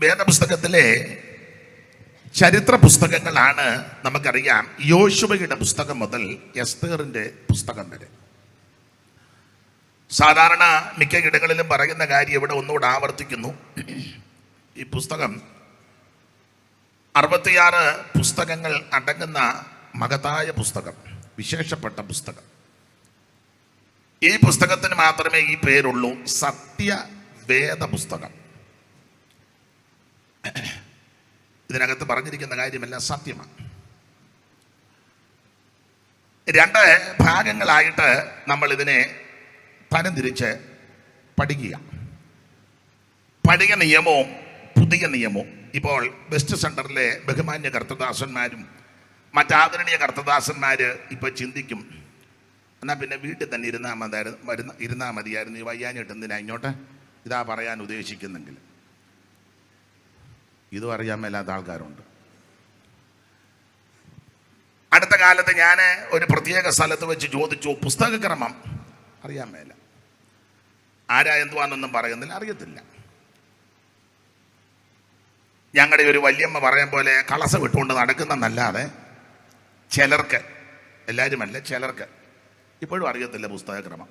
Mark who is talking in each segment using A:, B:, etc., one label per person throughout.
A: വേദപുസ്തകത്തിലെ ചരിത്ര പുസ്തകങ്ങളാണ് നമുക്കറിയാം. യോശുവയുടെ പുസ്തകം മുതൽ എസ്തേറിന്റെ പുസ്തകം വരെ. സാധാരണ മിക്ക ഇടങ്ങളിലും പറയുന്ന കാര്യം ഇവിടെ ഒന്നുകൂടെ ആവർത്തിക്കുന്നു. ഈ പുസ്തകം 66 പുസ്തകങ്ങൾ അടങ്ങുന്ന മഹത്തായ പുസ്തകം, വിശേഷപ്പെട്ട പുസ്തകം. ഈ പുസ്തകത്തിന് മാത്രമേ ഈ പേരുള്ളൂ, സത്യവേദ പുസ്തകം. ഇതിനകത്ത് പറഞ്ഞിരിക്കുന്ന കാര്യമെല്ലാം സത്യമാണ്. 2 ഭാഗങ്ങളായിട്ട് നമ്മൾ ഇതിനെ തരംതിരിച്ച് പഠിക്കുക. പഴയ നിയമവും പുതിയ നിയമവും. ഇപ്പോൾ വെസ്റ്റ് സെന്ററിലെ ബഹുമാന്യ കർത്തദാസന്മാരും മറ്റാദരണീയ കർത്തദാസന്മാർ ഇപ്പോൾ ചിന്തിക്കും, എന്നാൽ പിന്നെ വീട്ടിൽ തന്നെ ഇരുന്നാൽ മതിയായിരുന്നു, ഈ വയ്യാഞ്ഞിട്ട് എന്തിനാ ഇങ്ങോട്ട് ഇതാ പറയാൻ ഉദ്ദേശിക്കുന്നെങ്കിൽ. ഇതും അറിയാൻ മേലാത്ത ആൾക്കാരുണ്ട്. അടുത്ത കാലത്ത് ഞാൻ ഒരു പ്രത്യേക സ്ഥലത്ത് വെച്ച് ചോദിച്ചു, പുസ്തകക്രമം അറിയാൻ മേല. ആരാ എന്തുവാന്നൊന്നും പറയുന്നില്ല, അറിയത്തില്ല. ഞങ്ങളുടെ ഒരു വല്യമ്മ പറയാൻ പോലെ കളസം വിട്ടുകൊണ്ട് നടക്കുന്നതല്ലാതെ ചിലർക്ക്, എല്ലാവരുമല്ല, ചിലർക്ക് ഇപ്പോഴും അറിയത്തില്ല പുസ്തകക്രമം.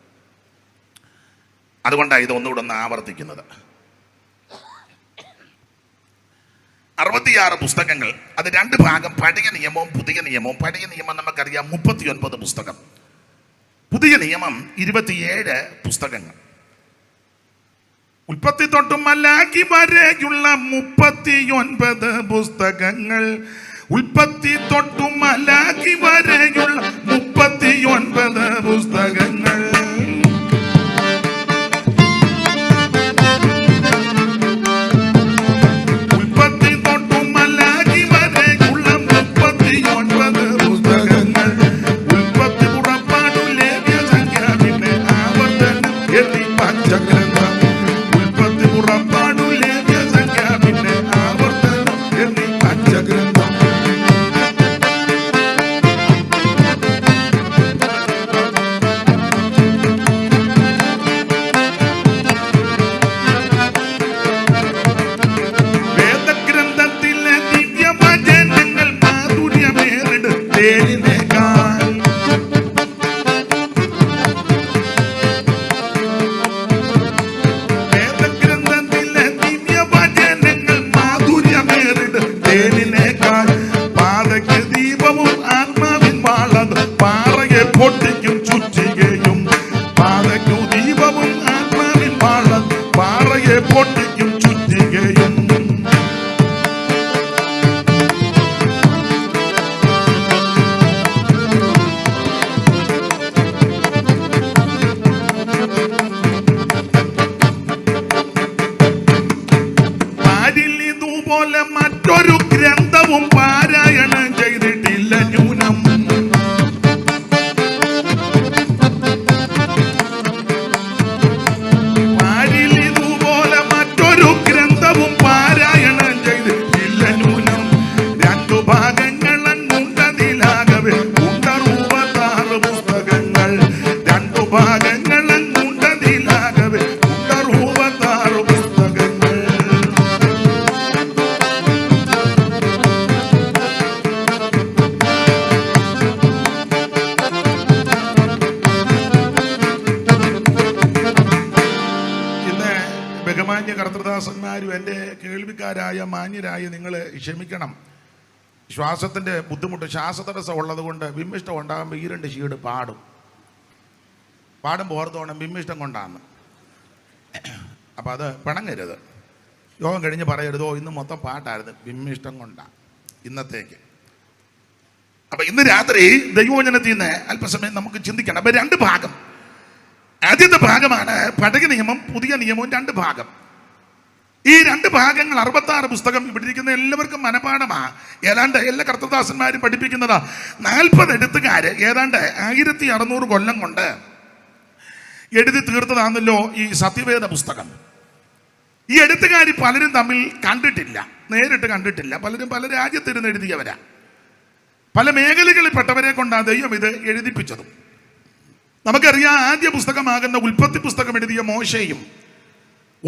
A: അതുകൊണ്ടാണ് ഇതൊന്നുകൂടെ ഒന്ന് ആവർത്തിക്കുന്നത്. 66 പുസ്തകങ്ങൾ, അത് 2 ഭാഗം, പഴയ നിയമവും പുതിയ നിയമവും. പഴയ നിയമം നമുക്കറിയാം 39 പുസ്തകം, പുതിയ നിയമം 27 പുസ്തകങ്ങൾ. ഉൽപ്പത്തി തൊട്ടും മലാഖി വരെയുള്ള 39 പുസ്തകങ്ങൾ. ഉൽപ്പത്തി തൊട്ടും മലാഖി വരെയുള്ള 39 പുസ്തകങ്ങൾ. മറ്റൊരു ഗ്രന്ഥവും പാരായണം ചെയ്തിട്ടില്ല ന്യൂനം. ഇതുപോലെ മറ്റൊരു ഗ്രന്ഥവും പാരായണം ചെയ്തിട്ടില്ല ന്യൂനം. 2 ഭാഗങ്ങളങ്ങുണ്ടതിലാകവേ 66 പുസ്തകങ്ങൾ. 2 ഭാഗങ്ങളങ്ങുണ്ടതിലാകവേ 66 പുസ്തകങ്ങൾ. ബഹുമാന്യ കർത്തദാസന്മാരും എൻ്റെ കേൾവിക്കാരായ മാന്യരായ നിങ്ങൾ ക്ഷമിക്കണം. ശ്വാസത്തിൻ്റെ ബുദ്ധിമുട്ട്, ശ്വാസതടസ്സം ഉള്ളത് കൊണ്ട് വിമ്മിഷ്ടം ഉണ്ടാകുമ്പോൾ 2 ഷീഡ് പാടുമ്പോൾ ഓർത്തോണം വിമ്മിഷ്ടം കൊണ്ടാണ്. അപ്പം അത് പിണങ്ങരുത്. യോഗം കഴിഞ്ഞ് പറയരുതോ ഇന്ന് മൊത്തം പാട്ടായിരുന്നു, വിമ്മിഷ്ടം കൊണ്ടാണ് ഇന്നത്തേക്ക്. അപ്പം ഇന്ന് രാത്രി ദൈവവചനത്തിൽ നിന്ന് അല്പസമയം നമുക്ക് ചിന്തിക്കണം. അപ്പം 2 ഭാഗം. ആദ്യത്തെ ഭാഗമാണ് പഴയ നിയമം പുതിയ നിയമവും. 2 ഭാഗം. ഈ 2 ഭാഗങ്ങൾ 66 പുസ്തകം ഇവിടെ ഇരിക്കുന്ന എല്ലാവർക്കും മനപാഠമാണ്. ഏതാണ്ട് എല്ലാ കർത്തദാസന്മാരും പഠിപ്പിക്കുന്നതാ. 40 എഴുത്തുകാര് ഏതാണ്ട് 1600 കൊല്ലം കൊണ്ട് എഴുതി തീർത്തതാണല്ലോ ഈ സത്യവേദ പുസ്തകം. ഈ എഴുത്തുകാർ പലരും തമ്മിൽ കണ്ടിട്ടില്ല, നേരിട്ട് കണ്ടിട്ടില്ല. പലരും പല രാജ്യത്തിരുന്ന് എഴുതിയവരാ. പല മേഖലകളിൽപ്പെട്ടവരെ കൊണ്ടാണ് ദൈവം ഇത്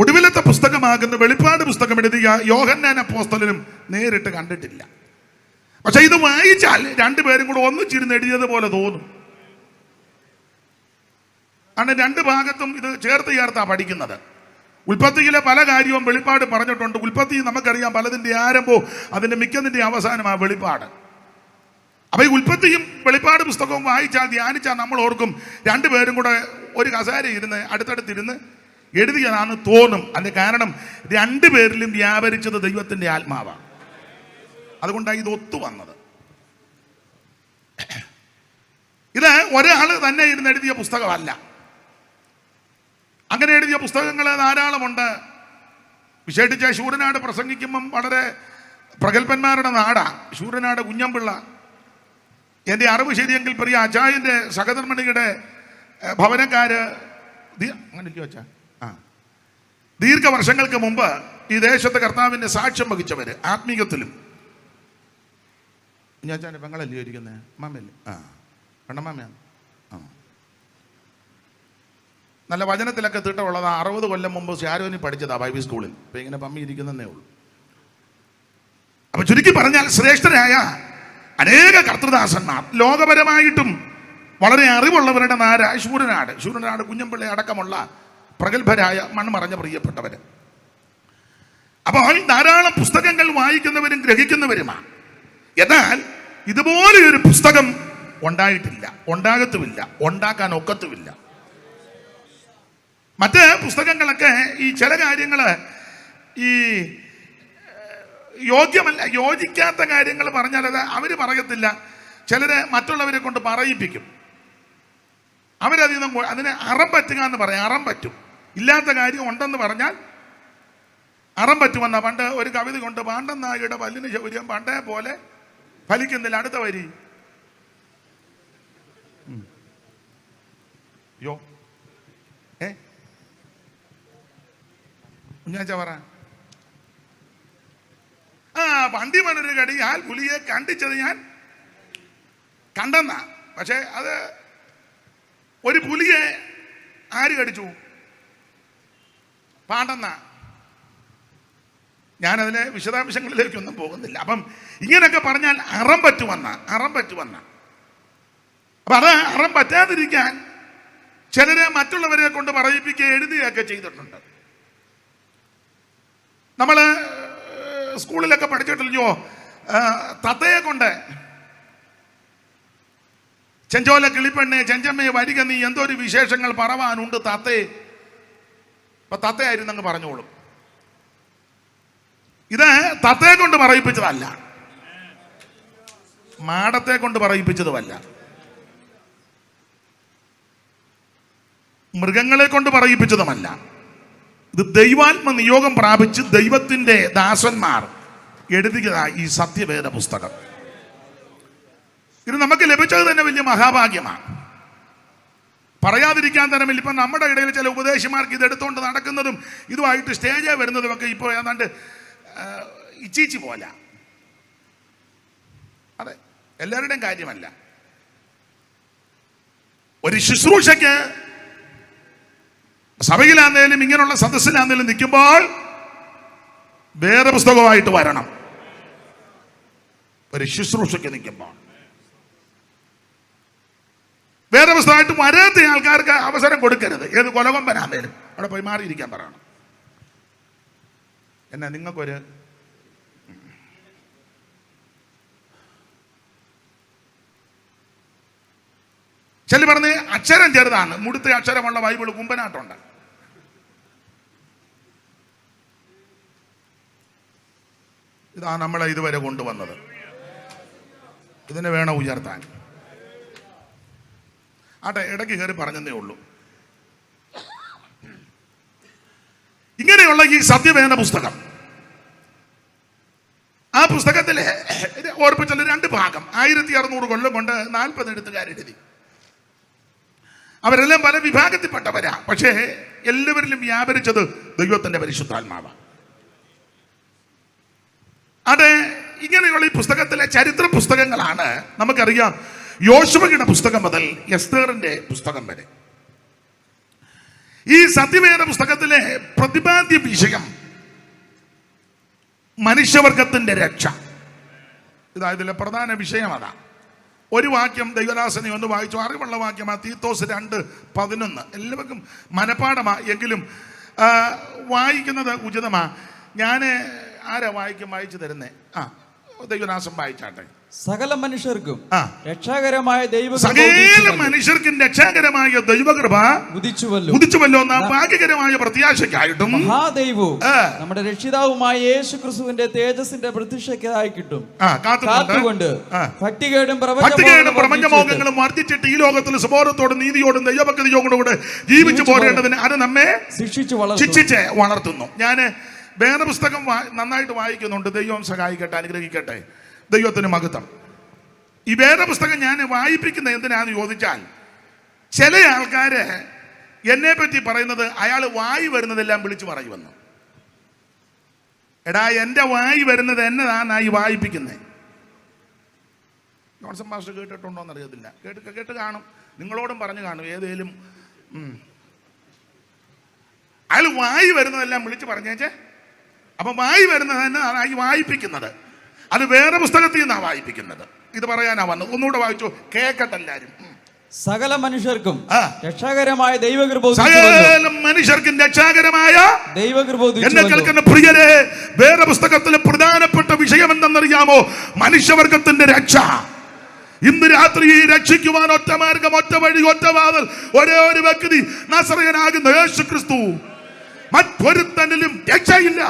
A: ഒടുവിലത്തെ പുസ്തകമാകുന്ന വെളിപ്പാട് പുസ്തകം എഴുതിയ യോഹന്നാൻ അപ്പോസ്തലനും നേരിട്ട് കണ്ടിട്ടില്ല. പക്ഷെ ഇത് വായിച്ചാൽ രണ്ടുപേരും കൂടെ ഒന്നിച്ചിരുന്ന് എഴുതിയതുപോലെ തോന്നും. ആണ് രണ്ട് ഭാഗത്തും ഇത് ചേർത്താ പഠിക്കുന്നത്. ഉൽപ്പത്തിയിലെ പല കാര്യവും വെളിപ്പാട് പറഞ്ഞിട്ടുണ്ട്. ഉൽപ്പത്തി നമുക്കറിയാം പലതിൻ്റെ ആരംഭവും അതിൻ്റെ മിക്കതിൻ്റെ അവസാനമാണ് വെളിപ്പാട്. അപ്പൊ ഈ ഉൽപ്പത്തിയും വെളിപ്പാട് പുസ്തകവും വായിച്ചാൽ ധ്യാനിച്ചാൽ നമ്മൾ ഓർക്കും രണ്ടുപേരും കൂടെ ഒരു കസേര ഇരുന്ന് അടുത്തടുത്തിരുന്ന് എഴുതിയതാണെന്ന് തോന്നും. അതിന്റെ കാരണം രണ്ടുപേരിലും വ്യാപരിച്ചത് ദൈവത്തിന്റെ ആത്മാവാണ്. അതുകൊണ്ടാണ് ഇത് ഒത്തു വന്നത്. ഇത് ഒരാൾ തന്നെ ഇരുന്ന് എഴുതിയ പുസ്തകമല്ല. അങ്ങനെ എഴുതിയ പുസ്തകങ്ങൾ ധാരാളമുണ്ട്. വിശേഷിച്ച ശൂരനാട് പ്രസംഗിക്കുമ്പം വളരെ പ്രഗത്ഭന്മാരുടെ നാടാ ശൂരനാട് കുഞ്ഞമ്പിള്ള. എൻ്റെ അറിവ് ശരിയെങ്കിൽ പ്രിയ അച്ചായൻ്റെ സഹധർമ്മിണിയുടെ ഭവനക്കാര് അങ്ങനെ വെച്ചാ ദീർഘവർഷങ്ങൾക്ക് മുമ്പ് ഈ ദേശത്ത് കർത്താവിൻ്റെ സാക്ഷ്യം വഹിച്ചവര് ആത്മീയത്തിലും. കുഞ്ഞാച്ചാൻ്റെ പെങ്ങളല്ലേ ഇരിക്കുന്നത്? മാമല്ലേ? പെണ്ണമാമയാണ്. നല്ല വചനത്തിലൊക്കെ തിട്ടമുള്ളത്. 60 കൊല്ലം മുമ്പ് ശാരോനി പഠിച്ചതാ ബൈബിൾ സ്കൂളിൽ. ഇപ്പം ഇങ്ങനെ പമ്മി ഇരിക്കുന്നതേ ഉള്ളൂ. അപ്പൊ ചുരുക്കി പറഞ്ഞാൽ ശ്രേഷ്ഠരായ അനേക കർത്തൃദാസന്മാർ, ലോകപരമായിട്ടും വളരെ അറിവുള്ളവരുടെ നാര ശൂരനാട് കുഞ്ഞമ്പിള്ളി അടക്കമുള്ള പ്രഗത്ഭരായ മൺമറഞ്ഞ പ്രിയപ്പെട്ടവര്. അപ്പോൾ ധാരാളം പുസ്തകങ്ങൾ വായിക്കുന്നവരും ഗ്രഹിക്കുന്നവരുമാണ്. എന്നാൽ ഇതുപോലെയൊരു പുസ്തകം ഉണ്ടായിട്ടില്ല, ഉണ്ടാകത്തുമില്ല, ഉണ്ടാക്കാൻ ഒക്കത്തുമില്ല. മറ്റ് പുസ്തകങ്ങളൊക്കെ ഈ ചില കാര്യങ്ങൾ ഈ യോഗ്യമല്ല, യോജിക്കാത്ത കാര്യങ്ങൾ പറഞ്ഞാൽ അത് അവർ പറയത്തില്ല. ചിലരെ മറ്റുള്ളവരെ കൊണ്ട് പറയിപ്പിക്കും. അവരധികം അതിനെ അറം പറ്റുക എന്ന് പറയാം. അറം പറ്റും. ഇല്ലാത്ത കാര്യം ഉണ്ടെന്ന് പറഞ്ഞാൽ അറം പറ്റുമെന്ന പണ്ട് ഒരു കവിത കൊണ്ട് പാണ്ഡൻ നായയുടെ പല്ലിന് ശൗര്യം പണ്ടേ പോലെ ഫലിക്കുന്നില്ല. അടുത്ത വരി യോ കുഞ്ഞാച്ച പറ. പണ്ടി മണൊരു കടിയാൽ പുലിയെ കണ്ടിച്ചത് ഞാൻ കണ്ടെന്ന. പക്ഷെ അത് ഒരു പുലിയെ ആര് കടിച്ചു? പാണ്ടെന്ന. ഞാനതിലെ വിശദാംശങ്ങളിലേക്കൊന്നും പോകുന്നില്ല. അപ്പം ഇങ്ങനെയൊക്കെ പറഞ്ഞാൽ അറം പറ്റുമെന്ന. അപ്പൊ അത് അറം പറ്റാതിരിക്കാൻ ചിലരെ മറ്റുള്ളവരെ കൊണ്ട് പറയിപ്പിക്കുക എഴുതുകയൊക്കെ ചെയ്തിട്ടുണ്ട്. നമ്മൾ സ്കൂളിലൊക്കെ പഠിച്ചിട്ടില്ലയോ തത്തയെ കൊണ്ട് ചെഞ്ചോല കിളിപ്പെണ്ണെ ചെഞ്ചമ്മയെ വരിക നീ എന്തൊരു വിശേഷങ്ങൾ പറവാനുണ്ട് തത്തേ. അപ്പൊ തത്തയായിരുന്നു അങ്ങ് പറഞ്ഞോളും. ഇത് തത്തയെ കൊണ്ട് പറയിപ്പിച്ചതല്ല, മാടത്തെ കൊണ്ട് പറയിപ്പിച്ചതുമല്ല, മൃഗങ്ങളെ കൊണ്ട് പറയിപ്പിച്ചതുമല്ല. ഇത് ദൈവാത്മ നിയോഗം പ്രാപിച്ച് ദൈവത്തിന്റെ ദാസന്മാർ എഴുതിയ ഈ സത്യവേദ പുസ്തകം. ഇത് നമുക്ക് ലഭിച്ചത് തന്നെ വലിയ മഹാഭാഗ്യമാണ്. പറയാതിരിക്കാൻ തരമില്ല. ഇപ്പം നമ്മുടെ ഇടയിൽ ചില ഉപദേശിമാർക്ക് ഇത് എടുത്തുകൊണ്ട് നടക്കുന്നതും ഇതുമായിട്ട് സ്റ്റേജിൽ വരുന്നതും ഒക്കെ ഇപ്പോൾ ഏതാണ്ട് ഇച്ചീച്ചി പോല. അതെ, എല്ലാവരുടെയും കാര്യമല്ല. ഒരു ശുശ്രൂഷയ്ക്ക് സഭയിലാന്നേലും ഇങ്ങനെയുള്ള സദസ്സിലാന്നേലും നിൽക്കുമ്പോൾ വേറെ പുസ്തകമായിട്ട് വരണം. ഒരു ശുശ്രൂഷയ്ക്ക് നിൽക്കുമ്പോൾ വേറെ പുസ്തകമായിട്ട് വരാത്ത ആൾക്കാർക്ക് അവസരം കൊടുക്കരുത്. ഏത് കൊലകൊമ്പനാന്നേലും അവിടെ പോയി മാറിയിരിക്കാൻ പറയണം. എന്നാ നിങ്ങൾക്കൊരു ചെല്ലി പറഞ്ഞ് അക്ഷരം ചെറുതാണ്, മുടുത്ത അക്ഷരമുള്ള ബൈബിൾ കുമ്പനാട്ടുണ്ട്. ഇതാ നമ്മളെ ഇതുവരെ കൊണ്ടുവന്നത്. ഇതിനെ വേണം ഉയർത്താൻ. ആട്ടെ, ഇടയ്ക്ക് കയറി പറഞ്ഞതേ ഉള്ളൂ. ഇങ്ങനെയുള്ള ഈ സത്യവേദ പുസ്തകം, ആ പുസ്തകത്തിലെ ഓർപ്പിച്ചുള്ള 2 ഭാഗം 1600 കൊല്ലം കൊണ്ട് 40 എഴുത്തുകാരെഴുതി. അവരെല്ലാം പല വിഭാഗത്തിൽപ്പെട്ടവരാ. പക്ഷേ എല്ലാവരിലും വ്യാപരിച്ചത് ദൈവത്തിന്റെ പരിശുദ്ധാത്മാവാണ്. അത് ഇങ്ങനെയുള്ള ഈ പുസ്തകത്തിലെ ചരിത്ര പുസ്തകങ്ങളാണ്. നമുക്കറിയാം യോശുവയുടെ പുസ്തകം മുതൽ എസ്തേറിന്റെ പുസ്തകം വരെ. ഈ സത്യവേദ പുസ്തകത്തിലെ പ്രതിപാദ്യ വിഷയം മനുഷ്യവർഗത്തിന്റെ രക്ഷ. ഇതാ ഇതിലെ പ്രധാന വിഷയം അതാ. ഒരു വാക്യം ദൈവദാസനെ ഒന്ന് വായിച്ചു. അറിവുള്ള വാക്യമാ, തീത്തോസ് 2:11. എല്ലാവർക്കും മനപ്പാടമാ, എങ്കിലും വായിക്കുന്നത് ഉചിതമാ. ഞാൻ ആരാ വായിച്ചു തരുന്നേ? ദൈവദാസൻ വായിച്ചാട്ടെ.
B: സകല മനുഷ്യർക്കും രക്ഷാകരമായ
A: മനുഷ്യർക്കും രക്ഷാകരമായ ദൈവകൃപ ഉദിച്ചുവല്ലോ നാം ഭാഗ്യകരമായ പ്രത്യാശയ്ക്കായിട്ടും
B: മഹാദൈവവും നമ്മുടെ രക്ഷിതാവുമായ യേശുക്രിസ്തുവിന്റെ തേജസ്സിന്റെ പ്രത്യക്ഷയ്ക്കായി കിട്ടും കാത്തുകൊണ്ട് ഭക്തികേടും
A: പ്രപഞ്ചമോഹങ്ങളും വർദ്ധിച്ചിട്ട് ഈ ലോകത്തിൽ സ്വബോധത്തോടും നീതിയോടും ദൈവഭക്തിയോടും കൂടെ ജീവിച്ചു പോരേണ്ടതിന് അത് നമ്മെ ശിക്ഷിച്ച് വളർത്തുന്നു. ഞാൻ വേദപുസ്തകം നന്നായിട്ട് വായിക്കുന്നുണ്ട്. ദൈവം സഹായിക്കട്ടെ, അനുഗ്രഹിക്കട്ടെ. ദൈവത്തിന് മഹത്വം. ഈ വേദപുസ്തകം ഞാൻ വായിപ്പിക്കുന്നത് എന്തിനാന്ന് ചോദിച്ചാൽ, ചില ആൾക്കാര് എന്നെ പറ്റി പറയുന്നത് അയാൾ വായി വരുന്നതെല്ലാം വിളിച്ചു പറയുമെന്ന്. എടാ, എൻ്റെ വായി വരുന്നത് എന്നതാന്നായി വായിപ്പിക്കുന്നത്. ജോൺസൺ മാസ്റ്റർ കേട്ടിട്ടുണ്ടോ എന്നറിയത്തില്ല. കേട്ട് കാണും, നിങ്ങളോടും പറഞ്ഞു കാണും. ഏതേലും അയാൾ വായി വരുന്നതെല്ലാം വിളിച്ചു പറഞ്ഞേച്ചേ. അപ്പൊ വായി വരുന്നത് എന്നതാണ് ഈ വായിപ്പിക്കുന്നത്. അത് വേറെ പുസ്തകത്തിൽ നിന്നാണ് വായിപ്പിക്കുന്നത്. ഇത് പറയാനാ വന്നത്. ഒന്നുകൂടെ വായിച്ചു കേക്കട്ടെ എല്ലാരും.
B: സകല മനുഷ്യർക്കും രക്ഷാകരമായ ദൈവകൃപ,
A: മനുഷ്യർക്കും രക്ഷാകരമായ
B: ദൈവകൃപ.
A: എന്നെ കേൾക്കുന്ന പ്രിയരെ, വേറെ പുസ്തകത്തിലെ പ്രധാനപ്പെട്ട വിഷയം എന്തെന്നറിയാമോ? മനുഷ്യവർഗത്തിന്റെ രക്ഷ. ഇന്ന് രാത്രി രക്ഷിക്കുവാൻ ഒറ്റ മാർഗം, ഒറ്റ വഴി, ഒറ്റ വാതിൽ, ഒരേ ഒരു വ്യക്തി, നസറയനാകുന്ന യേശുക്രിസ്തു. മറ്റൊരുത്തനിലും രക്ഷയില്ല.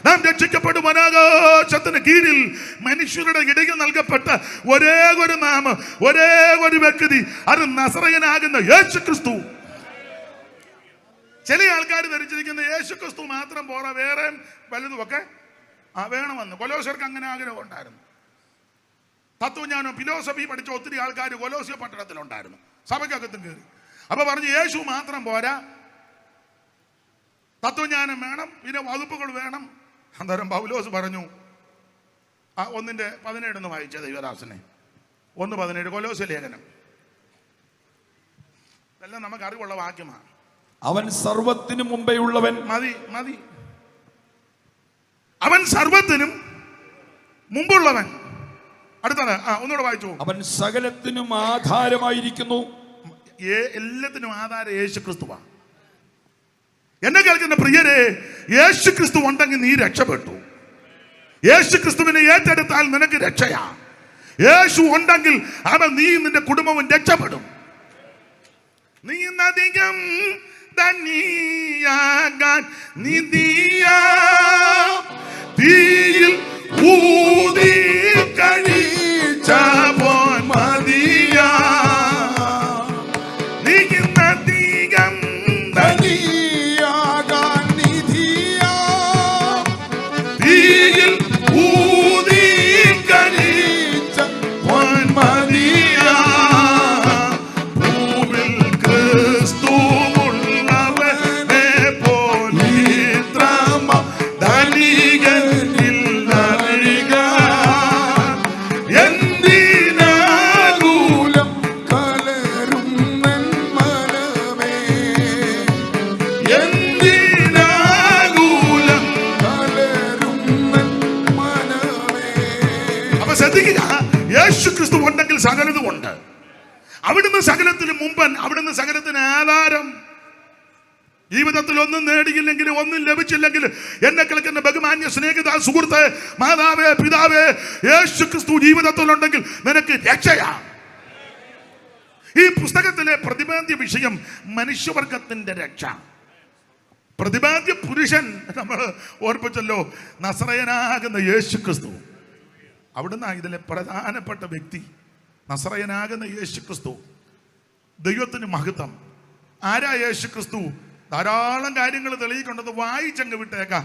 A: നാം രക്ഷിക്കപ്പെടും ആകാശത്തിന് കീഴിൽ മനുഷ്യരുടെ ഇടയിൽ നൽകപ്പെട്ട ഒരേ ഒരു നാമം, ഒരേ ഒരു വ്യക്തി, അത് നസറയനാകുന്ന യേശുക്രിസ്തു. ചില ആൾക്കാർ ധരിച്ചിരിക്കുന്ന യേശുക്രിസ്തു മാത്രം പോരാ, വേറെ വലുതുമൊക്കെ വേണമെന്ന്. കൊലോസ്യർക്ക് അങ്ങനെ ആഗ്രഹം ഉണ്ടായിരുന്നു. തത്വജ്ഞാനം ഫിലോസഫി പഠിച്ച ഒത്തിരി ആൾക്കാർ കൊലോസ്യ പട്ടണത്തിലുണ്ടായിരുന്നു, സഭയ്ക്കകത്തും കയറി. അപ്പൊ പറഞ്ഞു യേശു മാത്രം പോരാ, തത്വജ്ഞാനം വേണം, പിന്നെ വകുപ്പുകൾ വേണം. അന്നേരം പൗലോസ് പറഞ്ഞു, 1:17 വായിച്ച ദൈവദാസനെ. 1:17 കൊലോസ്യ ലേഖനം. എല്ലാം നമുക്ക് അറിവുള്ള വാക്യമാണ്.
C: അവൻ സർവത്തിനു മുമ്പേ ഉള്ളവൻ.
A: മതി. അവൻ സർവത്തിനും മുമ്പുള്ളവൻ. അടുത്തത് ഒന്നുകൂടെ വായിച്ചു.
C: അവൻ സകലത്തിനും ആധാരമായിരിക്കുന്നു.
A: എല്ലാത്തിനും ആധാരം യേശുക്രിസ്തുവാണ്. എന്നെ കേൾക്കുന്ന പ്രിയരെ, യേശുക്രിസ്തു ഉണ്ടെങ്കിൽ നീ രക്ഷപ്പെട്ടു. യേശുക്രിസ്തുവിനെ ഏറ്റെടുത്താൽ നിനക്ക് രക്ഷയാ. യേശു ഉണ്ടെങ്കിൽ അവൻ നീ നിന്റെ കുടുംബവും രക്ഷപ്പെടും. നീ അധികം ധനിയാകാൻ നിധിയാ തീയിൽ ഊതി കഴിച്ച പോൻ മതിയാ. നീ അധികം യേശുക്രിസ്തു ഉണ്ടെങ്കിൽ സകലതുമുണ്ട്. അവിടുന്ന് സകലത്തിന് മുമ്പൻ, അവിടുന്ന് സകലത്തിന് ആധാരം. ജീവിതത്തിൽ ഒന്നും നേടിയില്ലെങ്കിൽ, ഒന്നും ലഭിച്ചില്ലെങ്കിൽ, എന്നെ കേൾക്കുന്ന ബഹുമാന്യ സ്നേഹിത, സുഹൃത്ത്, മാതാവേ, പിതാവേ, യേശുക്രിസ്തു ജീവിതത്തിലുണ്ടെങ്കിൽ നിനക്ക് രക്ഷയാ. ഈ പുസ്തകത്തിലെ പ്രതിപാദ്യ വിഷയം മനുഷ്യവർഗത്തിന്റെ രക്ഷ. പ്രതിപാദ്യ പുരുഷൻ നമ്മൾ ഓർപ്പിച്ചല്ലോ, നസറയനാകുന്ന യേശുക്രിസ്തു. അവിടുന്ന് ഇതിലെ പ്രധാനപ്പെട്ട വ്യക്തി നസറയനാകുന്ന യേശുക്രിസ്തു. ദൈവത്തിന് മഹത്വം. ആരാ യേശുക്രിസ്തു? ധാരാളം കാര്യങ്ങൾ തെളിയിക്കൊണ്ടത് വായിച്ചങ്ങ് വിട്ടേക്കാം.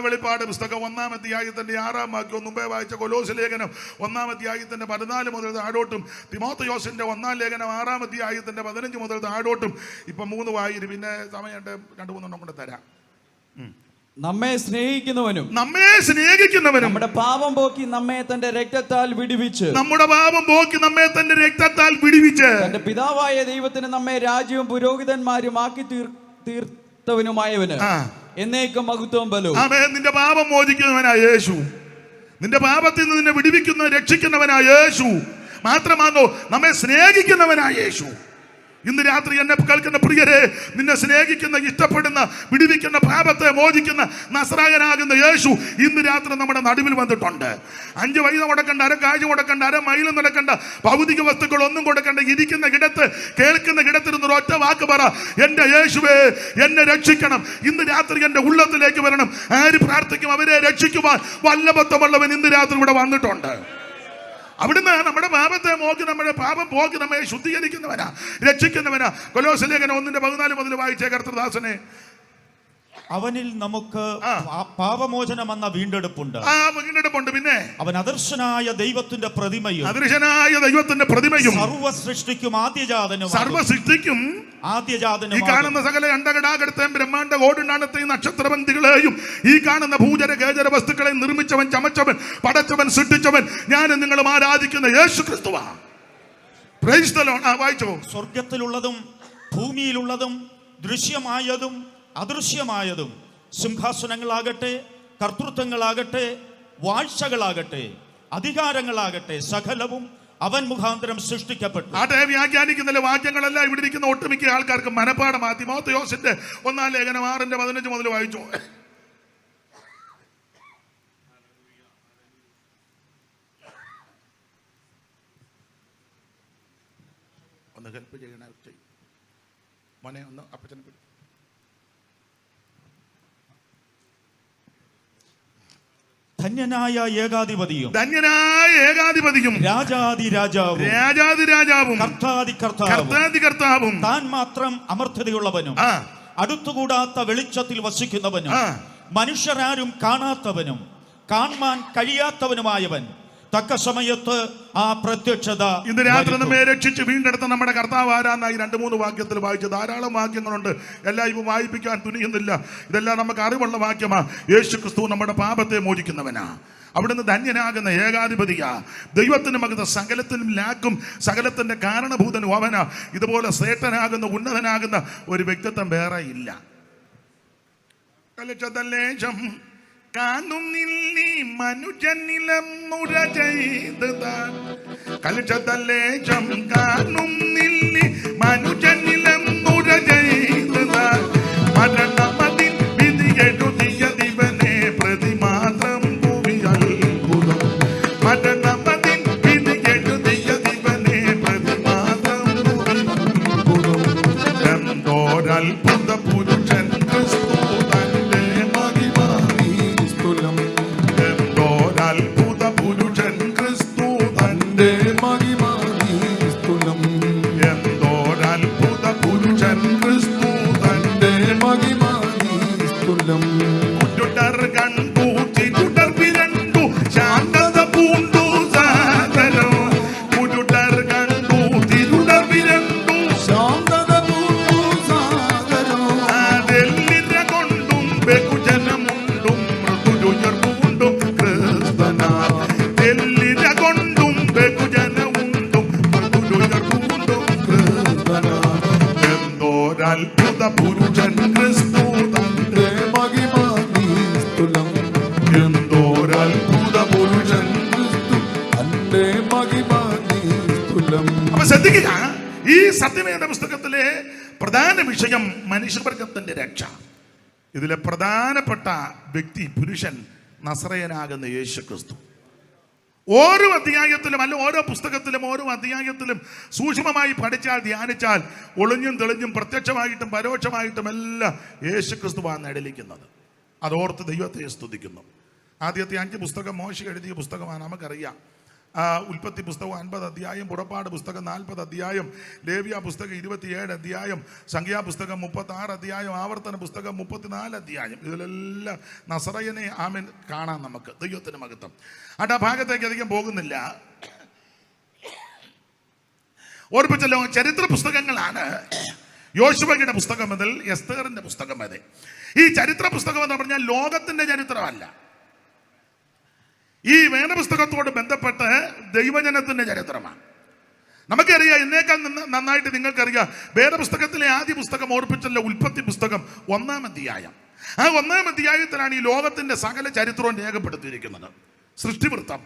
A: വെളിപ്പാട് പുസ്തകം 1-ാം അധ്യായത്തിന്റെ 6-ാം വാക്യം, മുമ്പേ വായിച്ച കൊലോസ്യ ലേഖനം 1-ാം അധ്യായത്തിന്റെ 14 മുതൽ താഴോട്ടും, തിമോഥെയോസിന്റെ 1-ാം ലേഖനം 6-ാം അധ്യായത്തിന്റെ 15 മുതൽ താഴോട്ടും. ഇപ്പൊ 3 വായിരും, പിന്നെ സമയം 2-3 കൂടെ തരാം.
B: നമ്മെ സ്നേഹിക്കുന്നവനും
A: നമ്മുടെ
B: പാപം പോക്കി നമ്മെ തന്റെ രക്തത്താൽ വിടുവിച്ച്
A: തന്റെ പിതാവായ
B: ദൈവത്തിന് നമ്മെ രാജ്യവും പുരോഹിതന്മാരും ആക്കി തീർത്തവനുമായവന് എന്നേക്കും മഹത്വം ബലവും.
A: ആമേൻ. നിന്റെ പാപം മോചിക്കുന്നവനായ യേശു, നിന്റെ പാപത്തിൽ നിന്ന് നിന്നെ വിടുവിക്കുന്ന രക്ഷിക്കുന്നവനായ യേശു മാത്രമാണോ നമ്മെ സ്നേഹിക്കുന്നവനായ യേശു. ഇന്ന് രാത്രി എന്നെ കേൾക്കുന്ന പ്രിയരെ, നിന്നെ സ്നേഹിക്കുന്ന, ഇഷ്ടപ്പെടുന്ന, വിടുവിക്കുന്ന, പാപത്തെ മോചിക്കുന്ന നസ്രായനാകുന്ന യേശു ഇന്ന് രാത്രി നമ്മുടെ നടുവിൽ വന്നിട്ടുണ്ട്. 5 പൈസ കൊടുക്കണ്ട, അര കാഴ്ച കൊടുക്കണ്ട, അര മൈൽ നടക്കണ്ട, ഭൗതിക വസ്തുക്കൾ ഒന്നും കൊടുക്കണ്ട. ഇരിക്കുന്ന കിടത്ത്, കേൾക്കുന്ന കിടത്തിരുന്ന് ഒറ്റ വാക്ക് പറ, എന്റെ യേശുവേ എന്നെ രക്ഷിക്കണം. ഇന്ന് രാത്രി എന്റെ ഉള്ളത്തിലേക്ക് വരണം. ആര് പ്രാർത്ഥിക്കും അവരെ രക്ഷിക്കുവാൻ വല്ലഭത്വമുള്ളവൻ ഇന്ന് രാത്രി ഇവിടെ വന്നിട്ടുണ്ട്. അവിടുന്ന് നമ്മുടെ പാപത്തെ നോക്കി, നമ്മുടെ പാപം പോക്കി നമ്മെ ശുദ്ധീകരിക്കുന്നവനാ, രക്ഷിക്കുന്നവനാ. കൊലോസ്യ ലേഖനം 1:14 മുതൽ വായിച്ചേ കർത്തൃദാസനെ.
D: അവനിൽ നമുക്ക് പാപമോചനം എന്ന വീണ്ടെടുപ്പുണ്ട്.
A: വീണ്ടെടുപ്പുണ്ട്. പിന്നെ
D: അവൻ അദർശനായ ദൈവത്തിന്റെ പ്രതിമയും,
A: സർവ്വ
D: സൃഷ്ടിക്കും ആദ്യജാതനും,
A: ഈ കാണുന്ന സകല അണ്ടകടാകടത്തെയും ബ്രഹ്മാണ്ട കോടിനാണത്തെയും നക്ഷത്രബന്ധികളെയും ഈ കാണുന്ന ഭൂചര ഗേചര വസ്തുക്കളെ നിർമ്മിച്ചവൻ, ചമച്ചവൻ, പടച്ചവൻ, സൃഷ്ടിച്ചവൻ ഞാനും നിങ്ങളും ആരാധിക്കുന്ന യേശു ക്രിസ്തുവാ. Praise the lord. വായിച്ചോ.
D: സ്വർഗത്തിലുള്ളതും ഭൂമിയിലുള്ളതും ദൃശ്യമായതും അദൃശ്യമായതും, സിംഹാസനങ്ങളാകട്ടെ, കർത്തൃത്വങ്ങളാകട്ടെ, വാഴ്ചകളാകട്ടെ, അധികാരങ്ങളാകട്ടെ, സകലവും അവൻ മുഖാന്തരം സൃഷ്ടിക്കപ്പെട്ടു.
A: ആട്ടെ, വ്യാഖ്യാനിക്കുന്നില്ല. വാക്യങ്ങളെല്ലാം ഇവിടെ ഇരിക്കുന്ന ഒട്ടുമിക്ക ആൾക്കാർക്ക് മനപ്പാടമാ. തിമോഥെയോസിന്റെ 1 ലേഖനം 6:15 മുതൽ വായിച്ചു. ഒന്ന് ഹെൽപ്പ് ചെയ്യണേ മോനെ, ഒന്ന് അപ്പച്ചനെ.
D: ധന്യനായ ഏകാധിപതിയും,
A: രാജാതിരാജാവും, കർത്താതികർത്താവും,
D: താൻ മാത്രം അമർത്യതയുള്ളവനും, അടുത്തുകൂടാത്ത വെളിച്ചത്തിൽ വസിക്കുന്നവനും, മനുഷ്യരാരും കാണാത്തവനും, കാണാൻ കഴിയാത്തവനുമായവൻ, തക്ക സമയത്ത് ആ പ്രത്യക്ഷത.
A: ഇന്ന് രാത്രി നമ്മെ രക്ഷിച്ച് വീണ്ടെടുത്ത നമ്മുടെ കർത്താവ് ആരാന്നായി 2-3 വാക്യത്തിൽ വായിച്ചു. ധാരാളം വാക്യങ്ങളുണ്ട്, എല്ലാം ഇപ്പൊ വായിപ്പിക്കാൻ തുനിയുന്നില്ല. ഇതെല്ലാം നമുക്ക് അറിവുള്ള വാക്യമാ. യേശു ക്രിസ്തു നമ്മുടെ പാപത്തെ മോചിക്കുന്നവനാ. അവിടുന്ന് ധന്യനാകുന്ന ഏകാധിപതിയാ. ദൈവത്തിന് മകത്ത് സകലത്തിനും ലാക്കും, സകലത്തിന്റെ കാരണഭൂതനും അവനാ. ഇതുപോലെ ശ്രേഷ്ഠനാകുന്ന, ഉന്നതനാകുന്ന ഒരു വ്യക്തിത്വം വേറെ ഇല്ല. കാണുന്നില്ലീ മനുജനിലം നുര ചെയ്തതാൻ, കലശതല്ലേശം കാണുന്നില്ലീ മനുജനിലം നുര ചെയ്തതാൻ, മരണമതിൽ വിധിയെഴുതിയ ദിവനെ പ്രതി മാത്രം ഭൂമിയത്ഭുതം, മരണമതിൽ വിധിയെഴുതിയ ദിവനെ പ്രതി മാത്രം ഭൂമിയത്ഭുതം, എന്തോരത്ഭുത പുരുഷൻ ക്രിസ്തു തന്റെ മഹിമാനിസ്തുലം, എന്തോരത്ഭുത പുരുഷൻ ക്രിസ്തു തന്റെ മഹിമാനിസ്തുലം, എന്തോരത്ഭുത പുരുഷൻ ക്രിസ്തു തന്റെ മഹിമാനിസ്തുലം. കുറ്റുടർ കണ്ടു, ചിറ്റുടർ വിരണ്ടു, ശാന്തത പൂണ്ടു സാഗരം, കുറ്റുടർ കണ്ടു, തിരുടർ വിരണ്ടു, ശാന്തത പൂണ്ടു സാഗരം, അതെല്ലിര കൊണ്ടും ബഹുജനമുണ്ടും മൃദുജുയർപ്പുണ്ടും ക്രിസ്തനാ, തെല്ലിര കൊണ്ടും ബഹുജനമുണ്ടും മൃദുജുയർപ്പുണ്ടും ക്രിസ്തനാ, എന്തോരത്ഭുത പുരുഷൻ ക്രിസ്തു തന്റെ മഹിമാനിസ്തുലം, എന്തോരത്ഭുത പുരുഷൻ ക്രിസ്തു തന്റെ മഹിമാനിസ്തുലം. അപ്പൊ ശ്രദ്ധിക്കുക, ഈ സത്യവേദ പുസ്തകത്തിലെ പ്രധാന വിഷയം മനുഷ്യവർഗത്തിന്റെ രക്ഷ. ഇതിലെ പ്രധാനപ്പെട്ട വ്യക്തി, പുരുഷൻ, നസറയനാകുന്ന യേശു ക്രിസ്തു. ഓരോ അധ്യായത്തിലും അല്ല ഓരോ പുസ്തകത്തിലും ഓരോ അധ്യായത്തിലും സൂക്ഷ്മമായി പഠിച്ചാൽ, ധ്യാനിച്ചാൽ ഒളിഞ്ഞും തെളിഞ്ഞും പ്രത്യക്ഷമായിട്ടും പരോക്ഷമായിട്ടും എല്ലാം യേശു ക്രിസ്തുവാണ് നിഴലിക്കുന്നത്. അതോർത്ത് ദൈവത്തെ സ്തുതിക്കുന്നു. ആദ്യത്തെ 5 പുസ്തകം മോശ എഴുതിയ പുസ്തകമാണ്, നമുക്കറിയാം. ഉൽപ്പത്തി പുസ്തകം 50 അധ്യായം, പുറപ്പാട് പുസ്തകം 40 അധ്യായം, ലേവ്യ പുസ്തകം 27 അധ്യായം, സംഖ്യാപുസ്തകം 36 അധ്യായം, ആവർത്തന പുസ്തകം 34 അധ്യായം. ഇതിലെല്ലാം നസറയനെ ആമേൻ കാണാം നമുക്ക്. ദൈവത്തിന് മഹത്വം. ആ ഭാഗത്തേക്ക് അധികം പോകുന്നില്ല. ഓർപ്പിച്ചല്ലോ, ചരിത്ര പുസ്തകങ്ങളാണ്. യോശുവയുടെ പുസ്തകം മുതൽ എസ്തേറിന്റെ പുസ്തകം വരെ. ഈ ചരിത്ര പുസ്തകം എന്ന് പറഞ്ഞാൽ ലോകത്തിന്റെ ചരിത്രമല്ല. ഈ വേദപുസ്തകത്തോട് ബന്ധപ്പെട്ട് ദൈവജനത്തിന്റെ ചരിത്രമാണ്. നമുക്കറിയാം, എന്നേക്കാൾ നന്നായിട്ട് നിങ്ങൾക്കറിയാം, വേദപുസ്തകത്തിലെ ആദ്യ പുസ്തകം ഓർപ്പിച്ചല്ലോ, ഉൽപ്പത്തി പുസ്തകം 1-ാം അധ്യായം. ആ 1-ാം അധ്യായത്തിലാണ് ഈ ലോകത്തിന്റെ സകല ചരിത്രവും രേഖപ്പെടുത്തിയിരിക്കുന്നത്. സൃഷ്ടിവൃത്തം,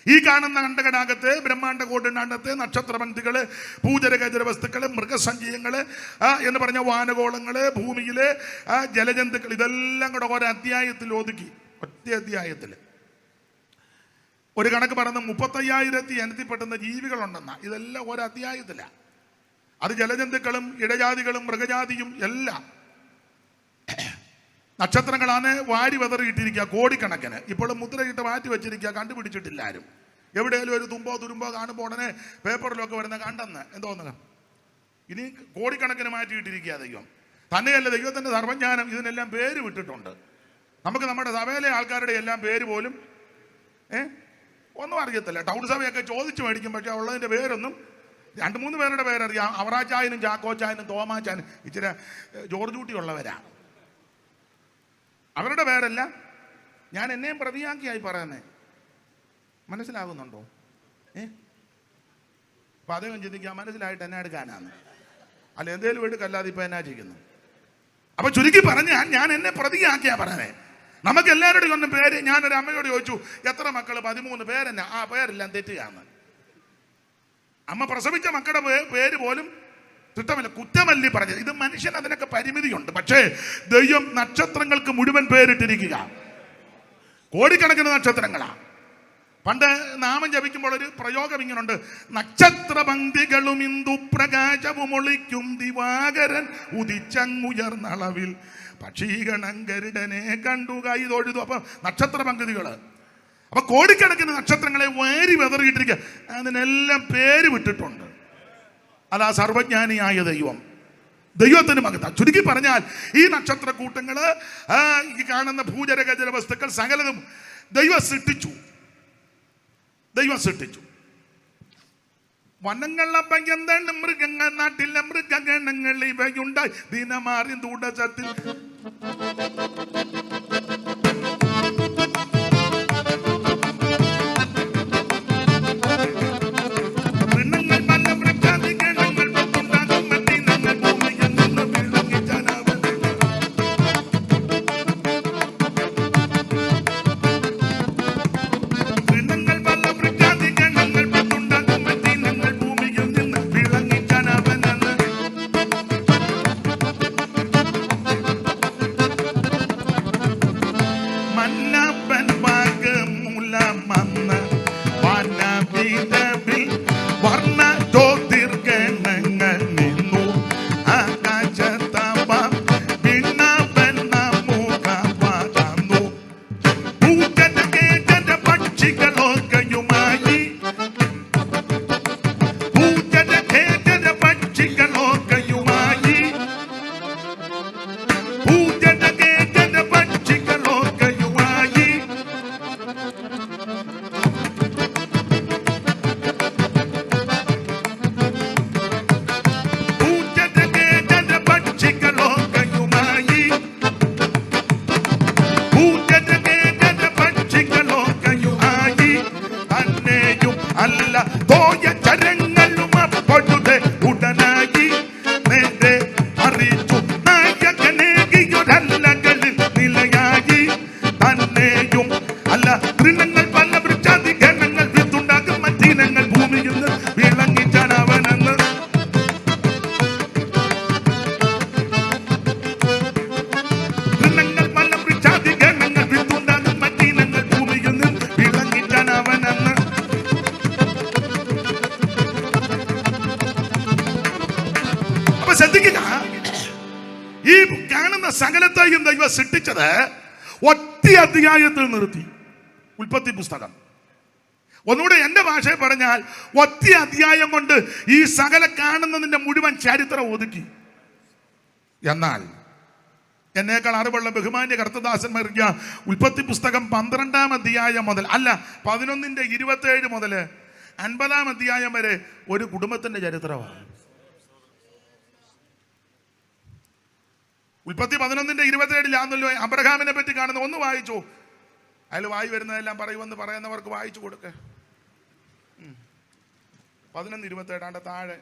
A: ഈ കാണുന്ന അണ്ടകടാകത്തെ, ബ്രഹ്മാണ്ട കോടിനാണ്ടത്തെ, നക്ഷത്രപന്തികള്, പൂജരഗജര വസ്തുക്കള്, മൃഗസഞ്ചയങ്ങള് എന്ന് പറഞ്ഞ വാനഗോളങ്ങള്, ഭൂമിയിലെ ജലജന്തുക്കൾ, ഇതെല്ലാം കൂടെ ഒരു അധ്യായത്തിൽ ഒതുക്കി. ഒറ്റ അധ്യായത്തിൽ ഒരു കണക്ക് പറഞ്ഞ 35,000 എണ്ണത്തിൽപ്പെടുന്ന ജീവികളുണ്ടെന്ന. ഇതെല്ലാം ഒരു അധ്യായത്തിലാണ്. അത് ജലജന്തുക്കളും ഇഴജാതികളും മൃഗജാതിയും എല്ലാം. നക്ഷത്രങ്ങളാണ് വാരി വെതറിയിട്ടിരിക്കുക കോടിക്കണക്കിന്. ഇപ്പോഴും മുദ്രയിട്ട് മാറ്റി വെച്ചിരിക്കുക, കണ്ടുപിടിച്ചിട്ടില്ല ആരും. എവിടെയെങ്കിലും ഒരു തുമ്പോ തുരുമ്പോ കാണുമ്പോൾ ഉടനെ പേപ്പറിലൊക്കെ വരുന്ന കണ്ടെന്ന് എന്തോന്നുക. ഇനി കോടിക്കണക്കിന് മാറ്റിയിട്ടിരിക്കുക ദൈവം. തന്നെയല്ല, ദൈവത്തിൻ്റെ സർവജ്ഞാനം ഇതിനെല്ലാം പേര് വിട്ടിട്ടുണ്ട്. നമുക്ക് നമ്മുടെ സഭയിലെ ആൾക്കാരുടെ എല്ലാം പേര് പോലും ഒന്നും അറിയത്തില്ല. ടൗൺ സഭയൊക്കെ ചോദിച്ചു മേടിക്കും, പക്ഷെ ഉള്ളതിൻ്റെ പേരൊന്നും 2-3 പേരുടെ പേരറിയാം. അവറാച്ചായനും ചാക്കോച്ചായനും തോമാച്ചായനും ഇച്ചിരി ജോർജ് കുട്ടിയുള്ളവരാണ്. അവരുടെ പേരല്ല. ഞാൻ എന്നെയും പ്രതിയാക്കിയായി പറയുന്നേ, മനസ്സിലാകുന്നുണ്ടോ? അപ്പൊ അദ്ദേഹം ചിന്തിക്കാം, മനസ്സിലായിട്ട് എന്നെ എടുക്കാനാണ്, അല്ല എന്തേലും എടുക്കല്ലാതെ ഇപ്പൊ എന്നാ ചെയ്യുന്നു. അപ്പൊ ചുരുക്കി പറഞ്ഞാൽ ഞാൻ എന്നെ പ്രതിയാക്കിയാ പറയുന്നേ. നമുക്ക് എല്ലാവരുടെയും ഒന്നും പേര്, ഞാനൊരു അമ്മയോട് ചോദിച്ചു, എത്ര മക്കള്? 13 പേരെന്നെ. ആ പേരെല്ലാം തെറ്റുകയാണ്. അമ്മ പ്രസവിച്ച മക്കളുടെ പേര് പോലും തിട്ടമല്ല, കുറ്റമല്ലി പറഞ്ഞത്. ഇത് മനുഷ്യൻ, അതിനൊക്കെ പരിമിതിയുണ്ട്. പക്ഷേ ദൈവം നക്ഷത്രങ്ങൾക്ക് മുഴുവൻ പേരിട്ടിരിക്കുക. കോടിക്കണക്കിന് നക്ഷത്രങ്ങളാ. പണ്ട് നാമം ജപിക്കുമ്പോൾ ഒരു പ്രയോഗം ഇങ്ങനുണ്ട്: നക്ഷത്രപംക്തികളും ഇന്ദു പ്രകാശവും ഒളിക്കും ദിവാകരൻ ഉദിച്ചങ്ങുയർന്നളവിൽ പക്ഷീഗണം ഗരുഡനെ കണ്ടു കൈതൊഴുതു. അപ്പൊ നക്ഷത്രപംക്തികള്, അപ്പൊ കോടിക്കണക്കിന് നക്ഷത്രങ്ങളെ വാരി വെതറിയിട്ടിരിക്കുക. അതിനെല്ലാം പേര് വിട്ടിട്ടുണ്ട്. അതാ സർവജ്ഞാനിയായ ദൈവം, ദൈവത്തിന് മകത്ത. ചുരുക്കി പറഞ്ഞാൽ ഈ നക്ഷത്ര കൂട്ടങ്ങള്, ഈ കാണുന്ന ഭൂജരഗജര വസ്തുക്കൾ സകലതും ദൈവം സൃഷ്ടിച്ചു. വനങ്ങളപ്പയ്യന്താണ് മൃഗങ്ങൾ, നാട്ടിലെ മൃഗഗണങ്ങൾ ഇവയുണ്ടായി ദിനമാറി ദൂടത്തിൽ. ഈ കാണുന്ന സകലത്തെയും ദൈവം സൃഷ്ടിച്ചത് ഒറ്റ അധ്യായത്തിൽ നിർത്തി. ഉൽപ്പത്തി പുസ്തകം. ഒന്നുകൂടെ എന്റെ ഭാഷയിൽ പറഞ്ഞാൽ, ഒറ്റ അധ്യായം കൊണ്ട് ഈ സകല കാണുന്നതിന്റെ മുഴുവൻ ചരിത്രം ഒതുക്കി. എന്നാൽ എന്നേക്കാൾ അറിവുള്ള ബഹുമാന്യ കർത്തദാസന്മാർ ഉൽപ്പത്തി പുസ്തകം 12-ാം അധ്യായം മുതൽ, അല്ല 11-ന്റെ 27 മുതൽ 50-ാം അധ്യായം വരെ ഒരു കുടുംബത്തിന്റെ ചരിത്രമാണ്. ഉൽപ്പത്തി 11-ന്റെ 27 അബ്രഹാമിനെ പറ്റി കാണുന്ന ഒന്ന് വായിച്ചു. അതിൽ വായി വരുന്നതെല്ലാം പറയുമെന്ന് പറയുന്നവർക്ക് വായിച്ചു കൊടുക്ക. 11:27 താഴെ.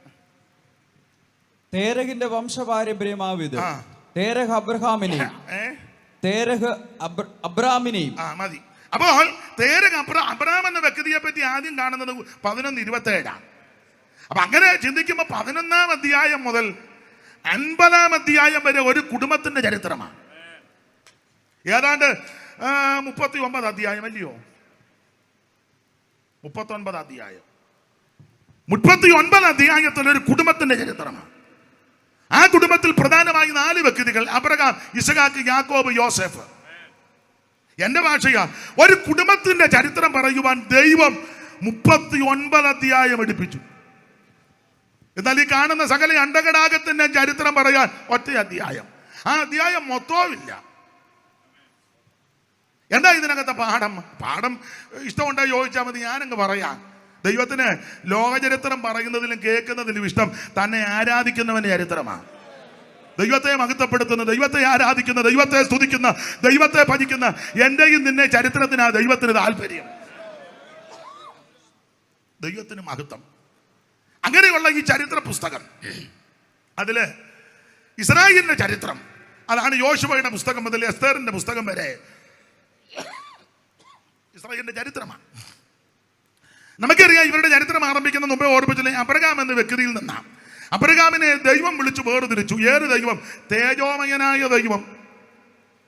B: തേരഹിന്റെ വംശപാരമ്പര്യമാവിത്.
A: ആ.
B: തേരഹ് അബ്രഹാമിനെയും തേരഹ് അബ്രാമിനെയും.
A: മതി. അപ്പോൾ തേരഹ് അബ്രാം എന്ന വ്യക്തിയെ പറ്റി ആദ്യം കാണുന്നത് 11:27. അപ്പൊ അങ്ങനെ ചിന്തിക്കുമ്പോൾ 11-ാം അധ്യായം മുതൽ 50-ാം അധ്യായം വരെ ഒരു കുടുംബത്തിന്റെ ചരിത്രമാണ്. ഏതാണ്ട് 39 അധ്യായം അല്ലയോ? 39 അധ്യായം. 39 അധ്യായത്തിൽ ഒരു കുടുംബത്തിന്റെ ചരിത്രമാണ്. ആ കുടുംബത്തിൽ പ്രധാനമായി 4 വ്യക്തികൾ: അബ്രഹാം, ഇസഹാക്ക്, യാക്കോബ്, യോസേഫ്. എന്റെ ഭാഷയാ, ഒരു കുടുംബത്തിന്റെ ചരിത്രം പറയുവാൻ ദൈവം 39 അധ്യായം എടുപ്പിച്ചു. എന്നാൽ ഈ കാണുന്ന സകല അണ്ടകടാകത്തിന്റെ ചരിത്രം പറയാൻ ഒറ്റ അധ്യായം. ആ അധ്യായം മൊത്തവും ഇല്ല. എന്താ ഇതിനകത്തെ പാഠം ഇഷ്ടമുണ്ടോ ചോദിച്ചാൽ മതി, ഞാനങ്ങ് പറയാം. ദൈവത്തിന് ലോകചരിത്രം പറയുന്നതിലും കേൾക്കുന്നതിലും ഇഷ്ടം തന്നെ ആരാധിക്കുന്നവന്റെ ചരിത്രമാണ്. ദൈവത്തെ മഹത്വപ്പെടുത്തുന്ന, ദൈവത്തെ ആരാധിക്കുന്ന, ദൈവത്തെ സ്തുതിക്കുന്ന, ദൈവത്തെ ഭജിക്കുന്ന എന്റെയും നിന്നെ ചരിത്രത്തിനാ ദൈവത്തിന് താല്പര്യം. ദൈവത്തിന് മഹത്വം. അങ്ങനെയുള്ള ഈ ചരിത്ര പുസ്തകം, അതില് ഇസ്രായേലിന്റെ ചരിത്രം, അതാണ് യോശുവയുടെ പുസ്തകം മുതൽ എസ്തേറിന്റെ പുസ്തകം വരെ ഇസ്രായേലിന്റെ ചരിത്രമാണ്. നമുക്കറിയാം, ഇവരുടെ ചരിത്രം ആരംഭിക്കുന്ന മുമ്പേ ഓർപ്പിച്ചില്ലേ, അബ്രഹാം എന്ന വ്യക്തിയിൽ നിന്നാണ്. അബ്രഹാമിനെ ദൈവം വിളിച്ചു വേർതിരിച്ചു. ഏത് ദൈവം? തേജോമയനായ ദൈവം.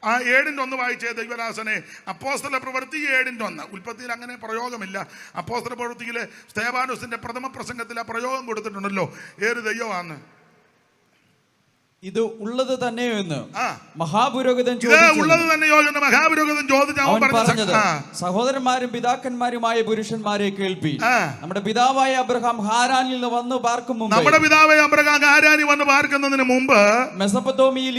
A: ആ 7:1 വായിച്ചേ ദൈവദാസനെ. അപ്പോസ്തല പ്രവൃത്തി 7:1. ഉൽപ്പത്തിയിൽ അങ്ങനെ പ്രയോഗമില്ല. അപ്പോസ്തല പ്രവൃത്തിയിലെ സ്തേഫാനോസിന്റെ പ്രഥമ പ്രസംഗത്തിൽ ആ പ്രയോഗം കൊടുത്തിട്ടുണ്ടല്ലോ. ഏത് ദൈവമാണ്
B: ഇത്? ഉള്ളത് തന്നെയോ എന്ന് മഹാപുരോഹിതൻ പറഞ്ഞത്, സഹോദരന്മാരും പിതാക്കന്മാരുമായ പുരുഷന്മാരെ കേൾപ്പി. നമ്മുടെ പിതാവായ അബ്രഹാം ഹാരാനിൽ നിന്ന് വന്ന് പാർക്കും മുമ്പ്,
A: നമ്മുടെ പിതാവായ അബ്രഹാം ഹാരാനിൽ വന്ന് പാർക്കുന്നതിന് മുമ്പ്
B: മെസൊപ്പൊത്താമിയയിൽ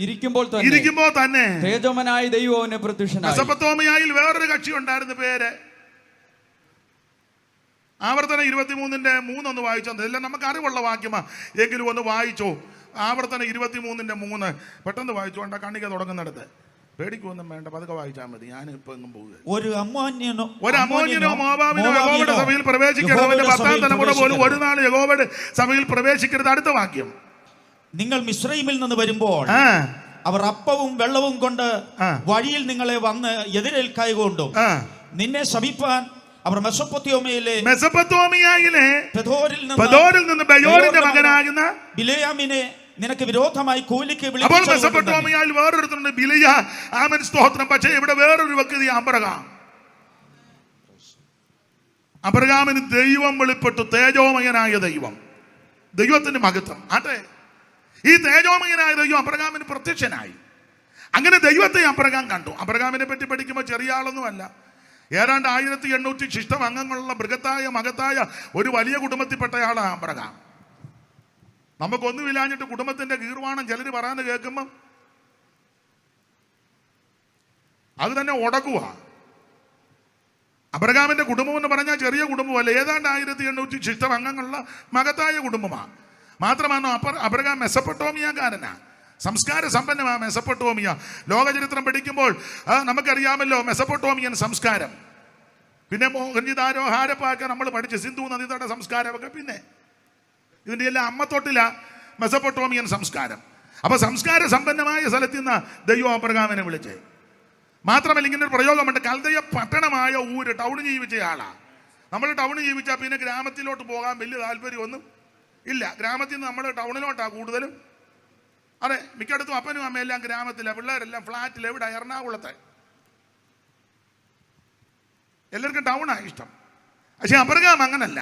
B: ഇരിക്കുമ്പോൾ തന്നെ തേജോമനായ ദൈവം അവന് പ്രത്യക്ഷനായി.
A: മെസൊപ്പൊത്താമിയയിൽ വേറൊരു കക്ഷി ഉണ്ടായിരുന്നു, പേര് ആവർത്തനം 23:3 വായിച്ചോ. എല്ലാം നമുക്ക് അറിവുള്ള വാക്യമാ, എങ്കിലും ഒന്ന് വായിച്ചോ. ആവർത്തനം 23:3 പെട്ടെന്ന് വായിച്ചോണ്ട, കണ്ണിക തുടങ്ങുന്നിടത്ത്. പേടിക്കൊന്നും വേണ്ട, പതുക്കെ വായിച്ചാൽ മതി. ഞാൻ ഇപ്പൊ എങ്ങും പോകുക.
D: ഒരു അമ്മോന്യനോ
A: മോവാബിനോ യഹോവയുടെ സഭയിൽ പ്രവേശിക്കരുത്. അവന്റെ 10-ാം തലമുറ പോലും ഒരു നാൾ യഹോവയുടെ സഭയിൽ പ്രവേശിക്കരുത്. അടുത്ത വാക്യം:
D: നിങ്ങൾ മിസ്രയീമിൽ നിന്ന് വരുമ്പോൾ അവർ അപ്പവും വെള്ളവും കൊണ്ട് വഴിയിൽ നിങ്ങളെ വന്ന് എതിരേൽക്കായകൊണ്ടും നിന്നെ ശപിപ്പാൻ അവർ മെസൊപ്പൊത്താമിയയിലെ പെഥോരിൽ നിന്ന് ബയോരിന്റെ മകനാകുന്ന ബിലെയാമിനെ നിനക്ക് വിരോധമായി കൂലിക്ക് വിളിച്ചു.
A: മെസൊപ്പൊത്താമിയയിൽ വേറൊരുത്തരുണ്ട്, ബിലെയാ. ആമേൻ, സ്തോത്രം. പക്ഷേ ഇവിടെ വേറൊരു വ്യക്തി അബ്രഹാം. അബ്രഹാമിന് ദൈവം വെളിപ്പെട്ടു, തേജോമയനായ ദൈവം. ദൈവത്തിന്റെ മഹത്വം. അതെ, ഈ തേജോമയനായ ദൈവം അബ്രഹാമിന് പ്രത്യക്ഷനായി. അങ്ങനെ ദൈവത്തെ അബ്രഹാം കണ്ടു. അബ്രഹാമിനെ പറ്റി പഠിക്കുമ്പോൾ ചെറിയ ആളൊന്നുമല്ല. ഏതാണ്ട് 1800 ശിഷ്ടം അംഗങ്ങളുള്ള ബൃഹത്തായ മഹത്തായ ഒരു വലിയ കുടുംബത്തിൽപ്പെട്ടയാളാണ് അബ്രഹാം. നമുക്കൊന്നുമില്ലാഞ്ഞിട്ട് കുടുംബത്തിന്റെ ഗീർവാണം ചിലർ പറയാന്ന് കേൾക്കുമ്പം അത് തന്നെ ഉടക്കുക. അബ്രഹാമിന്റെ കുടുംബം എന്ന് പറഞ്ഞാൽ ചെറിയ കുടുംബമല്ല, ഏതാണ്ട് 1800 ശിഷ്ടം അംഗങ്ങളുള്ള മഹത്തായ കുടുംബമാണ്. മാത്രമാണോ അബ്രഹാം മെസൊപ്പൊത്താമിയക്കാരനാ, സംസ്കാര സമ്പന്നമായ മെസൊപ്പൊത്താമിയ. ലോകചരിത്രം പഠിക്കുമ്പോൾ നമുക്കറിയാമല്ലോ മെസൊപ്പൊത്താമിയൻ സംസ്കാരം. പിന്നെ മോഹൻജിദാരോ ഹാരപ്പാക്ക നമ്മൾ പഠിച്ച് സിന്ധു നദീതട സംസ്കാരമൊക്കെ. പിന്നെ ഇതിൻ്റെ എല്ലാം അമ്മത്തൊട്ടില മെസൊപ്പൊത്താമിയൻ സംസ്കാരം. അപ്പൊ സംസ്കാര സമ്പന്നമായ സ്ഥലത്ത് നിന്ന് ദൈവം അബ്രഹാമിനെ വിളിച്ചേ. മാത്രമല്ല, ഇങ്ങനെ ഒരു പ്രയോഗമുണ്ട്, കൽദയ പട്ടണമായ ഊര്, ടൗണ് ജീവിച്ച ആളാ. നമ്മൾ ടൗണ് ജീവിച്ചാൽ പിന്നെ ഗ്രാമത്തിലോട്ട് പോകാൻ വലിയ താല്പര്യമൊന്നും ഇല്ല. ഗ്രാമത്തിൽ നിന്ന് നമ്മൾ ടൗണിലോട്ടാണ് കൂടുതലും. അതെ, മിക്കടത്തും അപ്പനും അമ്മയെല്ലാം ഗ്രാമത്തിലാണ്, പിള്ളേരെല്ലാം ഫ്ലാറ്റിൽ. എവിടെ? എറണാകുളത്തെ. എല്ലാവർക്കും ടൗണാണ് ഇഷ്ടം. പക്ഷെ അബ്രഹാം അങ്ങനല്ല.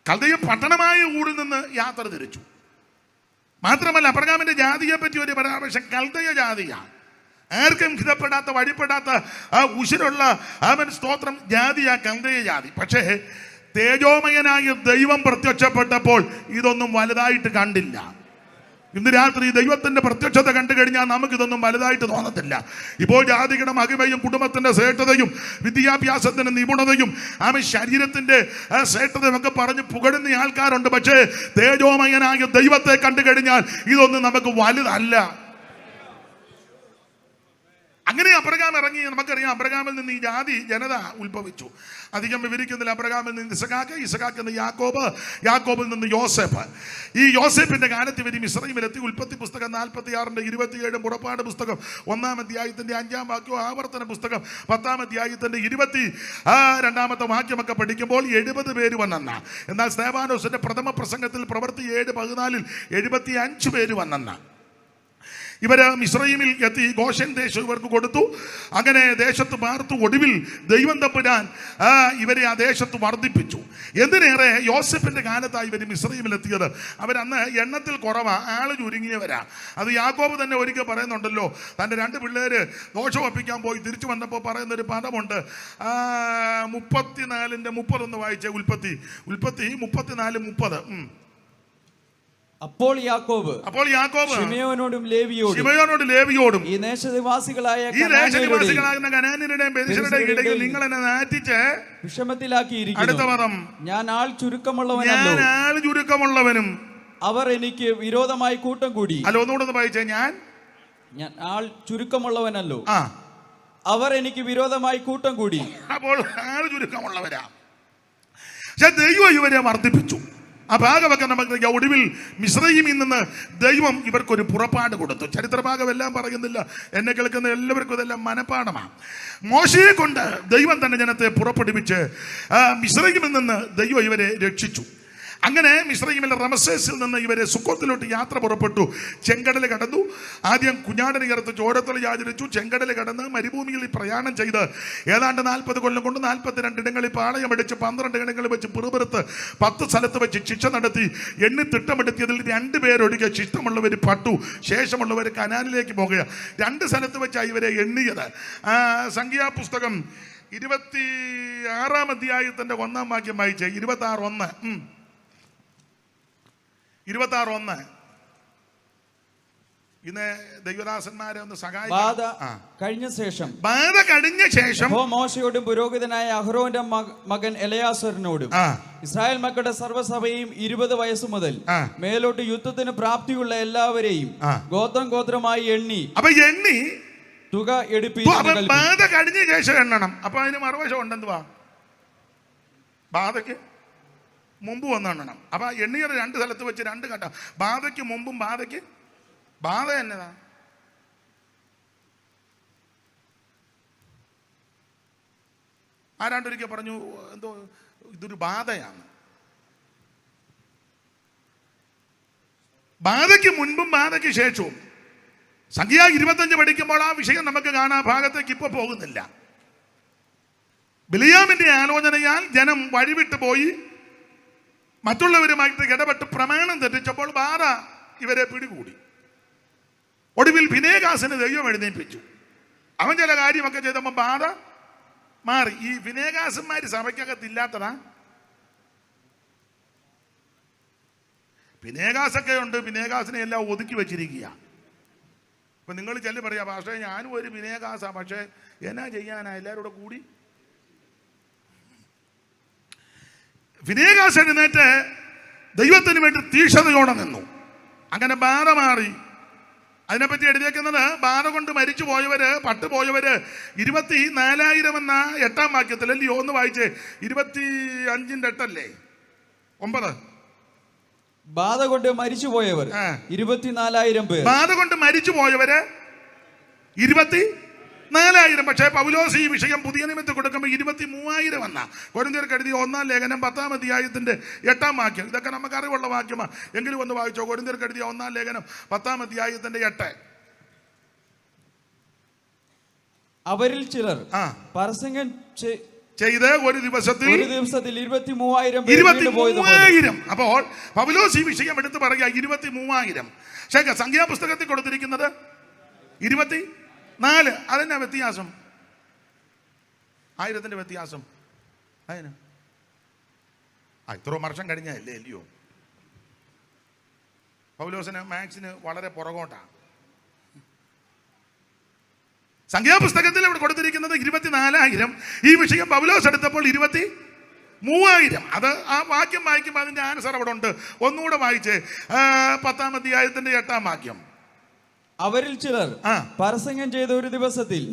A: കൽദയ പട്ടണമായ ഊരിൽ നിന്ന് യാത്ര തിരിച്ചു. മാത്രമല്ല, അബ്രഹാമിന്റെ ജാതിയെ പറ്റി ഒരു പരാമർശം കൽദയ ജാതിയാണ്. ആർക്കും ഹിതപ്പെടാത്ത, വഴിപ്പെടാത്ത, ആ ഉശിരുള്ള അവൻ സ്തോത്രം ജാതിയാ കൽദയ ജാതി. പക്ഷേ തേജോമയനായ ദൈവം പ്രത്യക്ഷപ്പെട്ടപ്പോൾ ഇതൊന്നും വലുതായിട്ട് കണ്ടില്ല. ഇന്ന് രാത്രി ദൈവത്തിന്റെ പ്രത്യക്ഷത കണ്ടു കഴിഞ്ഞാൽ നമുക്കിതൊന്നും വലുതായിട്ട് തോന്നത്തില്ല. ഇപ്പോൾ ജാതിയുടെ മഹിമയും കുടുംബത്തിന്റെ ശ്രേഷ്ഠതയും വിദ്യാഭ്യാസത്തിന്റെ നിപുണതയും ശരീരത്തിന്റെ ശ്രേഷ്ഠതയും ഒക്കെ പറഞ്ഞ് പുകഴുന്ന ആൾക്കാരുണ്ട്. പക്ഷേ തേജോമയനായ ദൈവത്തെ കണ്ടു കഴിഞ്ഞാൽ ഇതൊന്നും നമുക്ക് വലുതല്ല. അങ്ങനെ അബ്രഹാം ഇറങ്ങി. നമുക്കറിയാം അബ്രഹാമിൽ നിന്ന് ഈ ജാതി ജനത ഉത്ഭവിച്ചു. അധികം വിവരിക്കുന്നില്ല. അബ്രഹാമിൽ നിന്ന് ഇസഹാക്ക്, ഇസഹാക്കിൽ നിന്ന് യാക്കോബ്, യാക്കോബിൽ നിന്ന് യോസേഫ്. ഈ യോസേഫിന്റെ കാലത്ത് ഇവർ മിസ്രയീമിലെത്തി. ഉൽപ്പത്തി പുസ്തകം 46-27, പുറപ്പാട് പുസ്തകം 1-ാം അധ്യായത്തിന്റെ 5-ാം വാക്യവും, ആവർത്തന പുസ്തകം 10-ാം അധ്യായത്തിന്റെ 22-ാമത്തെ വാക്യമൊക്കെ പഠിക്കുമ്പോൾ 70 പേര് വന്നെന്ന. എന്നാൽ സ്തെഫാനോസിന്റെ പ്രഥമ പ്രസംഗത്തിൽ പ്രവൃത്തി 7:14 75 പേര് വന്നെന്ന. ഇവര് മിസ്രയീമിൽ എത്തി. ഗോശൻ ദേശം ഇവർക്ക് കൊടുത്തു. അങ്ങനെ ദേശത്ത് പാർത്തു. ഒടുവിൽ ദൈവം തമ്പുരാൻ ഇവരെ ആ ദേശത്ത് വർദ്ധിപ്പിച്ചു. എന്തിനേറെ യോസെഫിന്റെ കാലത്താണ് ഇവർ മിസ്രയീമിലെത്തിയത്. അവരന്ന് എണ്ണത്തിൽ കുറവാ, ആള് ചുരുങ്ങിയവരാ. അത് യാക്കോബ് തന്നെ ഒരിക്കൽ പറയുന്നുണ്ടല്ലോ, തൻ്റെ 2 പിള്ളേര് ദോഷം ഒപ്പിക്കാൻ പോയി തിരിച്ചു വന്നപ്പോൾ പറയുന്നൊരു പദമുണ്ട്. 34:30 വായിച്ചേ. ഉൽപ്പത്തി 34:30.
B: അപ്പോൾ യാക്കോബ് ശിമെയോനോടും ലേവിയോടും ഈ ദേശനിവാസികളായ
A: കനാന്യരുടെയും പെരിശരുടെയും ഇടയിൽ നിങ്ങൾ എന്നെ നാറ്റിച്ച്
B: വിഷമത്തിലാക്കിയിരിക്കുന്നു.
A: അടുത്ത പദം,
B: ഞാൻ ആൾ ചുരുക്കമുള്ളവനും
A: അവർ
B: എനിക്ക് വിരോധമായി കൂട്ടം കൂടി.
A: അല്ല, ഒന്നുകൂടെ വായിച്ചേ. ഞാൻ
B: ആൾ ചുരുക്കമുള്ളവനല്ലോ, അവർ എനിക്ക് വിരോധമായി കൂട്ടം കൂടി.
A: അപ്പോൾ ആൾ ചുരുക്കമുള്ളവരാ. പക്ഷെ ദൈവം ഇവരെ വർദ്ധിപ്പിച്ചു. ആ ഭാഗമൊക്കെ നമുക്ക് ഒടുവിൽ മിസ്രയീമിൽ നിന്ന് ദൈവം ഇവർക്കൊരു പുറപ്പാട് കൊടുത്തു. ചരിത്രഭാഗം എല്ലാം പറയുന്നില്ല, എന്നെ കേൾക്കുന്ന എല്ലാവർക്കും ഇതെല്ലാം മനപ്പാടമാണ്. മോശയെ കൊണ്ട് ദൈവം തന്നെ ജനത്തെ പുറപ്പെടുവിച്ച് മിസ്രയീമിൽ നിന്ന് ദൈവം ഇവരെ രക്ഷിച്ചു. അങ്ങനെ മിസ്രയീമിലെ റമസേസിൽ നിന്ന് ഇവരെ സുക്കോത്തിലോട്ട് യാത്ര പുറപ്പെട്ടു. ചെങ്കടൽ കടന്നു. ആദ്യം കുഞ്ഞാടിനെ ചേർത്ത് ചോരത്തല ആചരിച്ചു. ചെങ്കടൽ കടന്ന് മരുഭൂമിയിൽ പ്രയാണം ചെയ്ത് ഏതാണ്ട് 40 കൊല്ലം കൊണ്ട് 42 ഇടങ്ങളിൽ പാളയമടിച്ച് 12 ഇടങ്ങളിൽ വെച്ച് പിറുപിറുത്ത് 10 സ്ഥലത്ത് വെച്ച് ശിക്ഷ നടത്തി. എണ്ണി തിട്ടമെടുത്തിയതിൽ 2 പേരൊഴികെ ശിഷ്ടമുള്ളവർ പട്ടു, ശേഷമുള്ളവർ കനാനിലേക്ക് പോകുക. 2 സ്ഥലത്ത് വെച്ചാണ് ഇവരെ എണ്ണിയത്. സംഖ്യാപുസ്തകം 26-ാം അധ്യായത്തിന്റെ 1-ാം വാക്യം വായിച്ചേ. 26:1. 26:1. ഇന്ന് ദൈവദാസന്മാരെ ഒന്ന് സഹായിക്കും.
B: ബാധ കഴിഞ്ഞ ശേഷം മോശയോടും പുരോഹിതനായ അഹ്റോന്റെ മകൻ എലയാസറിനോടും ഇസ്രായേൽ മക്കളുടെ സർവ്വസഭയും 20 വയസ്സ് മുതൽ മേലോട്ട് യുദ്ധത്തിന് പ്രാപ്തിയുള്ള എല്ലാവരെയും ഗോത്രമായി എണ്ണി തുക എടുപ്പിച്ചു.
A: ബാധ കഴിഞ്ഞ ശേഷം എണ്ണണം. അപ്പൊ അതിന് മറുവശം ഉണ്ടെന്തുവാ? ബാധയ്ക്ക് മുമ്പ് വന്നെണ്ണണം. അപ്പൊ എണ്ണിയത് 2 സ്ഥലത്ത് വെച്ച് 2 ഘട്ടം. ബാധയ്ക്ക് മുമ്പും ബാധ എന്നതാ? ആരാണ്ടൊരിക്കൽ പറഞ്ഞു, എന്തോ ഇതൊരു ബാധയാണ്. ബാധയ്ക്ക് മുൻപും ബാധയ്ക്ക് ശേഷവും. സംഖ്യ 25 പഠിക്കുമ്പോൾ ആ വിഷയം നമുക്ക് കാണാൻ ഭാഗത്തേക്ക് ഇപ്പൊ പോകുന്നില്ല. ബിലിയാമിന്റെ ആലോചനയാൽ ജനം വഴിവിട്ട് പോയി മറ്റുള്ളവരുമായിട്ട് ഇടപെട്ട് പ്രമാണം തെറ്റിച്ചപ്പോൾ ബാധ ഇവരെ പിടികൂടി. ഒടുവിൽ ഫിനേഹാസിനെ ദൈവം എഴുന്നേൽപ്പിച്ചു. അവൻ ചില കാര്യമൊക്കെ ചെയ്തപ്പോൾ ബാധ മാറി. ഈ ഫിനേഹാസന്മാര് സഭയ്ക്കകത്തില്ലാത്തതാ. ഫിനേഹാസൊക്കെ ഉണ്ട്. ഫിനേഹാസിനെ എല്ലാം ഒതുക്കി വെച്ചിരിക്കുക. ഇപ്പൊ നിങ്ങൾ ചെല്ലി പറയാ, പക്ഷേ ഞാനും ഒരു ഫിനേഹാസാ, പക്ഷേ എന്നാ ചെയ്യാനാ, എല്ലാവരും കൂടെ കൂടി. ഫിനേഹാസ് എഴുന്നേറ്റ് ദൈവത്തിന് വേണ്ടി തീക്ഷണതയോടെ നിന്നു. അങ്ങനെ ബാധ മാറി. അതിനെപ്പറ്റി എഴുതിയേക്കുന്നത്, ബാധ കൊണ്ട് മരിച്ചു പോയവര്, പട്ടുപോയവര് 24,000 എന്ന 8-ാം വാക്യത്തിൽ അല്ലയോ? ഒന്ന് വായിച്ചേ. 25:8 9.
B: ബാധ കൊണ്ട് മരിച്ചു പോയവർ 24,000 പേർ.
A: ബാധ കൊണ്ട് മരിച്ചു പോയവര് 24,000. പക്ഷേ പൗലോസ് ഈ വിഷയം പുതിയ നിയമത്തിൽ കൊടുക്കുമ്പോൾ 23,000 വന്ന. കൊരിന്ത്യർക്ക് എഴുതിയ 1-ാം ലേഖനം 10-ാം അധ്യായത്തിന്റെ 8-ാം വാക്യം. ഇതൊക്കെ നമുക്ക് അറിവുള്ള വാക്യമാണ്, എങ്കിലും ഒന്ന് വായിച്ചോ. കൊരിന്ത്യർക്ക് എഴുതിയ 1-ാം ലേഖനം 10-ാം അധ്യായത്തിന്റെ 8.
B: അവരിൽ ചിലർ പരസംഗം
A: ചെയ്ത് ഒരു ദിവസത്തിൽ
B: 23,000.
A: അപ്പോൾ പൗലോസ് ഈ വിഷയം എടുത്ത് പറയുക 23,000. പക്ഷേ സംഖ്യാപുസ്തകത്തിൽ കൊടുത്തിരിക്കുന്നത് 24. അതെന്നാ വ്യത്യാസം? 1000 വ്യത്യാസം. അതിന് ഇത്ര വർഷം കഴിഞ്ഞല്ലേ അല്ലയോ? പൗലോസിന് മാത്സിന് വളരെ പുറകോട്ടാണ്. സംഖ്യാപുസ്തകത്തിൽ ഇവിടെ കൊടുത്തിരിക്കുന്നത് 24,000. ഈ വിഷയം പൗലോസ് എടുത്തപ്പോൾ 23,000. അത് ആ വാക്യം വായിക്കുമ്പോൾ അതിന്റെ ആൻസർ അവിടെ ഉണ്ട്. ഒന്നുകൂടെ വായിച്ചേ. 10-ാം അധ്യായത്തിന്റെ 8-ാം വാക്യം.
B: അവരിൽ ചിലർ പരസംഗം ചെയ്ത ഒരു ദിവസത്തിൽ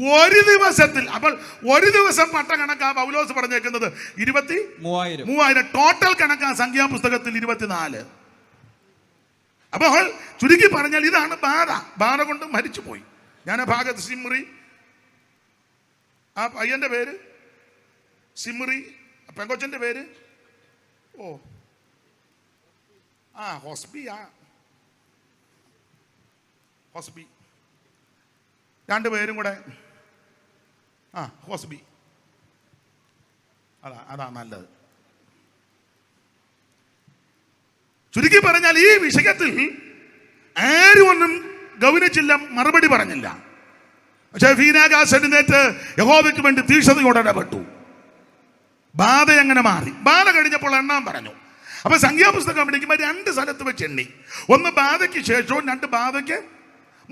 A: അപ്പോൾ ഒരു ദിവസം പട്ട കണക്കാ പൗലോസ് പറഞ്ഞേക്കുന്നത് 23,000. ടോട്ടൽ കണക്കാ സംഖ്യാപുസ്തകത്തിൽ 24. അപ്പോൾ ചുരുക്കി പറഞ്ഞാൽ ഇതാണ് ബാധ കൊണ്ട് മരിച്ചുപോയി. ഞാൻ ആ ഭാഗത്ത് സിമ്രി, ആ പയ്യന്റെ പേര് സിമ്രി, പെങ്കൊച്ചന്റെ പേര് ഹോസ്ബി, രണ്ടുപേരും കൂടെ ഹോസ്ബി, അതാ നല്ലത്. ചുരുക്കി പറഞ്ഞാൽ ഈ വിഷയത്തിൽ ആരും ഒന്നും ഗൗനിച്ചില്ല, മറുപടി പറഞ്ഞില്ല. പക്ഷേ ഫീനാഗാസ് എഴുന്നേറ്റ് യഹോവയ്ക്ക് വേണ്ടി തീക്ഷണതയോടെ ഇടപെട്ടു. ബാധ എങ്ങനെ മാറി? ബാധ കഴിഞ്ഞപ്പോൾ എണ്ണാൻ പറഞ്ഞു. അപ്പൊ സംഖ്യാപുസ്തകം പഠിക്കുമ്പോൾ 2 സ്ഥലത്ത് വെച്ച് എണ്ണി. ഒന്ന് ബാധയ്ക്ക് ശേഷവും 2 ബാധയ്ക്ക്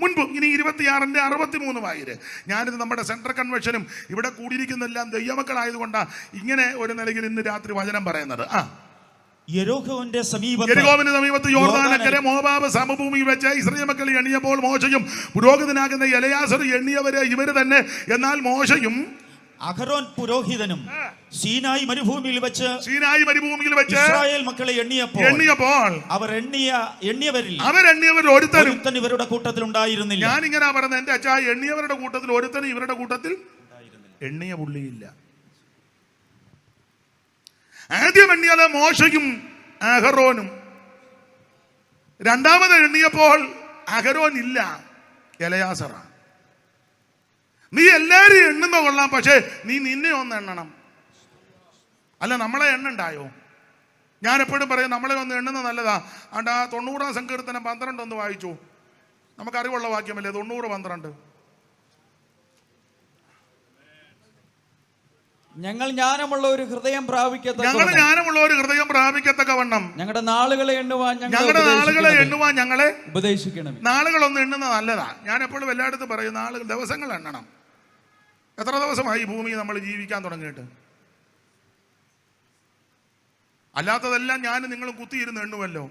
A: മുൻപും. ഇനി 26ന്റെ 63,000. ഞാനിത് നമ്മുടെ സെൻട്രൽ കൺവെൻഷനും ഇവിടെ കൂടിയിരിക്കുന്നെല്ലാം ദൈവമക്കളായതുകൊണ്ടാണ് ഇങ്ങനെ ഒരു നിലയിൽ ഇന്ന് രാത്രി വചനം പറയുന്നത്.
D: യെരിഹോവിന്റെ
A: സമീപത്ത് യോർദാനക്കരെ മോവാബ് സമഭൂമിയിൽ വെച്ച് ഇസ്രായേൽ മക്കൾ എണ്ണിയപ്പോൾ മോശയും പുരോഹിതനാകുന്ന എലയാസർ എണ്ണിയവര് ഇവര് തന്നെ. എന്നാൽ മോശയും
D: അഹരോൻ പുരോഹിതനും സീനായി മരുഭൂമിയിൽ വെച്ച്
A: ഇസ്രായേൽ
D: മക്കളെ എണ്ണിയപ്പോൾ അവരെണ്ണിയവരിൽ ഒരുത്തൻ ഇവരുടെ കൂട്ടത്തിൽ ഉണ്ടായിരുന്നില്ല.
A: ഞാൻ ഇങ്ങനെ പറഞ്ഞ എന്റെ അച്ഛാ, എണ്ണിയവരുടെ കൂട്ടത്തിൽ ഒരുത്തനും ഇവരുടെ കൂട്ടത്തിൽ എണ്ണിയ പുള്ളിയില്ല. ആദ്യം എണ്ണിയത് മോശയും അഹരോനും. രണ്ടാമത് എണ്ണിയപ്പോൾ അഹരോൻ ഇല്ല, എലയാസറ. നീ എല്ലാരും എണ്ണുന്ന കൊള്ളാം, പക്ഷേ നീ നിന്നെ ഒന്ന് എണ്ണണം. അല്ല, നമ്മളെ എണ്ണണ്ടായോ? ഞാൻ എപ്പോഴും പറയും നമ്മളെ ഒന്ന് എണ്ണുന്നത് നല്ലതാ. ആ 90 സങ്കീർത്തനം 12 ഒന്ന് വായിച്ചു. നമുക്കറിവുള്ള വാക്യമല്ലേ 90:12.
B: ഞങ്ങൾ ജ്ഞാനമുള്ള ഒരു ഹൃദയം
A: പ്രാപിക്കത്തക്കവണ്ണം
B: ഞങ്ങളുടെ നാളുകളെ എണ്ണുവാൻ
A: ഞങ്ങളെ
B: ഉപദേശിക്കണം.
A: നാളുകളൊന്നും എണ്ണുന്നത് നല്ലതാ. ഞാൻ എപ്പോഴും എല്ലായിടത്തും പറയും നാളുകൾ, ദിവസങ്ങൾ എണ്ണണം. എത്ര ദിവസമായി ഭൂമിയിൽ നമ്മൾ ജീവിക്കാൻ തുടങ്ങിയിട്ട്? അല്ലാത്തതെല്ലാം ഞാനും നിങ്ങളും കുത്തിയിരുന്ന് എണ്ണുമല്ലോ.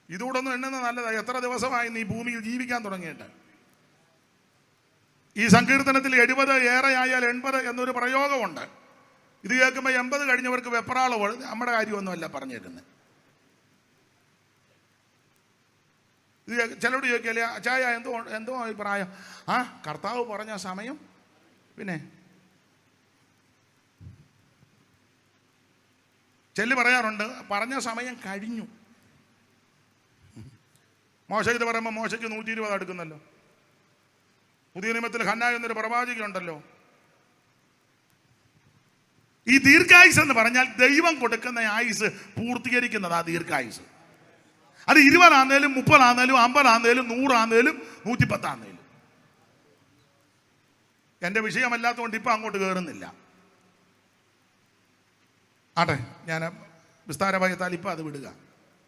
A: ഇതുകൂടെ ഒന്നും എണ്ണുന്നത് നല്ലതാ. എത്ര ദിവസമായി നീ ഭൂമിയിൽ ജീവിക്കാൻ തുടങ്ങിയിട്ട്? ഈ സങ്കീർത്തനത്തിൽ 70 ഏറെ ആയാൽ 80 എന്നൊരു പ്രയോഗമുണ്ട്. ഇത് കേൾക്കുമ്പോൾ 80 കഴിഞ്ഞവർക്ക് വെപ്രാളോ, നമ്മുടെ കാര്യമൊന്നുമല്ല പറഞ്ഞിരുന്നത്. ഇത് ചിലരോട് ചോദിക്കല്ലേ, അച്ചായ എന്തോ അഭിപ്രായം? കർത്താവ് പറഞ്ഞ സമയം പിന്നെ ചെല്ലു പറയാറുണ്ട്, പറഞ്ഞ സമയം കഴിഞ്ഞു. മോശ ഇത് പറയുമ്പോൾ മോശയ്ക്ക് 120 അടുക്കുന്നല്ലോ. പുതിയ നിയമത്തിൽ ഹന്ന എന്നൊരു പ്രവാചകനുണ്ടല്ലോ. ഈ ദീർഘായുസ് എന്ന് പറഞ്ഞാൽ ദൈവം കൊടുക്കുന്ന ആയുസ് പൂർത്തീകരിക്കുന്നതാ ദീർഘായുസ്. അത് 20 ആന്നേലും 30 ആന്നേലും 50 ആന്നേലും 100 ആന്നേലും 110 ആന്നേലും. എൻ്റെ വിഷയമല്ലാത്തതുകൊണ്ട് ഇപ്പം അങ്ങോട്ട് കയറുന്നില്ല. ആട്ടെ, ഞാൻ വിസ്താര ഭയത്താൽ ഇപ്പം അത് വിടുക.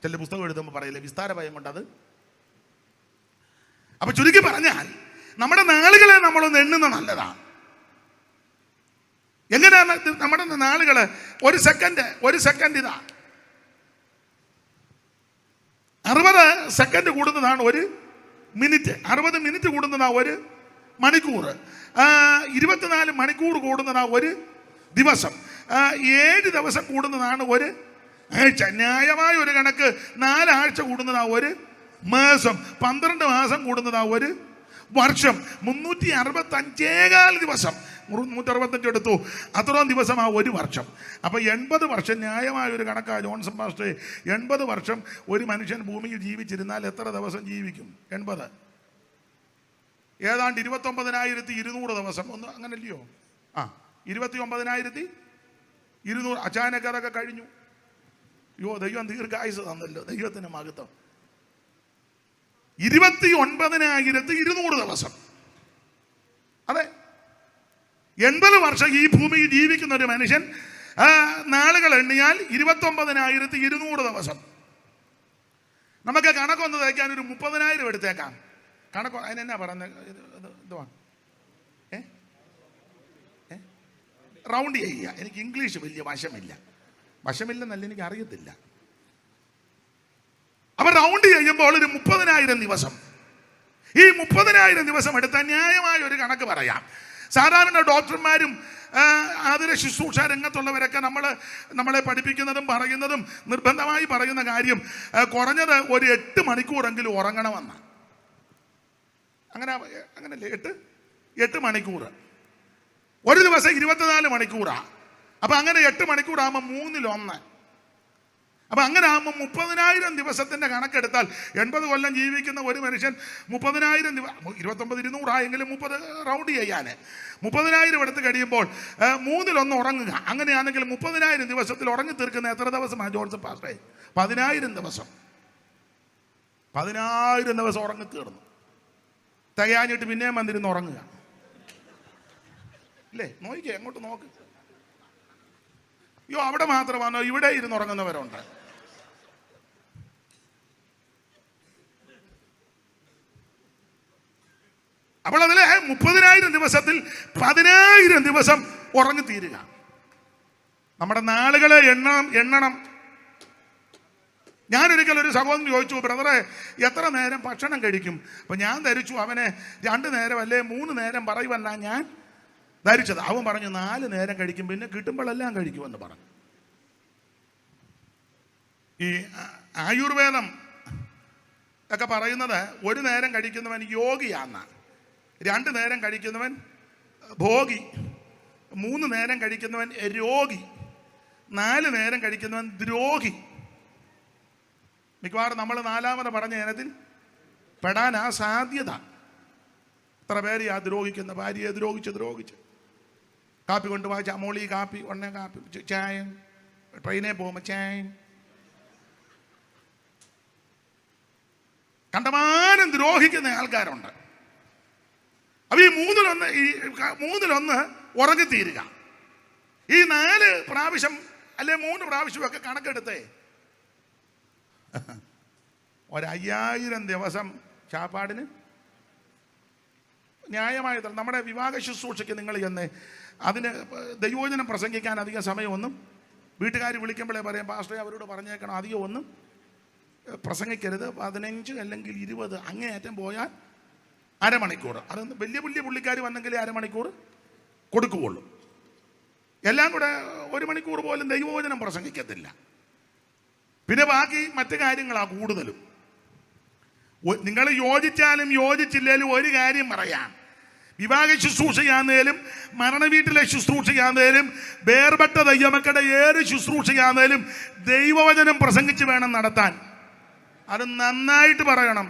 A: ചില പുസ്തകം എഴുതുമ്പോൾ പറയില്ലേ വിസ്താര ഭയം കൊണ്ടത്. അപ്പൊ ചുരുക്കി പറഞ്ഞാൽ നമ്മുടെ നാളുകളെ നമ്മളൊന്ന് എണ്ണുന്ന നല്ലതാണ്. എങ്ങനെയാണ് നമ്മുടെ നാളുകള്? ഒരു സെക്കൻഡ് ഇതാ 60 സെക്കൻഡ് കൂടുന്നതാണ് 1 മിനിറ്റ്. 60 മിനിറ്റ് കൂടുന്നതാ 1 മണിക്കൂർ. 24 മണിക്കൂർ കൂടുന്നതാ 1 ദിവസം. 7 ദിവസം കൂടുന്നതാണ് 1 ആഴ്ച. ന്യായമായ ഒരു കണക്ക് 4 ആഴ്ച കൂടുന്നതാ 1 മാസം. 12 മാസം കൂടുന്നതാ 1 വർഷം. 365 ദിവസം, 165 എടുത്തു, അത്രയും ദിവസമാ 1 വർഷം. അപ്പൊ 80 വർഷം ന്യായമായ ഒരു കണക്കാ ജോൺസൺ പാസ്റ്റേ. 80 വർഷം ഒരു മനുഷ്യൻ ഭൂമിയിൽ ജീവിച്ചിരുന്നാൽ എത്ര ദിവസം ജീവിക്കും? 80 ഏതാണ്ട് 29,200 ദിവസം. ഒന്ന് അങ്ങനല്ലയോ? 29,200. അച്ചാനക്ക് അതൊക്കെ കഴിഞ്ഞു. ദൈവം ദീർഘായുസ് തന്നല്ലോ, ദൈവത്തിന് മഹത്വം. 29,200 ദിവസം. അതെ, 80 വർഷം ഈ ഭൂമിയിൽ ജീവിക്കുന്ന ഒരു മനുഷ്യൻ നാളുകൾ എണ്ണിയാൽ 29,200 ദിവസം. നമുക്ക് കണക്കൊന്ന് തയ്ക്കാൻ ഒരു 30,000 എടുത്തേക്കാം. കണക്ക് അതിനെന്നാ പറയുന്നത്? ഇതുവാണ് റൗണ്ട് ചെയ്യുക. എനിക്ക് ഇംഗ്ലീഷ് വലിയ വശമില്ലെന്നല്ല, എനിക്ക് അറിയത്തില്ല. അപ്പൊ റൗണ്ട് ചെയ്യുമ്പോൾ ഒരു 30,000 ദിവസം. ഈ 30,000 ദിവസം എടുത്ത ന്യായമായ ഒരു കണക്ക് പറയാം. സാധാരണ ഡോക്ടർമാരും ആതുര ശുശ്രൂഷ രംഗത്തുള്ളവരൊക്കെ നമ്മളെ പഠിപ്പിക്കുന്നതും പറയുന്നതും നിർബന്ധമായി പറയുന്ന കാര്യം കുറഞ്ഞത് ഒരു 8 മണിക്കൂറെങ്കിലും ഉറങ്ങണമെന്നാണ്. അങ്ങനല്ലേ? 8 മണിക്കൂർ. ഒരു ദിവസം 24 മണിക്കൂറാണ്. അപ്പൊ അങ്ങനെ 8 മണിക്കൂറാകുമ്പോൾ 1/3. അപ്പൊ അങ്ങനെ ആകുമ്പോൾ 30,000 ദിവസത്തിന്റെ കണക്കെടുത്താൽ 80 കൊല്ലം ജീവിക്കുന്ന ഒരു മനുഷ്യൻ 30,000 29,200 ആയെങ്കിലും 30 റൗണ്ട് ചെയ്യാൻ 30,000 എടുത്ത് കഴിയുമ്പോൾ 1/3 ഉറങ്ങുക. അങ്ങനെയാണെങ്കിൽ 30,000 ദിവസത്തിൽ ഉറങ്ങി തീർക്കുന്ന എത്ര ദിവസമാണ് ജോൺസൺ പാസ്റ്റേ? 10,000 ദിവസം. 10,000 ദിവസം ഉറങ്ങി തീർന്നു. തികയാഞ്ഞിട്ട് പിന്നെയും വന്നിരുന്ന് ഉറങ്ങുക അല്ലേ? നോക്കിക്കേ, അങ്ങോട്ട് നോക്ക്. അയ്യോ, അവിടെ മാത്രമാണോ? ഇവിടെ ഇരുന്ന് ഉറങ്ങുന്നവരുണ്ട്. അപ്പോൾ അതിലെ 30,000 ദിവസത്തിൽ 10,000 ദിവസം ഉറങ്ങി തീരുക. നമ്മുടെ നാളുകളെ എണ്ണണം. ഞാനൊരിക്കൽ ഒരു സഹോദരൻ ചോദിച്ചു, ബ്രദറെ എത്ര നേരം ഭക്ഷണം കഴിക്കും? അപ്പൊ ഞാൻ ധരിച്ചു അവനെ 2 നേരം അല്ലേ 3 നേരം പറയുമെന്നാ ഞാൻ ധരിച്ചത്. അവൻ പറഞ്ഞു 4 നേരം കഴിക്കും, പിന്നെ കിട്ടുമ്പോഴെല്ലാം കഴിക്കുമെന്ന് പറഞ്ഞു. ഈ ആയുർവേദം ഒക്കെ പറയുന്നത് 1 നേരം കഴിക്കുന്നവൻ യോഗിയാന്ന, 2 നേരം കഴിക്കുന്നവൻ ഭോഗി, 3 നേരം കഴിക്കുന്നവൻ രോഗി, 4 നേരം കഴിക്കുന്നവൻ ദ്രോഹി. മിക്കവാറും നമ്മൾ 4ാമത് പറഞ്ഞ ഇനത്തിൽ പെടാനാ സാധ്യത. എത്ര പേര് ആ ദ്രോഹിക്കുന്ന? ഭാര്യയെ ദ്രോഹിച്ച് കാപ്പി കൊണ്ട് വായിച്ച മോളി കാപ്പി, ഒന്നേ കാപ്പി, ചായ, ട്രെയിനെ പോകുമ്പോൾ ചായ, കണ്ടമാനം ദ്രോഹിക്കുന്ന ആൾക്കാരുണ്ട്. അപ്പൊ ഈ 3/1 ഉറങ്ങിത്തീരുക. ഈ 4 പ്രാവശ്യം അല്ലെ 3 പ്രാവശ്യമൊക്കെ കണക്കെടുത്തേ 5000 ദിവസം ചാപ്പാടിന് ന്യായമായ. നമ്മുടെ വിവാഹ ശുശ്രൂഷയ്ക്ക് നിങ്ങൾ ചെന്ന് അതിന് ദൈവവചനം പ്രസംഗിക്കാൻ അധികം സമയമൊന്നും വീട്ടുകാർ വിളിക്കുമ്പോഴേ പറയാം, പാസ്റ്ററെ അവരോട് പറഞ്ഞേക്കണം അധികം ഒന്നും പ്രസംഗിക്കരുത്, 15 അല്ലെങ്കിൽ 20 അങ്ങേയറ്റം പോയാൽ അരമണിക്കൂർ. അത് വലിയ പുള്ളിക്കാർ വന്നെങ്കിൽ അരമണിക്കൂർ കൊടുക്കുകയുള്ളൂ. എല്ലാം കൂടെ 1 മണിക്കൂർ പോലും ദൈവവചനം പ്രസംഗിക്കത്തില്ല. പിന്നെ ബാക്കി മറ്റു കാര്യങ്ങളാണ് കൂടുതലും. നിങ്ങൾ യോജിച്ചാലും യോജിച്ചില്ലേലും ഒരു കാര്യം പറയാം, വിവാഹ ശുശ്രൂഷയാന്നേലും മരണവീട്ടിലെ ശുശ്രൂഷയാന്നേലും വേർപെട്ട ദൈവമക്കളുടെ ഏത് ശുശ്രൂഷയാന്നേലും ദൈവവചനം പ്രസംഗിച്ച് വേണം നടത്താൻ. അത് നന്നായിട്ട് പറയണം,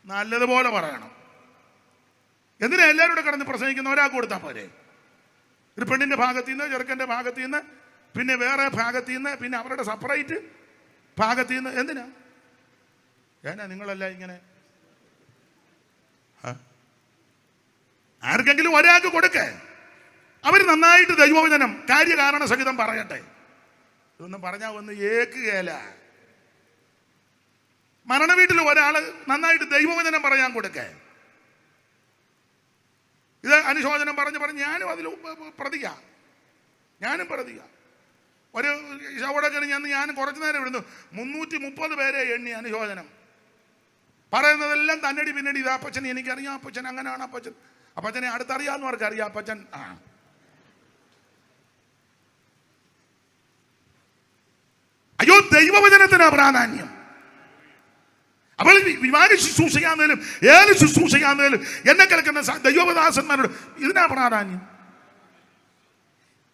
A: നല്ലതുപോലെ പറയണം. എന്തിനാ എല്ലാവരും കൂടെ കിടന്ന് പ്രസംഗിക്കുന്ന? ഒരാൾക്ക് കൊടുത്താൽ പോരെ? ഒരു പെണ്ണിൻ്റെ ഭാഗത്തു നിന്ന്, ചെറുക്കൻ്റെ ഭാഗത്തു നിന്ന്, പിന്നെ വേറെ ഭാഗത്തു നിന്ന്, പിന്നെ അവരുടെ സെപ്പറേറ്റ് ഭാഗത്തു നിന്ന്. എന്തിനാ നിങ്ങളെല്ലാം ഇങ്ങനെ? ആർക്കെങ്കിലും ഒരാൾക്ക് കൊടുക്കേ, അവർ നന്നായിട്ട് ദൈവവചനം കാര്യകാരണ സഹിതം പറയട്ടെ. ഇതൊന്നും പറഞ്ഞാൽ ഒന്ന് ഏക്കുകയല്ല. മരണ വീട്ടിൽ ഒരാൾ നന്നായിട്ട് ദൈവവചനം പറയാൻ കൊടുക്കേ. ഇത് അനുശോചനം പറഞ്ഞ് ഞാനും അതിൽ ഞാനും പ്രതിക. ഒരു ശവടക്കന് ഞാനും കുറച്ചു നേരം ഇടുന്നു, 330 പേരെ എണ്ണി അനുശോചനം പറയുന്നതെല്ലാം തന്നടി പിന്നടി. ഇത് അപ്പച്ചൻ എനിക്കറിയാം, അപ്പച്ചൻ അങ്ങനെയാണ്, അപ്പച്ചനെ അടുത്തറിയാവുന്നവർക്ക് അറിയാം, അപ്പച്ചൻ അയ്യോ ദൈവവചനത്തിനാ പ്രാധാന്യം. അപ്പോൾ വിവാഹ ശുശ്രൂഷയാന്നേലും ഏത് ശുശ്രൂഷയാന്നേലും എന്നെ കേൾക്കുന്ന ദൈവദാസന്മാരോട് ഇതിനാ പ്രാധാന്യം.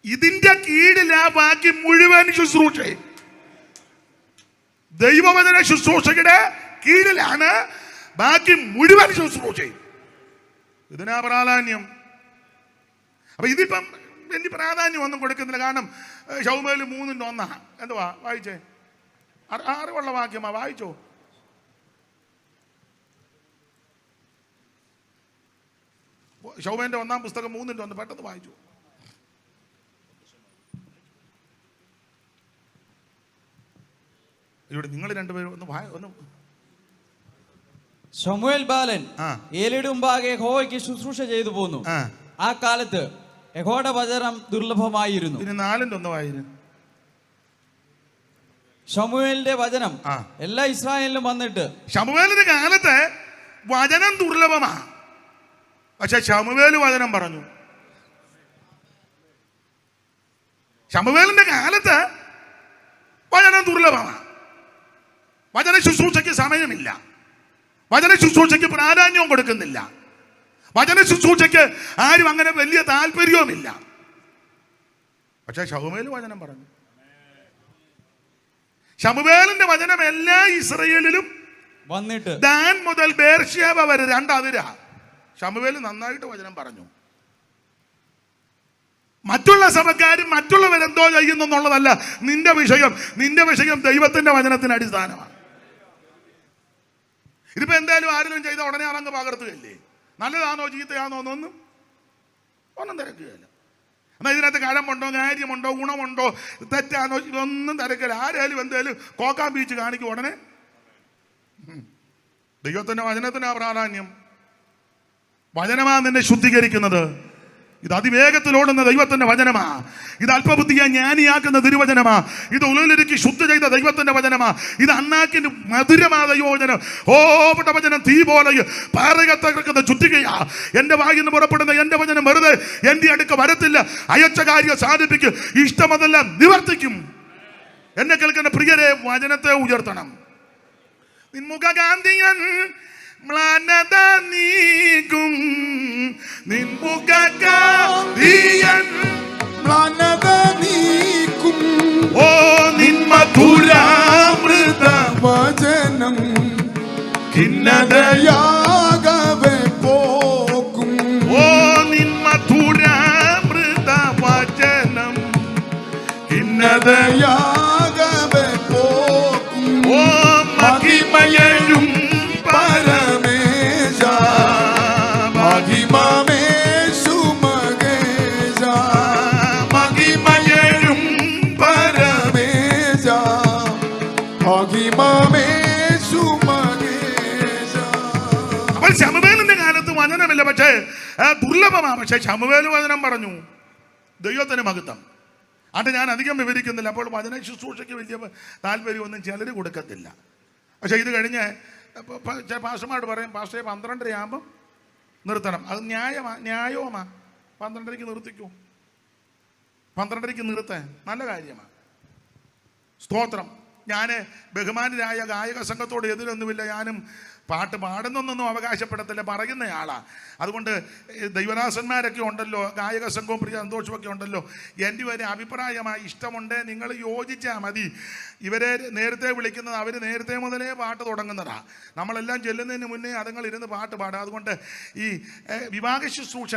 A: ഇതിന്റെ കീഴിലാ ബാക്കി മുഴുവൻ ശുശ്രൂഷയും. ദൈവവചന ശുശ്രൂഷയുടെ കീഴിലാണ് ബാക്കി മുഴുവൻ ശുശ്രൂഷയും. ഇതിനാ പ്രാധാന്യം. അപ്പൊ ഇതിപ്പം വലിയ പ്രാധാന്യം ഒന്നും കൊടുക്കുന്നില്ല. കാരണം ശൗമേൽ 3:1 എന്തുവാ വായിച്ചേ? 6 വാക്യമാ, വായിച്ചോ. ശൗമേന്റെ 1-ാം പുസ്തകം 3:1 പെട്ടെന്ന് വായിച്ചു. ഇവിടെ നിങ്ങൾ രണ്ടുപേരും ഒന്ന്
B: ശമൂവേൽ ബാലൻ ഏലിയുടെ മുമ്പാകെ യഹോവയ്ക്ക് ശുശ്രൂഷ ചെയ്തു പോന്നു. ആ കാലത്ത് യഹോവയുടെ വചനം ദുർലഭമായിരുന്നു.
A: 4:1 വായിരുന്നു.
B: ശമൂവേലിന്റെ വചനം എല്ലാ ഇസ്രായേലിലും വന്നിട്ട്.
A: ശമൂവേലിന്റെ കാലത്ത് വചനം ദുർലഭമാ, പക്ഷെ ശമൂവേല് വചനം പറഞ്ഞു. ശമൂവേലിന്റെ കാലത്ത് വചനം ദുർലഭമാണ്. വചന ശുശ്രൂഷയ്ക്ക് സമയമില്ല, വചന ശുശ്രൂഷയ്ക്ക് പ്രാധാന്യവും കൊടുക്കുന്നില്ല, വചന ശുശ്രൂഷയ്ക്ക് ആരും അങ്ങനെ വലിയ താല്പര്യവുമില്ല. പക്ഷെ ശമൂവേൽ വചനം പറഞ്ഞു. ശമൂവേലിന്റെ വചനം എല്ലാ ഇസ്രായേലിലും
B: വന്നിട്ട്
A: ദാൻ മുതൽ ബേർശേബ വരെ 2 അതിര ശമൂവേൽ നന്നായിട്ട് വചനം പറഞ്ഞു. മറ്റുള്ള സഭക്കാരും മറ്റുള്ളവരെന്തോ ചെയ്യുന്നു എന്നുള്ളതല്ല നിന്റെ വിഷയം. നിന്റെ വിഷയം ദൈവത്തിന്റെ വചനത്തിന് അടിസ്ഥാനമാണ്. ഇതിപ്പോ എന്തായാലും ആരെങ്കിലും ചെയ്ത ഉടനെ അതങ്ങ് പകർത്തുകയല്ലേ? നല്ലതാണോ ചീത്തയാണോ ഒന്നും തിരക്കുകയല്ല. എന്നാൽ ഇതിനകത്ത് കഴമ്പുണ്ടോ, കാര്യമുണ്ടോ, ഗുണമുണ്ടോ, തെറ്റാണോ, ഇതൊന്നും തിരക്കില്ല. ആരായാലും എന്തായാലും കോക്കാൻ ബീച്ച് കാണിക്കും ഉടനെ. ദൈവത്തിന്റെ വചനത്തിനാ പ്രാധാന്യം. വചനമാ നിന്നെ ശുദ്ധീകരിക്കുന്നത്. ഇത് അതിവേഗത്തിലോടുന്ന ദൈവത്തിന്റെ വചനമാ. ഇത് അല്പബുദ്ധിയെ ജ്ഞാനിയാക്കുന്ന തിരുവചനമാ. ഇത് ഉള്ളിലേക്ക് ശുദ്ധ ചെയ്ത ദൈവത്തിന്റെ വചനമാ. ഇത് അണ്ണാക്കിന് മധുരമാ ദൈവവചനം. ഓപ്പെട്ട വചനം തീ പോലെ പാറകത്തകർക്കുന്ന ചുറ്റികയാ. എന്റെ വായിൽ നിന്ന് പുറപ്പെടുന്ന എന്റെ വചനം വെറുതെ എന്റെ അടുക്ക വരത്തില്ല. അയച്ച കാര്യം സാധിപ്പിക്കും, ഇഷ്ടമതെല്ലാം നിവർത്തിക്കും. എന്നെ കേൾക്കുന്ന പ്രിയരെ, വചനത്തെ ഉയർത്തണം. നിൻമുഖകാന്തിയൻ മ്ലാനത നീക്കും, നിൻമുഖകാന്തിയൻ
E: മ്ലാനത നീക്കും.
A: ഓ നിൻ മധുരാമൃത
E: വചനം
A: ഖിന്നതയാ
E: യാഗവേ പോക്കും.
A: ഓ നിൻ മധുരാമൃത വചനം ഖിന്നതയാ
E: യാഗവേ പോക്കും.
A: ഓ മഹിമയഴും
E: പരമേശ മഹിമമേശു മഹേശ
A: മഹിമയഴും
E: പരമേശ മഹിമമേശു മഹേശ.
A: അപ്പോൾ ശമൂവേലിന്റെ കാലത്ത് വചനമില്ല, പക്ഷേ ദുർലഭമാണ്. പക്ഷേ ശമൂവേൽ വചനം പറഞ്ഞു. ദൈവത്തിന് മഹത്വം. അത് ഞാൻ അധികം വിവരിക്കുന്നില്ല. അപ്പോൾ വചന ശുശ്രൂഷയ്ക്ക് വലിയ താല്പര്യമൊന്നും ചിലർ കൊടുക്കത്തില്ല. പക്ഷേ ഇത് കഴിഞ്ഞ് പാസ്റ്റർമാരോട് പറയും, പാസ്റ്ററെ 12:30 ആകുമ്പം നിർത്തണം. അത് ന്യായവുമാ. 12:30 നിർത്തിക്കൂ. 12:30 നിർത്താൻ നല്ല കാര്യമാണ്. സ്തോത്രം. ഞാൻ ബഹുമാനരായ ഗായക സംഘത്തോട് എതിരൊന്നുമില്ല. ഞാനും പാട്ട് പാടുന്നൊന്നും അവകാശപ്പെടത്തില്ല, പറയുന്നയാളാ. അതുകൊണ്ട് ദൈവദാസന്മാരൊക്കെ ഉണ്ടല്ലോ, ഗായക സംഘവും പ്രിയ സന്തോഷമൊക്കെ ഉണ്ടല്ലോ. എൻ്റെ ഒരു അഭിപ്രായമായി ഇഷ്ടമുണ്ട്, നിങ്ങൾ യോജിച്ചാൽ മതി. ഇവരെ നേരത്തെ വിളിക്കുന്നത് അവർ നേരത്തെ മുതലേ പാട്ട് തുടങ്ങുന്നതാണ്. നമ്മളെല്ലാം ചെല്ലുന്നതിന് മുന്നേ അതുങ്ങൾ ഇരുന്ന് പാട്ട് പാടുക. അതുകൊണ്ട് ഈ വിവാഹ ശുശ്രൂഷ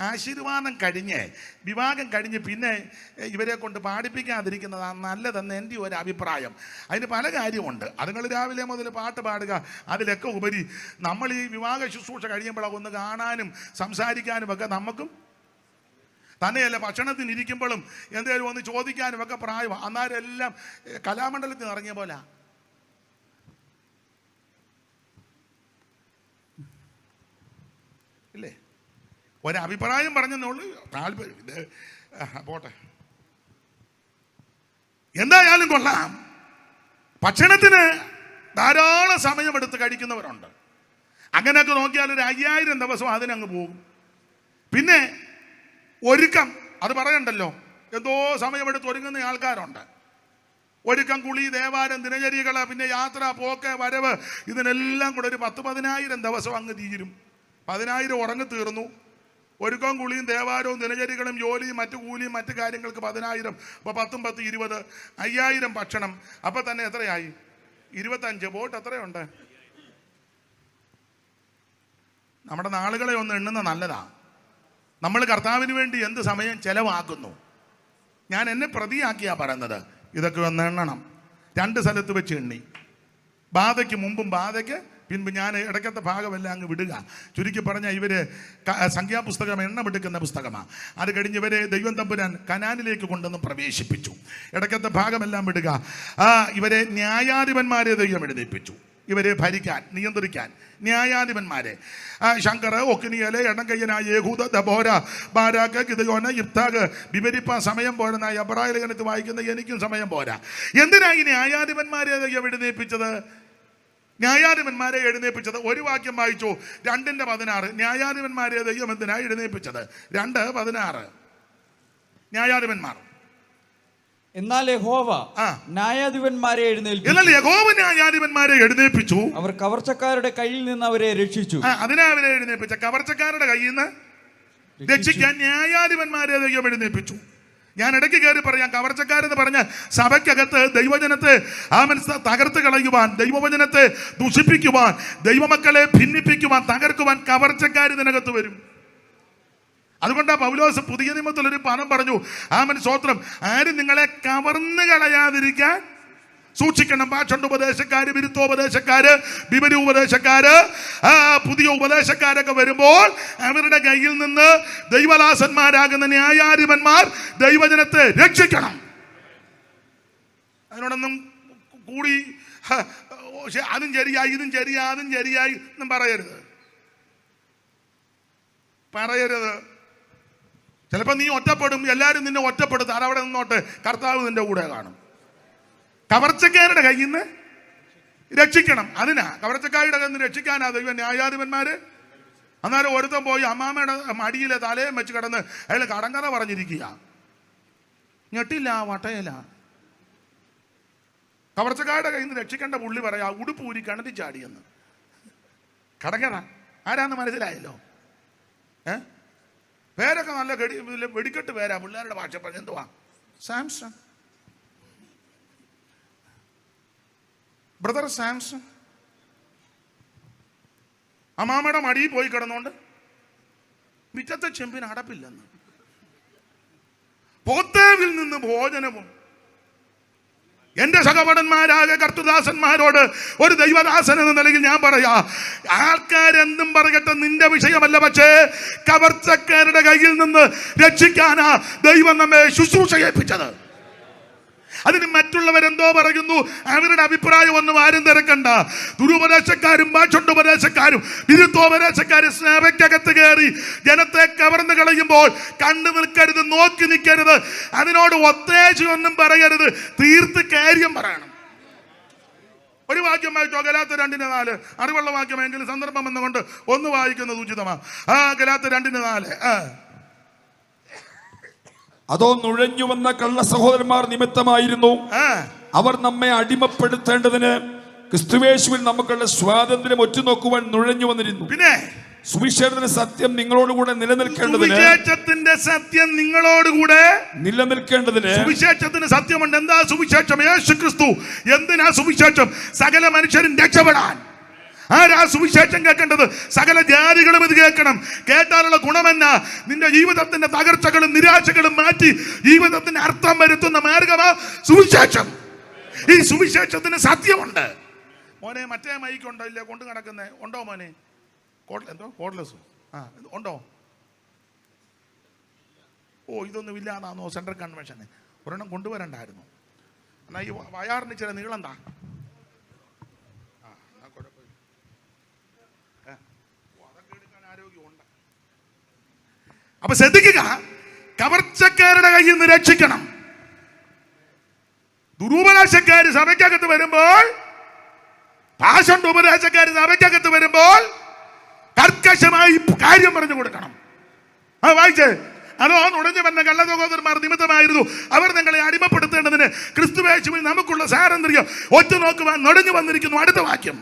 A: ആശീർവാദം വിവാഹം കഴിഞ്ഞ് പിന്നെ ഇവരെ കൊണ്ട് പാടിപ്പിക്കാതിരിക്കുന്നതാണ് നല്ലതെന്ന് എൻ്റെ ഒരു അഭിപ്രായം. അതിന് പല കാര്യമുണ്ട്. അതുങ്ങൾ രാവിലെ മുതൽ പാട്ട് പാടുക. അതിലൊക്കെ ഉപരി നമ്മൾ ഈ വിവാഹ ശുശ്രൂഷ കഴിയുമ്പോഴാണ് ഒന്ന് കാണാനും സംസാരിക്കാനും ഒക്കെ നമുക്കും തന്നെയല്ല, ഭക്ഷണത്തിന് ഇരിക്കുമ്പോഴും എന്തെങ്കിലും ഒന്ന് ചോദിക്കാനും ഒക്കെ പ്രായമാണ്. അന്നേരം എല്ലാം കലാമണ്ഡലത്തിൽ നിന്ന് ഇറങ്ങിയ പോലെ. ഇല്ലേ? ഒരഭിപ്രായം പറഞ്ഞെന്നുള്ളൂ, താല്പര്യം പോട്ടെ. എന്തായാലും കൊള്ളാം. ഭക്ഷണത്തിന് ധാരാളം സമയമെടുത്ത് കഴിക്കുന്നവരുണ്ട്. അങ്ങനെയൊക്കെ നോക്കിയാൽ ഒരു 5000 ദിവസം അതിനങ്ങ് പോകും. പിന്നെ ഒരുക്കം, അത് പറയണ്ടല്ലോ, എന്തോ സമയമെടുത്ത് ഒരുങ്ങുന്ന ആൾക്കാരുണ്ട്. ഒരുക്കം, കുളി, ദേവാലയം, ദിനചര്യകൾ, പിന്നെ യാത്ര, പോക്ക്, വരവ്, ഇതിനെല്ലാം കൂടെ ഒരു 10,000 ദിവസം അങ്ങ് തീരും. 10,000 ഉറങ്ങി തീർന്നു. ഒരുക്കം, കുളിയും, ദേവാലയവും, ദിനചര്യകളും, ജോലിയും, മറ്റു കൂലിയും, മറ്റു കാര്യങ്ങൾക്ക് 10,000. അപ്പോൾ 10 × 10 20, 5000 ഭക്ഷണം. അപ്പം തന്നെ എത്രയായി? 25. പോട്ട് എത്രയുണ്ട്? നമ്മുടെ നാളുകളെ ഒന്ന് എണ്ണുന്ന നല്ലതാ. നമ്മൾ കർത്താവിന് വേണ്ടി എന്ത് സമയം ചെലവാക്കുന്നു. ഞാൻ എന്നെ പ്രതിയാക്കിയാ പറയുന്നത്. ഇതൊക്കെ ഒന്ന് എണ്ണണം. 2 സ്ഥലത്ത് വെച്ച് എണ്ണി. ബാധയ്ക്ക് മുമ്പും ബാധയ്ക്ക് പിൻപ് ഞാൻ ഇടയ്ക്കത്തെ ഭാഗമെല്ലാം അങ്ങ് വിടുക. ചുരുക്കി പറഞ്ഞാൽ ഇവർ സംഖ്യാപുസ്തകം എണ്ണമെടുക്കുന്ന പുസ്തകമാണ്. അത് കഴിഞ്ഞ് ഇവരെ ദൈവം തമ്പുരാൻ കനാനിലേക്ക് കൊണ്ടുവന്ന് പ്രവേശിപ്പിച്ചു. ഇടയ്ക്കത്തെ ഭാഗമെല്ലാം വിടുക. ഇവരെ ന്യായാധിപന്മാരെ ദൈവം എഴുന്നേൽപ്പിച്ചു. ഇവരെ ഭരിക്കാൻ, നിയന്ത്രിക്കാൻ ന്യായാധിപന്മാരെ. ശങ്കർ, ഒക്കിനിയല്, എണ്ണക്കയ്യനായ യേഹൂദ, ദബോര, ബാരാക്ക്, ഗിദയോന്, ഇബ്താഗ് വിവരിപ്പാൻ സമയം പോരെന്ന എബ്രായ ലേഖനത്തിൽ വായിക്കുന്ന എനിക്കും സമയം പോരാ. എന്തിനാ ഈ ന്യായാധിപന്മാരെ എഴുന്നേൽപ്പിച്ചത്? ന്യായാധിപന്മാരെ എഴുന്നേൽപ്പിച്ചത് ഒരു വാക്യം വായിച്ചു, 2:16. ന്യായാധിപന്മാരെ ദൈവം എന്തിനാ എഴുന്നേൽപ്പിച്ചത്? 2:16. ന്യായാധിപന്മാർ.
B: എന്നാൽ യഹോവ ന്യായാധിപന്മാരെ
A: എഴുന്നേൽപ്പിച്ചു.
B: അവർ കവർച്ചക്കാരുടെ കയ്യിൽ നിന്ന് അവരെ രക്ഷിച്ചു.
A: അതിനാ അവരെ എഴുന്നേൽപ്പിച്ച, കവർച്ചക്കാരുടെ കയ്യിൽ നിന്ന് രക്ഷിക്കാൻ ന്യായാധിപന്മാരെ ദൈവം എഴുന്നേൽപ്പിച്ചു. ഞാൻ ഇടയ്ക്ക് കയറി പറയാം, കവർച്ചക്കാരെന്ന് പറഞ്ഞ സഭയ്ക്കകത്ത് ദൈവജനത്തെ തകർത്ത് കളയുവാൻ, ദൈവവചനത്തെ ദുഷിപ്പിക്കുവാൻ, ദൈവമക്കളെ ഭിന്നിപ്പിക്കുവാൻ, തകർക്കുവാൻ കവർച്ചക്കാർ ഇതിനകത്ത് വരും. അതുകൊണ്ടാ പൗലോസ് പുതിയ നിയമത്തിൽ ഒരു പദം പറഞ്ഞു, ആമേൻ സ്തോത്രം, ആരും നിങ്ങളെ കവർന്നു കളയാതിരിക്കാൻ സൂക്ഷിക്കണം. ഭാഷണ്ട് ഉപദേശക്കാര്, വിരുദ്ധോപദേശക്കാര്, വിപരീത ഉപദേശക്കാര്, പുതിയ ഉപദേശക്കാരൊക്കെ വരുമ്പോൾ അവരുടെ കയ്യിൽ നിന്ന് ദൈവദാസന്മാരാകുന്ന ന്യായാധിപന്മാർ ദൈവജനത്തെ രക്ഷിക്കണം. അതിനോടൊന്നും കൂടി അതും ശരിയായി ഇതും ശരിയായി അതും ശരിയായി ഒന്നും പറയരുത്. ചിലപ്പോൾ നീ ഒറ്റപ്പെടും, എല്ലാവരും നിന്നെ ഒറ്റപ്പെടുത്തും. അതവിടെ നിന്നോട്ട്, കർത്താവ് നിന്റെ കൂടെ കാണും. കവർച്ചക്കാരുടെ കയ്യിൽ നിന്ന് രക്ഷിക്കണം. അതിനാ കവർച്ചക്കാരുടെ കയ്യിൽ നിന്ന് രക്ഷിക്കാനാ ദൈവം ന്യായാധിപന്മാര്. അന്നേരം ഒരുത്തൻ പോയി അമ്മാമ്മയുടെ മടിയിലെ തലയും വെച്ച് കിടന്ന് അയാൾ കടങ്കഥ പറഞ്ഞിരിക്കുക. ഞെട്ടില്ല, വട്ടയില്ല. കവർച്ചക്കാരുടെ കയ്യിൽ നിന്ന് രക്ഷിക്കേണ്ട പുള്ളി പറയാ, ഉടുപ്പ് ഊരി കിണറ്റി ചാടിയെന്ന്. കടങ്കഥ ആരാന്ന് മനസ്സിലായല്ലോ. പേരൊക്കെ നല്ല വെടിക്കെട്ട് പേരാ, പിള്ളേരുടെ ഭാഷ പറഞ്ഞ എന്തുവാ, സാംസൺ, ബ്രദർ സാംസൺ. അമ്മാമ്മയുടെ മടിയിൽ പോയി കിടന്നുകൊണ്ട് മിറ്റത്തെ ചെമ്പിന് അടപ്പില്ലെന്ന്. പോത്തേവിൽ നിന്ന് ഭോജനവും. എന്റെ സഹപടന്മാരായ കർത്തൃദാസന്മാരോട് ഒരു ദൈവദാസൻ എന്ന നിലയിൽ ഞാൻ പറയാ, ആൾക്കാരെന്തും പറയട്ടെ, നിന്റെ വിഷയമല്ല. പക്ഷേ കവർച്ചക്കാരുടെ കയ്യിൽ നിന്ന് രക്ഷിക്കാനാ ദൈവം നമ്മെ ശുശ്രൂഷ ഏൽപ്പിച്ചത്. അതിന് മറ്റുള്ളവരെന്തോ പറയുന്നു, അവരുടെ അഭിപ്രായം ഒന്നും ആരും തിരക്കണ്ട. ദുരുപദേശക്കാരും ഭാഷണ്ടുപദേശക്കാരും വിരുദ്ധോപദേശക്കാരും സ്നേഹയ്ക്കകത്ത് കയറി ജനത്തെ കവർന്നു കളയുമ്പോൾ കണ്ടു നിൽക്കരുത്, നോക്കി നിൽക്കരുത്, അതിനോട് ഒത്തേശയൊന്നും പറയരുത്, തീർത്ത് കാര്യം പറയണം. ഒരു വാക്യം വായിച്ചോ, ഗലാത്യർ 2:4. അറിവുള്ള വാക്യമെങ്കിലും സന്ദർഭം എന്നുകൊണ്ട് ഒന്ന് വായിക്കുന്നത് ഉചിതമാ. ഗലാത്യർ 2:4.
C: അതോ നുഴഞ്ഞു വന്ന കള്ള സഹോദരന്മാർ നിമിത്തമായിരുന്നു. അവർ നമ്മെ അടിമപ്പെടുത്തേണ്ടതിന് ക്രിസ്തുയേശുവിൽ നമുക്കുള്ള സ്വാതന്ത്ര്യം ഒറ്റുനോക്കുവാൻ നുഴഞ്ഞു വന്നിരുന്നു. പിന്നെ സുവിശേഷത്തിന്റെ സത്യം നിങ്ങളോടുകൂടെ നിലനിൽക്കേണ്ടതിന്,
A: സുവിശേഷത്തിന്റെ സത്യം നിങ്ങളോടുകൂടെ
C: നിലനിൽക്കേണ്ടതിന്.
A: സുവിശേഷത്തിന് സത്യമുണ്ട്. എന്താ സുവിശേഷം? യേശു ക്രിസ്തു. എന്തിനാ സുവിശേഷം? സകല മനുഷ്യരും രക്ഷപ്പെടാൻ. ആരാ സുവിശേഷം കേൾക്കേണ്ടത്? സകല ജാതികളും ഇത് കേൾക്കണം. കേട്ടാലുള്ള ഗുണമെന്നാ? നിന്റെ ജീവിതത്തിന്റെ തകർച്ചകളും നിരാശകളും മാറ്റി ജീവിതത്തിന് അർത്ഥം വരുത്തുന്ന മാർഗമാ സുവിശേഷം. ഈ സുവിശേഷത്തിന് സത്യമുണ്ട്. മോനെ, മറ്റേ മൈക്കുണ്ടോ? ഇല്ല, കൊണ്ടു നടക്കുന്നേ ഉണ്ടോ മോനെ? എന്തോ കോഡ്ലെസ് ഉണ്ടോ? ഇതൊന്നും ഇല്ലാന്നാന്നോ സെൻട്രൽ കൺവെൻഷന്? ഒരെണ്ണം കൊണ്ടുവരണ്ടായിരുന്നു. എന്നാ ഈ വയാറിന് ചില നീളം താ. അപ്പൊ ശ്രദ്ധിക്കുക, കവർച്ചക്കാരുടെ കയ്യിൽ നിന്ന് രക്ഷിക്കണം. ദുരുപദേശക്കാര് സഭയ്ക്കകത്ത് വരുമ്പോൾ, ഭാഷണ്ട് ഉപദേശക്കാര് സഭയ്ക്കകത്ത് വരുമ്പോൾ കർക്കശമായി കാര്യം പറഞ്ഞു കൊടുക്കണം. വായിച്ചേ, അതോ നുഴഞ്ഞു വന്ന കള്ള സഹോദരന്മാർ നിമിത്തമായിരുന്നു അവർ നിങ്ങളെ അടിമപ്പെടുത്തേണ്ടതിന് ക്രിസ്തുയേശുവിൽ നമുക്കുള്ള സ്വാതന്ത്ര്യം ഒറ്റുനോക്കുവാൻ നുഴഞ്ഞു വന്നിരിക്കുന്നു. അടുത്ത വാക്യം,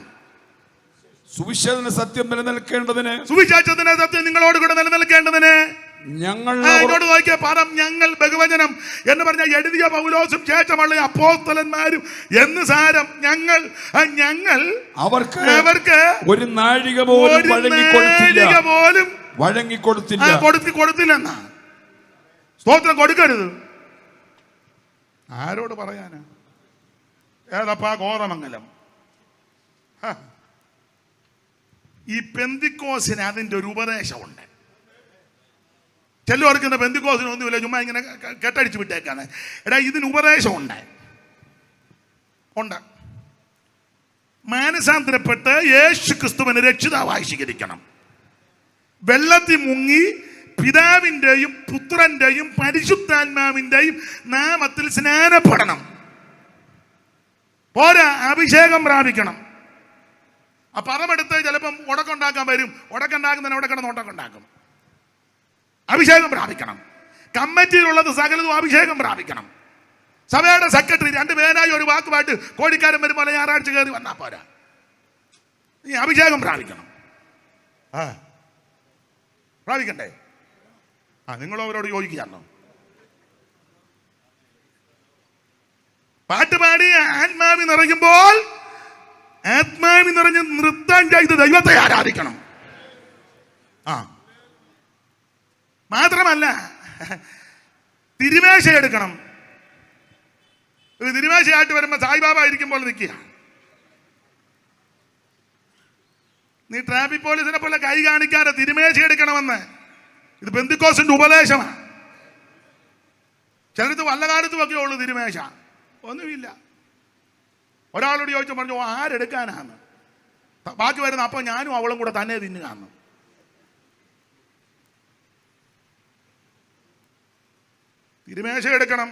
C: സുവിശേഷത്തിന്റെ സത്യം നിലനിൽക്കേണ്ടതിന്.
A: സുവിശേഷത്തിന്റെ സത്യം നിങ്ങളോട് കൂടെ നിലനിൽക്കേണ്ടതിന്.
C: ഞങ്ങൾ
A: നോക്കിയ പദം ഞങ്ങൾ, ബഹുവചനം എന്ന് പറഞ്ഞ എഴുതിയ പൗലോസും ശേഷമുള്ള അപ്പോസ്തലന്മാരും എന്ന് സാരം. ഞങ്ങൾ അവർക്ക്
C: ഒരു നാഴിക പോലും
A: കൊടുത്തില്ലെന്നാ. സ്തോത്രം കൊടുക്കരുത്. ആരോട് പറയാനാ? ഏതപ്പാ കോതമംഗലം. ഈ പെന്തിക്കോസിന് അതിൻ്റെ ഒരു ഉപദേശമുണ്ട്. ചിലവർക്ക് പെന്തിക്കോസിന് ഒന്നുമില്ല, ചുമ്മാ ഇങ്ങനെ കെട്ടടിച്ച് വിട്ടേക്കാണ്. എടാ, ഇതിന് ഉപദേശമുണ്ട്. മാനസാന്തരപ്പെട്ട് യേശു ക്രിസ്തുവിനെ രക്ഷിതാവായി സ്വീകരിക്കണം. വെള്ളത്തിൽ മുങ്ങി പിതാവിൻ്റെയും പുത്രന്റെയും പരിശുദ്ധാത്മാവിൻ്റെയും നാമത്തിൽ സ്നാനപ്പെടണം. പോരാ, അഭിഷേകം പ്രാപിക്കണം. ആ പദമെടുത്ത് ചിലപ്പം ഉടക്കുണ്ടാക്കാൻ വരും. ഉടക്കുണ്ടാക്കുന്നതിന് അവിടെ കിടന്ന് ഉടക്കുണ്ടാക്കും. അഭിഷേകം പ്രാപിക്കണം. കമ്മിറ്റിയിലുള്ളത് സകലതും അഭിഷേകം പ്രാപിക്കണം. സഭയുടെ സെക്രട്ടറി 2 പേരായി ഒരു വാക്കുമായിട്ട് കോഴിക്കാരൻ വരുമ്പോൾ ഞായറാഴ്ച കയറി വന്നാൽ പോരാ, ഈ അഭിഷേകം പ്രാപിക്കണം. പ്രാപിക്കണ്ടേ? നിങ്ങൾ അവരോട് യോജിക്കുകയാണോ? പാട്ടുപാടി ആത്മാവി നിറയുമ്പോൾ ആത്മാവി നിറഞ്ഞ് നൃത്തം ചെയ്ത് ദൈവത്തെ ആരാധിക്കണം. മാത്രമല്ല തിരുമേശ എടുക്കണം. തിരുമേശയായിട്ട് വരുമ്പോൾ സായിബാബ ഇരിക്കുമ്പോൾ നിൽക്കുക. നീ ട്രാഫിക് പോലീസിനെ പോലെ കൈ കാണിക്കാതെ തിരുമേശ എടുക്കണമെന്ന്. ഇത് പെന്തിക്കോസിന്റെ ഉപദേശമാണ്. ചിലടത്ത് വല്ലകാലത്തും ഒക്കെ ഉള്ളു തിരുമേശ, ഒന്നുമില്ല. ഒരാളോട് ചോദിച്ചു പറഞ്ഞു ആരെടുക്കാനാണ്, ബാക്കി വരുന്ന അപ്പം ഞാനും അവളും കൂടെ തന്നെ തിന്നുകയാണ്. തിരുമേശ എടുക്കണം.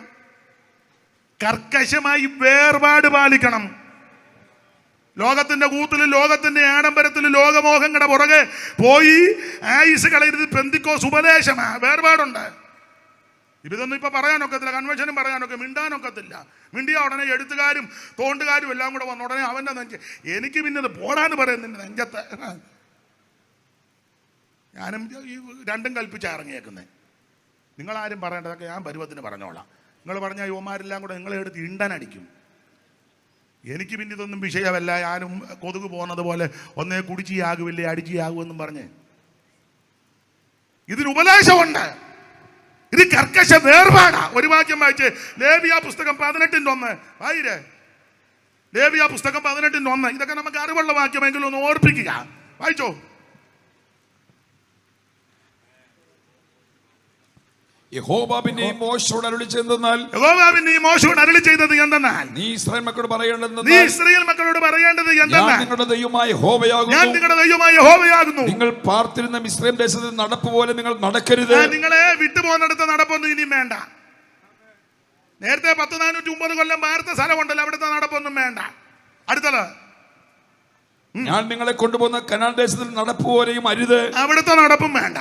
A: കർക്കശമായി വേർപാട് പാലിക്കണം. ലോകത്തിന്റെ കൂത്തിലും ലോകത്തിന്റെ ആഡംബരത്തിലും ലോകമോഹങ്ങളുടെ പുറകെ പോയി ആയുസ് കളയരുത്. പെന്തിക്കോസ് ഉപദേശമാ. വേർപാടുണ്ട്. ഇതൊന്നും ഇപ്പൊ പറയാനൊക്കത്തില്ല, കൺവെൻഷനും പറയാനൊക്കെ, മിണ്ടാനൊക്കത്തില്ല. മിണ്ടിയ ഉടനെ എഴുത്തുകാരും തോണ്ടുകാരും എല്ലാം കൂടെ വന്ന ഉടനെ അവന്റെ നെഞ്ച് എനിക്ക് പിന്നെ ഇത് പോടാന്ന് പറയുന്നുണ്ട് നെഞ്ചത്ത്. ഞാനും ഈ രണ്ടും കൽപ്പിച്ചാണ് ഇറങ്ങിയേക്കുന്നത്. നിങ്ങളാരും പറയേണ്ടതൊക്കെ ഞാൻ പരുവത്തിന് പറഞ്ഞോളാം. നിങ്ങൾ പറഞ്ഞ യുവമാരെല്ലാം കൂടെ നിങ്ങളെ എടുത്ത് ഇണ്ടനടിക്കും. എനിക്ക് പിന്നെ ഇതൊന്നും വിഷയമല്ല. ഞാനും കൊതുക് പോകുന്നത് പോലെ ഒന്നേ കുടിച്ചിയാകുമില്ലേ അടിച്ചിയാകുമെന്നും പറഞ്ഞ് ഇതിന് ഉപദേശമുണ്ട്. ഇത് കർക്കശ വേർപാടാ. ഒരു വാക്യം വായിച്ച് ലേവ്യ പുസ്തകം 18:1 വായിരേ. ലേവ്യ പുസ്തകം 18:1. ഇതൊക്കെ നമുക്ക് അറിവുള്ള വാക്യമെങ്കിലും ഒന്ന് ഓർപ്പിക്കുക. വായിച്ചോ.
C: യഹോവ പിന്നെയും മോശയോട് അരുളി ചെയ്തത്
A: എന്തെന്നാൽ
C: നീ ഇസ്രായേൽ മക്കളോട് പറയേണ്ടത്
A: എന്തെന്നാൽ
C: ഞാൻ നിങ്ങളുടെ ദൈവമായ
A: യഹോവയാകുന്നു.
C: നിങ്ങൾ പാർത്തിരുന്ന മിസ്രയീം ദേശത്ത് നടപ്പ് പോലെ നിങ്ങൾ നടക്കരുത്.
A: നിങ്ങളെ വിട്ടുപോകുന്നിടത്ത് നടപ്പൊന്നും ഇനിയും വേണ്ട. നേരത്തെ 10,450 കൊല്ലം പാർത്ത സ്ഥലമുണ്ടല്ലോ, അവിടുത്തെ നടപ്പൊന്നും വേണ്ട. അടുത്തത്
C: ഞാൻ നിങ്ങളെ കൊണ്ടുപോകുന്ന കനാൻ ദേശത്തിൽ നടപ്പ് പോലെയും അരുത്.
A: അവിടുത്തെ നടപ്പും വേണ്ട.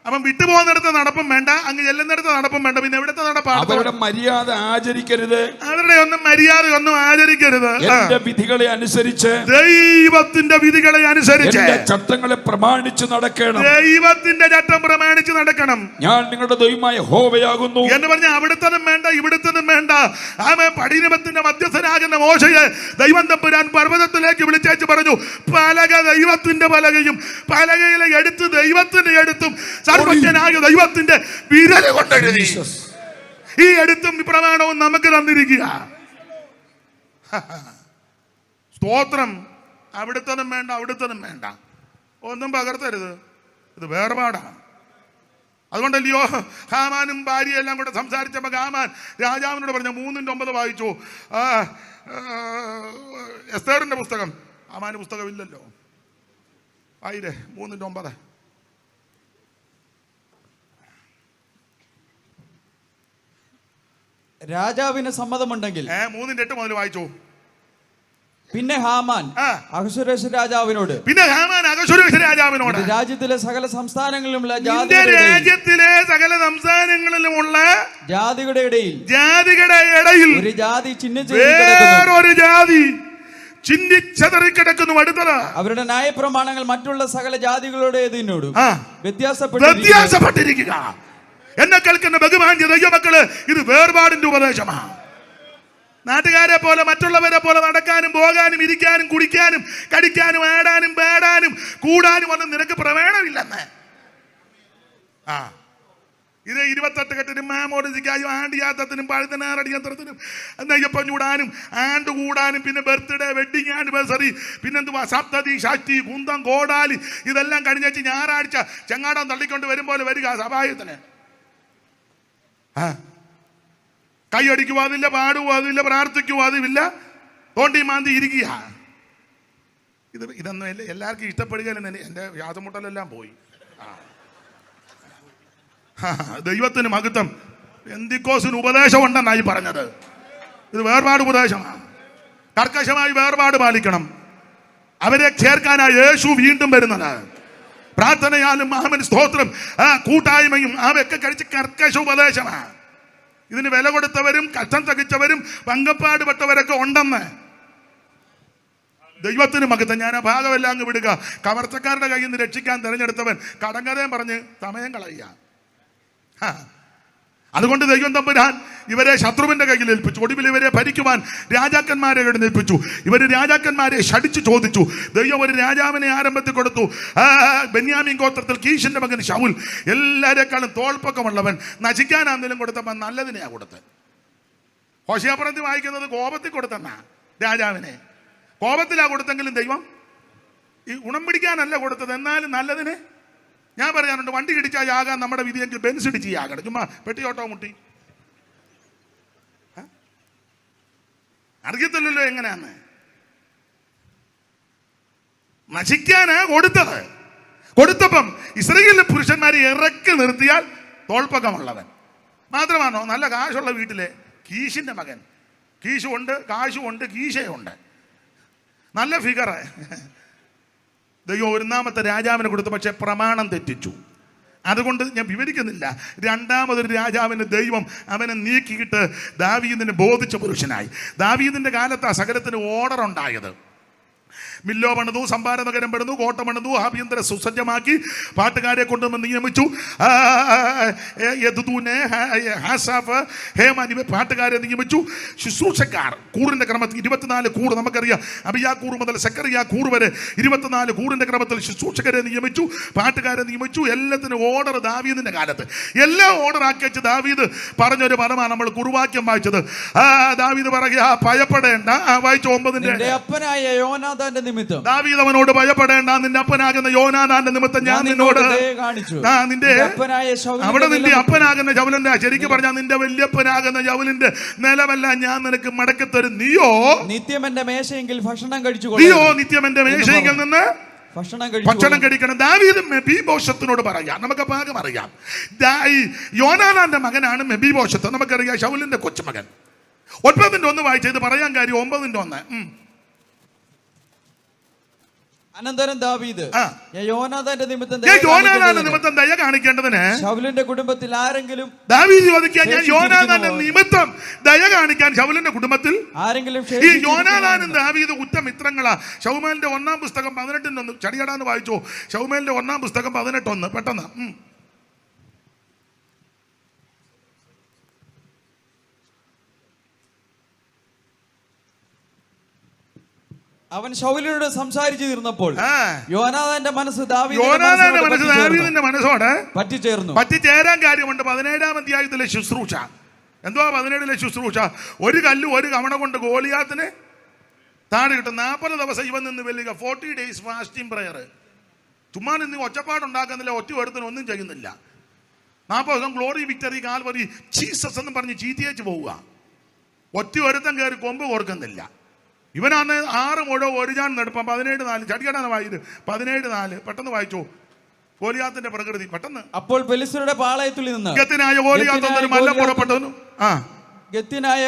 A: അപ്പം വിട്ടുപോകുന്നിടത്ത് നടപ്പും വേണ്ട, അങ്ങ് ചെല്ലുന്നിടത്ത് നടപ്പും വേണ്ട. പിന്നെ എവിടുത്തെ നടപ്പാണ്?
C: അവരുടെ മര്യാദ ആചരിക്കരുത്.
A: അവരുടെ മര്യാദ ഒന്നും ആചരിക്കരുത്.
C: എന്റെ വിധികളെ അനുസരിച്ച്,
A: ദൈവത്തിന്റെ വിധികളെ അനുസരിച്ച്,
C: ചട്ടങ്ങളെ പ്രമാണിച്ച് നടക്കണം.
A: ദൈവത്തിന്റെ ചട്ടം പ്രമാണിച്ച് നടക്കണം.
C: ഞാൻ നിങ്ങളുടെ ദൈവമായ യഹോവയാകുന്നു
A: എന്ന് പറഞ്ഞ അവിടുത്തതും വേണ്ട ഇവിടുത്തതും വേണ്ട. പടിനിമത്തിന്റെ മധ്യസ്ഥനാകുന്ന മോശയെ ദൈവം തമ്പുരാൻ പർവ്വതത്തിലേക്ക് വിളിച്ചേച്ച് പറഞ്ഞു, പലക ദൈവത്തിന്റെ പലകയും പലകയിലെ എടുത്ത് ദൈവത്തിന്റെ എടുത്തും സർവജ്ഞനായ ദൈവത്തിന്റെ വിരല് കൊണ്ടെഴുതി. ഈ എടുത്തും പ്രമാണവും നമുക്ക് തന്നിരിക്കുക. സ്തോത്രം. അവിടുത്തതും വേണ്ട അവിടുത്തതും വേണ്ട, ഒന്നും പകർത്തരുത്. ഇത് വേർപാടാണ്. അതുകൊണ്ടല്ലയോ ഹാമാനും ഭാര്യയെല്ലാം കൂടെ സംസാരിച്ചപ്പോൾ ഹാമാൻ രാജാവിനോട് പറഞ്ഞ 3:9 വായിച്ചു. എസ്തേറിന്റെ പുസ്തകം. ഹാമാന് പുസ്തകമില്ലല്ലോ. ആയിരേ 3:9.
B: രാജാവിന് സമ്മതമുണ്ടെങ്കിൽ
A: 3:8 മുതൽ വായിച്ചു.
B: പിന്നെ ഹാമാൻ അഹശ്വേരോശ് രാജാവിനോട് രാജ്യത്തിലെ സകല സംസ്ഥാനങ്ങളിലുമുള്ള ജാതികളുടെ ഇടയിൽ ഒരു ജാതി ചിഹ്നിച്ചതറിക്കിടക്കുന്നു. അടുത്തത് അവരുടെ ന്യായപ്രമാണങ്ങൾ മറ്റുള്ള സകല ജാതികളുടേതിനോടും വ്യത്യാസപ്പെട്ടിരിക്കുക.
A: എന്നെ കേൾക്കുന്ന ബഹുമാന്യ ദൈവമക്കള്, ഇത് വേർപാടിന്റെ ഉപദേശമാണ്. നാട്ടുകാരെ പോലെ മറ്റുള്ളവരെ പോലെ നടക്കാനും പോകാനും ഇരിക്കാനും കുടിക്കാനും കടിക്കാനും ആടാനും പേടാനും കൂടാനും ഒന്നും നിനക്ക് പ്രവേണമില്ലെന്ന്. ഇത് 28 കെട്ടിനും മാമോദിക്കായും ആണ്ടിയാത്തത്തിനും പഴുത്തനാറടിയന്ത്രത്തിനും നെയ്യപ്പം ചൂടാനും ആണ്ട് കൂടാനും പിന്നെ ബർത്ത്ഡേ വെഡിങ് ആനിവേഴ്സറി പിന്നെന്തുവാ സപ്തതി ഷഷ്ടി കുന്തം കോടാലി ഇതെല്ലാം കഴിഞ്ഞേച്ച് ഞായറാഴ്ച ചെങ്ങാടം തള്ളിക്കൊണ്ട് വരുമ്പോൾ വരിക സഭായത്തിന്. കൈയടിക്കുവാതില്ല, പാടുവാതില്ല, പ്രാർത്ഥിക്കുവാതില്ല, തോണ്ടി മാന്തി ഇരിക്കുക. ഇതൊന്നും എല്ലാവർക്കും ഇഷ്ടപ്പെടുകയില്ലെന്ന് എൻ്റെ വ്യാസമുട്ടലെല്ലാം പോയി. ദൈവത്തിന് മഹത്വം. പെന്തിക്കോസിന് ഉപദേശം ഉണ്ടെന്നായി പറഞ്ഞത്. ഇത് വേർപാട് ഉപദേശമാണ്. കർക്കശമായി വേർപാട് പാലിക്കണം. അവരെ ചേർക്കാനായി യേശു വീണ്ടും വരുന്നത്. പ്രാർത്ഥനയാലും അവൻ സ്തോത്രം കൂട്ടായ്മയും അവയൊക്കെ കഴിച്ച് കർക്കശ ഉപദേശമാണ്. ഇതിന് വില കൊടുത്തവരും കഷ്ടം സഹിച്ചവരും പങ്കപ്പാടുപെട്ടവരൊക്കെ ഉണ്ടെന്ന്. ദൈവത്തിന് മഹത്വം. ഞാൻ ആ ഭാഗമെല്ലാം അങ്ങ് വിടുക. കവർച്ചക്കാരുടെ കയ്യിൽ നിന്ന് രക്ഷിക്കാൻ തിരഞ്ഞെടുത്തവൻ കടങ്കഥയും പറഞ്ഞ് സമയം കളയുക. അതുകൊണ്ട് ദൈവം തമ്പുരാൻ ഇവരെ ശത്രുവിന്റെ കയ്യിൽ ഏൽപ്പിച്ചു. ഒടുവിൽ ഇവരെ ഭരിക്കുവാൻ രാജാക്കന്മാരെ ഏൽപ്പിച്ചു. ഇവർ രാജാക്കന്മാരെ ശടിച്ചു ചോദിച്ചു. ദൈവം ഒരു രാജാവിനെ ആരംഭത്തിൽ കൊടുത്തു. ബെന്യാമീൻ ഗോത്രത്തിൽ കീശിന്റെ മകൻ ശൗൽ എല്ലാവരെക്കാളും തോൾപ്പൊക്കമുള്ളവൻ. നശിക്കാനാണെങ്കിലും കൊടുത്തപ്പോൾ നല്ലതിനെയാ കൊടുത്തത്. ഹോശേയപ്പുറത്ത് വായിക്കുന്നത് കോപത്തിൽ കൊടുത്തെന്നാ. രാജാവിനെ കോപത്തിലാ കൊടുത്തെങ്കിലും ദൈവം ഈ ഗുണം പിടിക്കാനല്ല കൊടുത്തത്. എന്നാലും നല്ലതിന്. ഞാൻ പറയാനുണ്ട്, വണ്ടി ഇടിച്ചാൽ ആകാൻ നമ്മുടെ വിധിയെങ്കിൽ ബെൻസ് ഇടിച്ച് ആകണം. ചുമ്മാ പെട്ടിയോട്ടോ മുട്ടി അറിയത്തില്ലല്ലോ എങ്ങനെയാന്ന്. നശിക്കാനാ കൊടുത്തത്. കൊടുത്തപ്പം ഇസ്രായേലിലെ പുരുഷന്മാരെ ഇറക്കി നിർത്തിയാൽ തോൾപ്പക്കമുള്ളവൻ മാത്രമാണോ? നല്ല കാശുള്ള വീട്ടിലെ കീശിന്റെ മകൻ. കീശുണ്ട്, കാശുണ്ട്, കീശയുണ്ട്, നല്ല ഫിഗറ്. ദൈവം ഒന്നാമത്തെ രാജാവിനെ കൊടുത്തു, പക്ഷെ പ്രമാണം തെറ്റിച്ചു. അതുകൊണ്ട് ഞാൻ വിവരിക്കുന്നില്ല. രണ്ടാമതൊരു രാജാവിന് ദൈവം അവനെ നീക്കിയിട്ട് ദാവീദിനെ ബോധിച്ച പുരുഷനായി. ദാവീദിന്റെ കാലത്ത് ആ സകലത്തിന് ഓർഡർ ഉണ്ടായത്. മില്ലോ പണിതു, സംഭാര നഗരം പണിതു, കോട്ട പണിതു, ആഭ്യന്തര സുസജ്ജമാക്കി പാട്ടുകാരെ കൊണ്ടുവന്ന് നിയമിച്ചു. ഹേമാനി പാട്ടുകാരെ നിയമിച്ചു. ശുശ്രൂഷക്കാർ കൂറിന്റെ ക്രമത്തിൽ 24 കൂറ് നമുക്കറിയാം. അബിയാക്കൂർ മുതൽ സെക്കറിയാക്കൂർ വരെ 24 കൂറിന്റെ ക്രമത്തിൽ ശുശ്രൂഷകരെ നിയമിച്ചു, പാട്ടുകാരെ നിയമിച്ചു. എല്ലാത്തിനും ഓർഡർ ദാവീദിന്റെ കാലത്ത്. എല്ലാം ഓർഡർ ആക്കി വെച്ച് ദാവീദ് പറഞ്ഞൊരു പദമാണ് നമ്മൾ കുറുവാക്യം വായിച്ചത്. ദാവീദ് പറയുക, ഭയപ്പെടേണ്ട. വായിച്ചു 9-ന്റെ
B: അപ്പനായ യോനാഥാന്റെ നിമിത്തം
A: ദാവീദ് അവനോട് ഭയപ്പെടേണ്ട, നിന്റെ അപ്പനാകുന്ന യോനാഥാന്റെ നിമിത്തം ഞാൻ നിന്നോട് നിന്റെ അവിടെ നിന്റെ അപ്പനാകുന്ന ശൗലിന്റെ, ശരിക്കും പറഞ്ഞാൽ നിന്റെ വല്യപ്പനാകുന്ന ശൗലിന്റെ നിലമല്ല ഞാൻ നിനക്ക് മടക്കി തരും. നീയോ
B: നിത്യം എന്റെ മേശയെങ്കിൽ ഭക്ഷണം കഴിച്ചു,
A: നീയോ നിത്യം എന്റെ മേശയെങ്കിൽ നിന്ന് ഭക്ഷണം കഴിക്കണം. ദാവീദ് മെഫീബോശത്തിനോട് പറയാം. നമുക്ക് ഭാഗം അറിയാം. യോനാഥാന്റെ മകനാണ് മെഫീബോശത്ത്. നമുക്കറിയാം ശൗലിന്റെ കൊച്ചുമകൻ. 9-1 വായിച്ചത് പറയാൻ കാര്യം 9-1.
B: അനന്തരം ദാവീദ് യോനാഥാന്റെ നിമിത്തം
A: ദയ കാണിക്കേണ്ടതിന്
B: ശൗലിന്റെ കുടുംബത്തിൽ ആരെങ്കിലും,
A: ദാവീദ് ചോദിക്കുക, ഞാൻ യോനാഥാന്റെ നിമിത്തം ദയ കാണിക്കാൻ ശൗലിന്റെ കുടുംബത്തിൽ ആരെങ്കിലും. ഈ യോനാഥാനും ദാവീദ് ഉറ്റമിത്രങ്ങളാ. ശൗമേലിന്റെ 1-ാം പുസ്തകം 18-1 ചടിയടാന്ന് വായിച്ചോ. ശൗമേലിന്റെ 1-ാം പുസ്തകം 18-1 പെട്ടെന്ന്.
B: അവൻ ശൗലിനോട് സംസാരിച്ചു തീർന്നപ്പോൾ യോനാഥാന്റെ മനസ്സ്
A: ദാവീദിന്റെ മനസ്സോട് പറ്റിച്ചേരാൻ കാര്യമുണ്ട്. 17-ാം അധ്യായത്തിലെ ശുശ്രൂഷ എന്തുവാ? 17-ലെ ശുശ്രൂഷ. ഒരു കല്ല് ഒരു കവണ കൊണ്ട് ഗോലിയാത്തിന് താഴെ കിട്ടും. 40 ദിവസം ഇവൻ നിന്ന് വെല്ലുക. 40 days ഫാസ്റ്റിംഗ് പ്രയർ. ചുമ്മാ നിന്ന് ഒച്ചപ്പാടുണ്ടാക്കുന്നില്ല, ഒറ്റ ഒരുത്തിനും ഒന്നും ചെയ്യുന്നില്ല. 40 ദിവസം ഗ്ലോറി വിക്ടറി കാൽവറി ജീസസ് എന്ന് പറഞ്ഞ് ചീത്തിയേച്ച് പോവുക. ഒറ്റ ഒരുത്തം കയറി കൊമ്പ് കൊടുക്കുന്നില്ല. ഇവനാണ് 6 മുഴ ഒരു ജാൻ നെടുപ്പം. 17-4 ചടികടാണ് വായിത്. 17-4 പെട്ടെന്ന് വായിച്ചോ. ഗോലിയാത്തിന്റെ പ്രകൃതി പെട്ടെന്ന്.
B: അപ്പോൾ ഫെലിസ്ത്യരുടെ പാളയത്തിൽ നിന്ന്
A: ഗത്തിനായ ഗോലിയാത്ത് മല്ല പുറപ്പെട്ടു.
B: ഗത്തിനായ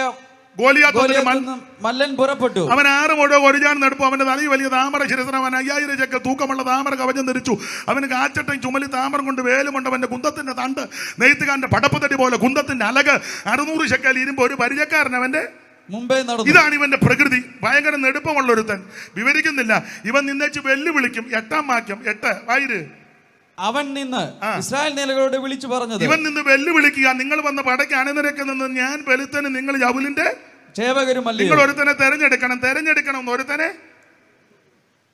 A: മല്ലൻ പുറപ്പെട്ടു. അവൻ 6 മുഴ ഒരു ജാൻ നെടുപ്പം. അവന്റെ തലയിൽ വലിയ താമര ശിരസന. അവൻ 5000 ചക്ക തൂക്കമുള്ള താമര കവചം ധരിച്ചു. അവന് കാച്ചട്ടയും ചുമലി താമരം കൊണ്ട് വേലുമുണ്ട്. അവന്റെ കുന്തത്തിന്റെ തണ്ട് നെയ്ത്തുകാരന്റെ പടപ്പത്തടി പോലെ. കുന്തത്തിന്റെ അലക് 600 ശക്കൽ ഇരുമ്പ്. ഒരു പരിചയക്കാരൻ അവന്റെ
B: മുമ്പേ നടന്നു.
A: ഇതാണ് ഇവന്റെ പ്രകൃതി. ഭയങ്കര നെടുപ്പമുള്ള ഒരുത്തൻ. വിവരിക്കുന്നില്ല. ഇവൻ നിന്നേച്ച് വെല്ലുവിളിക്കും. 8-ാം വാക്യം 8 വായിര്.
B: അവൻ നിന്ന് ഇസ്രായേൽ നിലകളോട് വിളിച്ചു പറഞ്ഞത്,
A: ഇവൻ നിന്ന് വെല്ലുവിളിക്കുക, നിങ്ങൾ വന്ന പടയ്ക്ക് അണിനിരക്ക് നിന്ന് ഞാൻ വെളുത്തന് നിങ്ങൾ ശൗലിന്റെ
B: സേവകരുമല്ല.
A: നിങ്ങൾ ഒരുത്തനെ തെരഞ്ഞെടുക്കണം.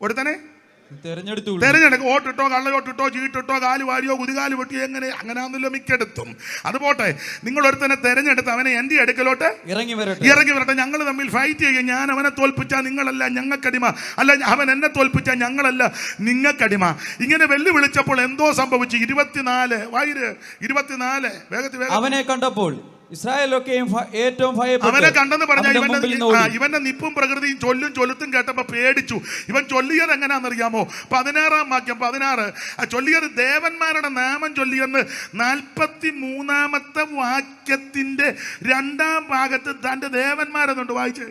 A: ഒരുത്തനെ തെരഞ്ഞെടുക്കും. ഓട്ടിട്ടോ കള്ളയോട്ടിട്ടോ ചീട്ടിട്ടോ കാല് വാരിയോ കുതികാല് വെട്ടിയോ അങ്ങനെയാണല്ലോ മിക്കടുത്തും. അതുപോട്ടെ, നിങ്ങൾ ഒരുത്തനെ തെരഞ്ഞെടുത്ത് അവനെ എന്റെ അടുക്കലോട്ട് ഇറങ്ങി വരട്ടെ. ഞങ്ങൾ തമ്മിൽ ഫൈറ്റ് ചെയ്യും. ഞാൻ അവനെ തോൽപ്പിച്ചാൽ നിങ്ങളല്ല ഞങ്ങൾക്കടിമ, അല്ല അവൻ എന്നെ തോൽപ്പിച്ചാൽ ഞങ്ങളല്ല നിങ്ങൾക്കടിമ. ഇങ്ങനെ വെല്ലുവിളിച്ചപ്പോൾ എന്തോ സംഭവിച്ചു. 24 വായിര്. 24 വേഗത്തിൽ.
B: അവനെ കണ്ടപ്പോൾ ഇസ്രായേലൊക്കെയും ഏറ്റവും
A: അവനെ കണ്ടെന്ന് പറഞ്ഞാൽ
B: ഭയപ്പെട്ടു
A: ഇവന്റെ നിപ്പും പ്രകൃതിയും ചൊല്ലുത്തും കേട്ടപ്പോ പേടിച്ചു. ഇവൻ ചൊല്ലിയത് എങ്ങനെയാണെന്നറിയാമോ? 16-ാം വാക്യം 16 ചൊല്ലിയത് ദേവന്മാരുടെ നാമം ചൊല്ലിയെന്ന് 43-ാമത്തെ വാക്യത്തിന്റെ 2-ാം ഭാഗത്ത് തന്റെ ദേവന്മാരെന്നുണ്ട് വായിച്ച്.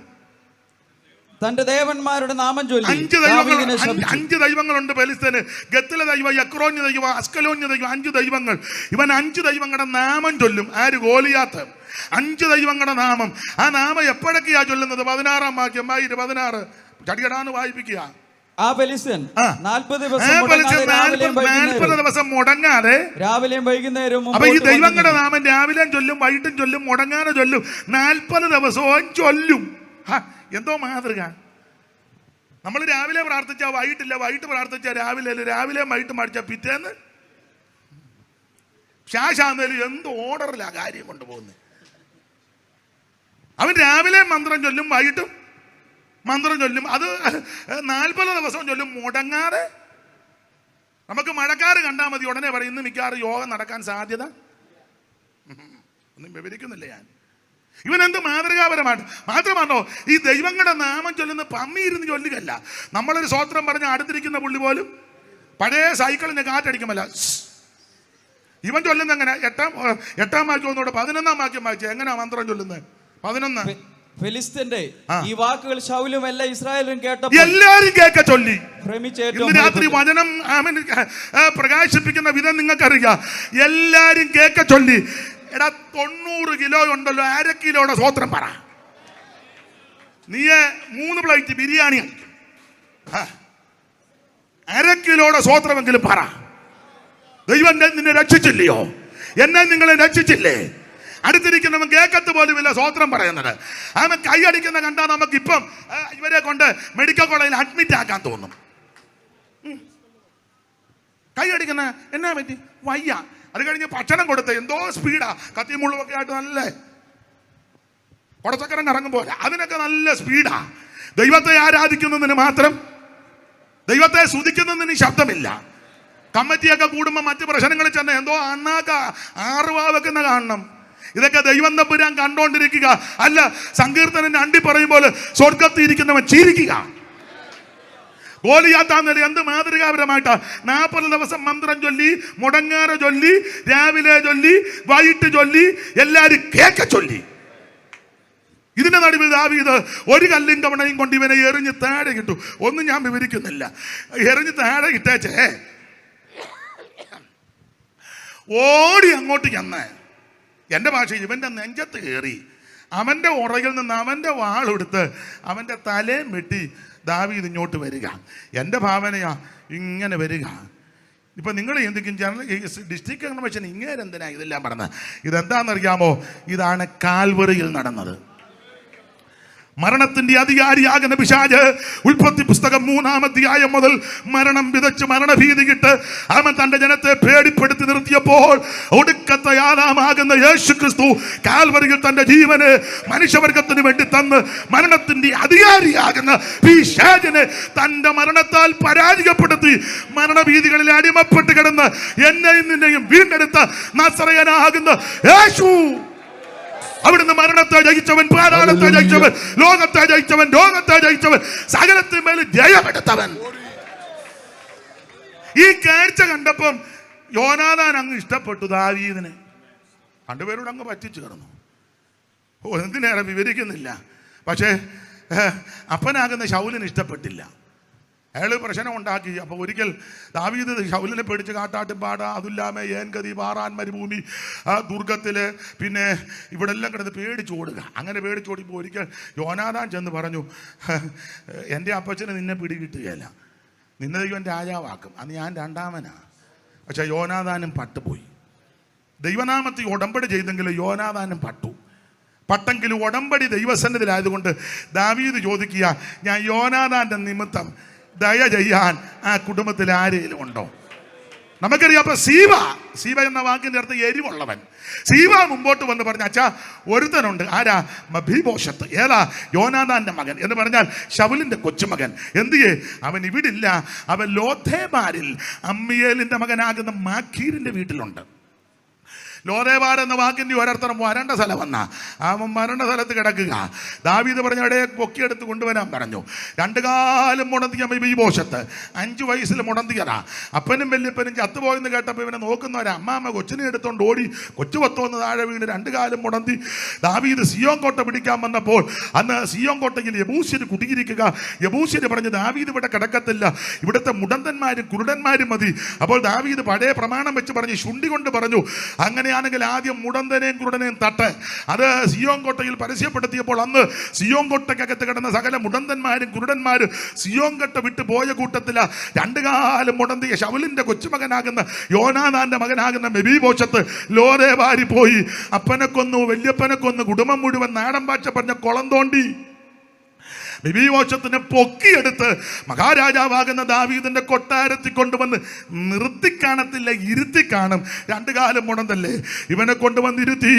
B: തന്റെ ദേവന്മാരുടെ നാമം ചൊല്ലി
A: 5 ദൈവങ്ങളുണ്ട് ഫെലിസ്തീന്. ഗത്തിലെ ദൈവം, യക്രോന്യ ദൈവം, അസ്കലോന്യ ദൈവം, 5 ദൈവങ്ങൾ. ഇവൻ 5 ദൈവങ്ങളുടെ നാമം ചൊല്ലും. ആര്? ഗോലിയാത്ത്. 5 ദൈവങ്ങളുടെ നാമം. ആ നാമം എപ്പോഴൊക്കെയാ ചൊല്ലുന്നത്? 16-ാം വാക്യം 16 ചടികടാന്ന് വായിപ്പിക്കുക.
B: ആ ഫെലിസ്തീൻ 40
A: ദിവസം മുടങ്ങാതെ
B: രാവിലെയും വൈകുന്നേരവും.
A: അപ്പൊ ഈ ദൈവങ്ങളുടെ നാമം രാവിലെയും ചൊല്ലും, വൈകിട്ടും ചൊല്ലും, മുടങ്ങാതെ ചൊല്ലും. 40 ദിവസവും ചൊല്ലും. എന്തോ മാതൃക! നമ്മൾ രാവിലെ പ്രാർത്ഥിച്ചാൽ വൈകിട്ടില്ല, വൈകിട്ട് പ്രാർത്ഥിച്ചാൽ രാവിലെ, രാവിലെ വൈകിട്ട് മടിച്ചാൽ പിറ്റേന്ന് ശാശാന്നേലും എന്ത് ഓർഡറിലാ കാര്യം കൊണ്ടുപോകുന്നത്. അവൻ രാവിലെ മന്ത്രം ചൊല്ലും, വൈകിട്ടും മന്ത്രം ചൊല്ലും. അത് 40 ദിവസവും ചൊല്ലും മുടങ്ങാതെ. നമുക്ക് മഴക്കാറ് കണ്ടാൽ മതി, ഉടനെ പറയും ഇന്ന് മിക്കവാറും യോഗം നടക്കാൻ സാധ്യത. ഒന്നും വിവരിക്കുന്നില്ല ഞാൻ. ഇവൻ എന്ത് മാതൃകാപരമാണ്. മാത്രമാണോ ഈ ദൈവങ്ങളുടെ നാമം ചൊല്ലുന്ന പമ്മി ഇരുന്ന് ചൊല്ലുകയല്ല. നമ്മളൊരു സ്വോത്രം പറഞ്ഞ അടുത്തിരിക്കുന്ന പുള്ളി പോലും പഴയ സൈക്കിളിന് കാറ്റടിക്കുമല്ല. ഇവൻ ചൊല്ലുന്ന എങ്ങനെ? 8-ാം വാക്യം ഒന്നുകൂടെ 11-ാം വാക്യം വായിച്ചു. എങ്ങനെയാ മന്ത്രം ചൊല്ലുന്നത്? 11
B: ഫെലിസ്തീന്റെ ഈ വാക്കുകൾ ശൗലും എല്ലാ ഇസ്രായേലും കേട്ടപ്പോൾ
A: എല്ലാരും കേൾക്ക ചൊല്ലി.
B: ഇന്ന്
A: രാത്രി വചനം പ്രകാശിപ്പിക്കുന്ന വിധം നിങ്ങൾക്കറിയാം. എല്ലാരും കേൾക്ക ചൊല്ലി. എടാ 90 കിലോ ഉണ്ടല്ലോ, 1/2 കിലോയുടെ സ്വോത്രം പറ. നീ 3 പ്ലേറ്റ് ബിരിയാണി 1/2 കിലോയുടെ സ്വോത്രമെങ്കിലും പറ. ദൈവം നിന്നെ രക്ഷിച്ചില്ലയോ? എന്നെ നിങ്ങളെ രക്ഷിച്ചില്ലേ? അടുത്തിരിക്കുന്നവൻ കേക്കത്ത് പോലുമില്ല സ്വോത്രം പറയുന്നത്. അവൻ കൈയടിക്കുന്ന കണ്ടാൽ നമുക്ക് ഇപ്പം ഇവരെ കൊണ്ട് മെഡിക്കൽ കോളേജിൽ അഡ്മിറ്റ് ആക്കാൻ തോന്നും. കൈയടിക്കുന്ന എന്നാ പറ്റി? വയ്യ. അത് കഴിഞ്ഞ് ഭക്ഷണം കൊടുത്ത് എന്തോ സ്പീഡാ, കത്തിയും മുള്ളുമൊക്കെ ആയിട്ട് നല്ല കുടച്ചക്കരം കറങ്ങും പോലെ അതിനൊക്കെ നല്ല സ്പീഡാ. ദൈവത്തെ ആരാധിക്കുന്നതിന് മാത്രം, ദൈവത്തെ സ്തുതിക്കുന്നതിന് ശബ്ദമില്ല. കമ്മിറ്റിയൊക്കെ കൂടുമ്പോൾ മറ്റ് പ്രശ്നങ്ങളിൽ ചെന്ന് എന്തോ അണ്ണാക്ക 6 വെക്കുന്ന കാണണം. ഇതൊക്കെ ദൈവം തമ്പുരാൻ കണ്ടോണ്ടിരിക്കുക. അല്ല, സങ്കീർത്തനൻ അണ്ടി പറയുമ്പോൾ സ്വർഗത്തിൽ ഇരിക്കുന്നവൻ ചിരിക്കുക. ഗോലിയാത്താന്നേരം എന്ത് മാതൃകാപരമായിട്ടാ! 40 ദിവസം മന്ത്രം ചൊല്ലി, മുടങ്ങാറെ ചൊല്ലി, രാവിലെ ചൊല്ലി, വൈകിട്ട് ചൊല്ലി, എല്ലാരും കേക്ക ചൊല്ലി. ഇതിന്റെ നടുവിൽ ദാവീദ് ഒരു കല്ലും കവണയും കൊണ്ട് ഇവനെ എറിഞ്ഞ് താഴെ കിട്ടു. ഒന്നും ഞാൻ വിവരിക്കുന്നില്ല. എറിഞ്ഞ് താഴെ കിട്ടേച്ചേ ഓടി അങ്ങോട്ട് ചെന്ന് എൻ്റെ ഭാഷയിൽ ഇവൻ്റെ നെഞ്ചത്ത് കയറി അവൻ്റെ ഉറകിൽ നിന്ന് അവൻ്റെ വാളെടുത്ത് അവൻ്റെ തലയും വെട്ടി ദാവീദ് ഇങ്ങോട്ട് വരിക. എൻ്റെ ഭാവനയാ ഇങ്ങനെ വരിക. ഇപ്പം നിങ്ങൾ എന്തെങ്കിലും ഡിസ്ട്രിക്ട് കൺവെൻഷൻ ഇങ്ങേരെന്തിനാ ഇതെല്ലാം പറഞ്ഞത്? ഇതെന്താണെന്നറിയാമോ? ഇതാണ് കാൽവറിയിൽ നടന്നത്. മരണത്തിന്റെ അധികാരിയാകുന്ന പിശാച് ഉൽപ്പത്തി പുസ്തകം 3-ാം അധ്യായം മുതൽ മരണം വിതച്ച് മരണഭീതിയിട്ട് അവൻ തന്റെ ജനത്തെ പേടിപ്പെടുത്തി നിർത്തിയപ്പോൾ ഒടുക്കത്തെ ആദാമാകുന്ന യേശു ക്രിസ്തു കാൽവറിയിൽ തന്റെ ജീവന് മനുഷ്യവർഗത്തിന് വേണ്ടി തന്ന് മരണത്തിന്റെ അധികാരിയാകുന്ന പിശാചിനെ തന്റെ മരണത്താൽ പരാജയപ്പെടുത്തി മരണഭീതികളിൽ അടിമപ്പെട്ട് കിടന്ന് എന്നെയും നിന്നെയും വീണ്ടെടുത്ത നസറയനാകുന്ന യേശു, അവിടുന്ന് മരണത്തെ ജയിച്ചവൻ, പാതാളത്തെ ജയിച്ചവൻ, ലോകത്തെ ജയിച്ചവൻ, രോഗത്തെ ജയിച്ചവൻ, സകലത്തിന്മേൽ ജയമെടുത്തവൻ. ഈ കാഴ്ച കണ്ടപ്പം യോനാഥാൻ അങ്ങ് ഇഷ്ടപ്പെട്ടു ദാവീദിനെ. രണ്ടുപേരോട് അങ്ങ് പറ്റിച്ചു കിടന്നു. എന്തിനേറെ വിവരിക്കുന്നില്ല. പക്ഷേ അപ്പനാകുന്ന ശൗലിന് ഇഷ്ടപ്പെട്ടില്ല. അയാൾ പ്രശ്നം ഉണ്ടാക്കി. അപ്പോൾ ഒരിക്കൽ ദാവീദ് ശൗലിനെ പേടിച്ച് കാട്ടാട്ടും പാട, അതുല്ലാമേ, ഏൻഗതി, പാറാൻ മരുഭൂമി, ആ ദുർഗത്തിൽ, പിന്നെ ഇവിടെ എല്ലാം കിടന്ന് പേടിച്ച് ഓടുക. അങ്ങനെ പേടിച്ചോടിപ്പോൾ ഒരിക്കൽ യോനാഥാൻ ചെന്ന് പറഞ്ഞു, എൻ്റെ അപ്പച്ചനെ നിന്നെ പിടികിട്ടുകയല്ല, നിന്നെ ദൈവം രാജാവാക്കും, അന്ന് ഞാൻ 2ാമനാ. പക്ഷെ യോനാഥാനും പട്ടുപോയി. ദൈവനാമത്തിൽ ഉടമ്പടി ചെയ്തെങ്കിലും യോനാഥാനും പട്ടെങ്കിലും ഉടമ്പടി ദൈവസന്നിധിയിലായതുകൊണ്ട് ദാവീദ് ചോദിക്കുക, ഞാൻ യോനാഥാൻ്റെ നിമിത്തം ദയ ചെയ്യാൻ ആ കുടുംബത്തിൽ ആരെങ്കിലും ഉണ്ടോ? നമുക്കറിയാം. അപ്പൊ സീബ എന്ന വാക്കിന്റെ അർത്ഥം എരിവുള്ളവൻ. സീബ മുമ്പോട്ട് വന്ന് പറഞ്ഞ, അച്ഛാ ഒരുത്തനുണ്ട്. ആരാ? മഫീബോശത്ത്. ഏതാ? യോനാഥാന്റെ മകൻ എന്ന് പറഞ്ഞാൽ ശൗലിന്റെ കൊച്ചുമകൻ. എന്തിയേ? അവൻ ഇവിടില്ല, അവൻ ലോഥേബാരിൽ അമ്മിയേലിന്റെ മകനാകുന്ന മാഖീരിന്റെ വീട്ടിലുണ്ട്. ലോദേബാർ എന്ന വാക്കിൻ്റെ ഒരർത്ഥം വരണ്ട സ്ഥലം വന്ന വരണ്ട സ്ഥലത്ത് കിടക്കുക. ദാവീദ് പറഞ്ഞ ഇടയെ പൊക്കിയെടുത്ത് കൊണ്ടുവരാൻ പറഞ്ഞു. 2 കാലം മുടന്തിയ മെഫീബോശത്ത് 5 വയസ്സിൽ മുടന്തിയതാ. അപ്പനും വല്യപ്പനും ചത്തുപോയെന്ന് കേട്ടപ്പോൾ ഇവനെ നോക്കുന്നവരെ അമ്മാമ്മ കൊച്ചിനെ എടുത്തോണ്ട് ഓടി കൊച്ചുപത്തോന്ന് താഴെ വീണ് 2 കാലം മുടന്തി. ദാവീദ് സിയോൻ കോട്ട പിടിക്കാൻ വന്നപ്പോൾ അന്ന് സിയോൻ കോട്ടയിൽ യബൂസ്യര് കുടുങ്ങിയിരിക്കുക. യബൂസ്യര് പറഞ്ഞു ദാവീദ് ഇവിടെ കിടക്കത്തില്ല, ഇവിടുത്തെ മുടന്തന്മാരും കുരുടന്മാരും മതി. അപ്പോൾ ദാവീദ് പഴയ പ്രമാണം വെച്ച് പറഞ്ഞു, ശുണ്ടി കൊണ്ട് പറഞ്ഞു, അങ്ങനെയാണെങ്കിൽ ആദ്യം മുടന്തനെയും കുരുടനെയും തട്ട്. അത് സിയോൻ കോട്ടയിൽ പരസ്യപ്പെടുത്തിയപ്പോൾ അന്ന് സിയോൻ കോട്ടയ്ക്കകത്ത് കിടന്ന സകല മുടന്തന്മാരും കുരുടന്മാരും സിയോൻ കോട്ട വിട്ടു പോയ കൂട്ടത്തില 2 കാലം മുടന്തിയ ശൗലിന്റെ കൊച്ചുമകനാകുന്ന യോനാഥാന്റെ മകനാകുന്ന മെഫീബോശത്ത് ലോദേബാരി പോയി. അപ്പനെ കൊന്നു, വല്യപ്പനെ കൊന്നു, കുടുംബം മുഴുവൻ നാടൻ ഭാഷ പറഞ്ഞ കുളം തോണ്ടി മെഫീബോശത്തിനെ പൊക്കിയെടുത്ത് മഹാരാജാവാകുന്ന ദാവീദിന്റെ കൊട്ടാരത്തിൽ കൊണ്ടുവന്ന് നിർത്തിക്കാണത്തില്ല, ഇരുത്തി കാണും. 2 കാലം മുടന്തല്ലേ. ഇവനെ കൊണ്ടുവന്ന് ഇരുത്തി.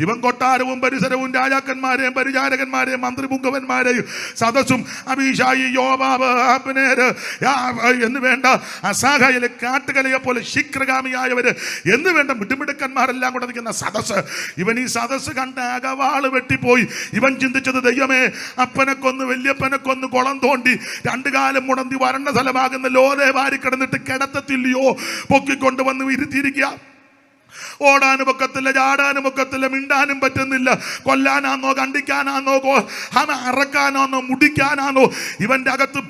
A: ഇവൻ കൊട്ടാരവും പരിസരവും രാജാക്കന്മാരെയും പരിചാരകന്മാരെയും മന്ത്രിപുങ്കവന്മാരെയും സദസ്സും അബീശായി, യോവാബ്, അബ്നേര് എന്ന് വേണ്ട അസാഹയിലെ കാട്ടുകലയെ പോലെ ശീഘ്രഗാമിയായവര് എന്ന് വേണ്ട മിടുമിടുക്കന്മാരെല്ലാം കൂടെ നിൽക്കുന്ന സദസ്സ്. ഇവൻ ഈ സദസ്സ് കണ്ട് അകവാള് വെട്ടിപ്പോയി. ഇവൻ ചിന്തിച്ചത്, ദൈവമേ, അപ്പനെ കൊന്ന് വല്യപ്പനെ കൊന്ന് കുളം തോണ്ടി 2 കാലം മുടന്തി വരണ്ട സ്ഥലമാകുന്ന ലോദേബാരി കിടന്നിട്ട് കിടത്തത്തില്ലയോ, പൊക്കിക്കൊണ്ടുവന്ന് ഇരുത്തിയിരിക്കുക. ഓടാനും ഒക്കത്തില്ല, ചാടാനും ഒക്കത്തില്ല, മിണ്ടാനും പറ്റുന്നില്ല. കൊല്ലാനാന്നോ കണ്ടിക്കാനാന്നോ അറക്കാനാന്നോ മുടിക്കാനാന്നോ ഇവന്റെ അകത്ത്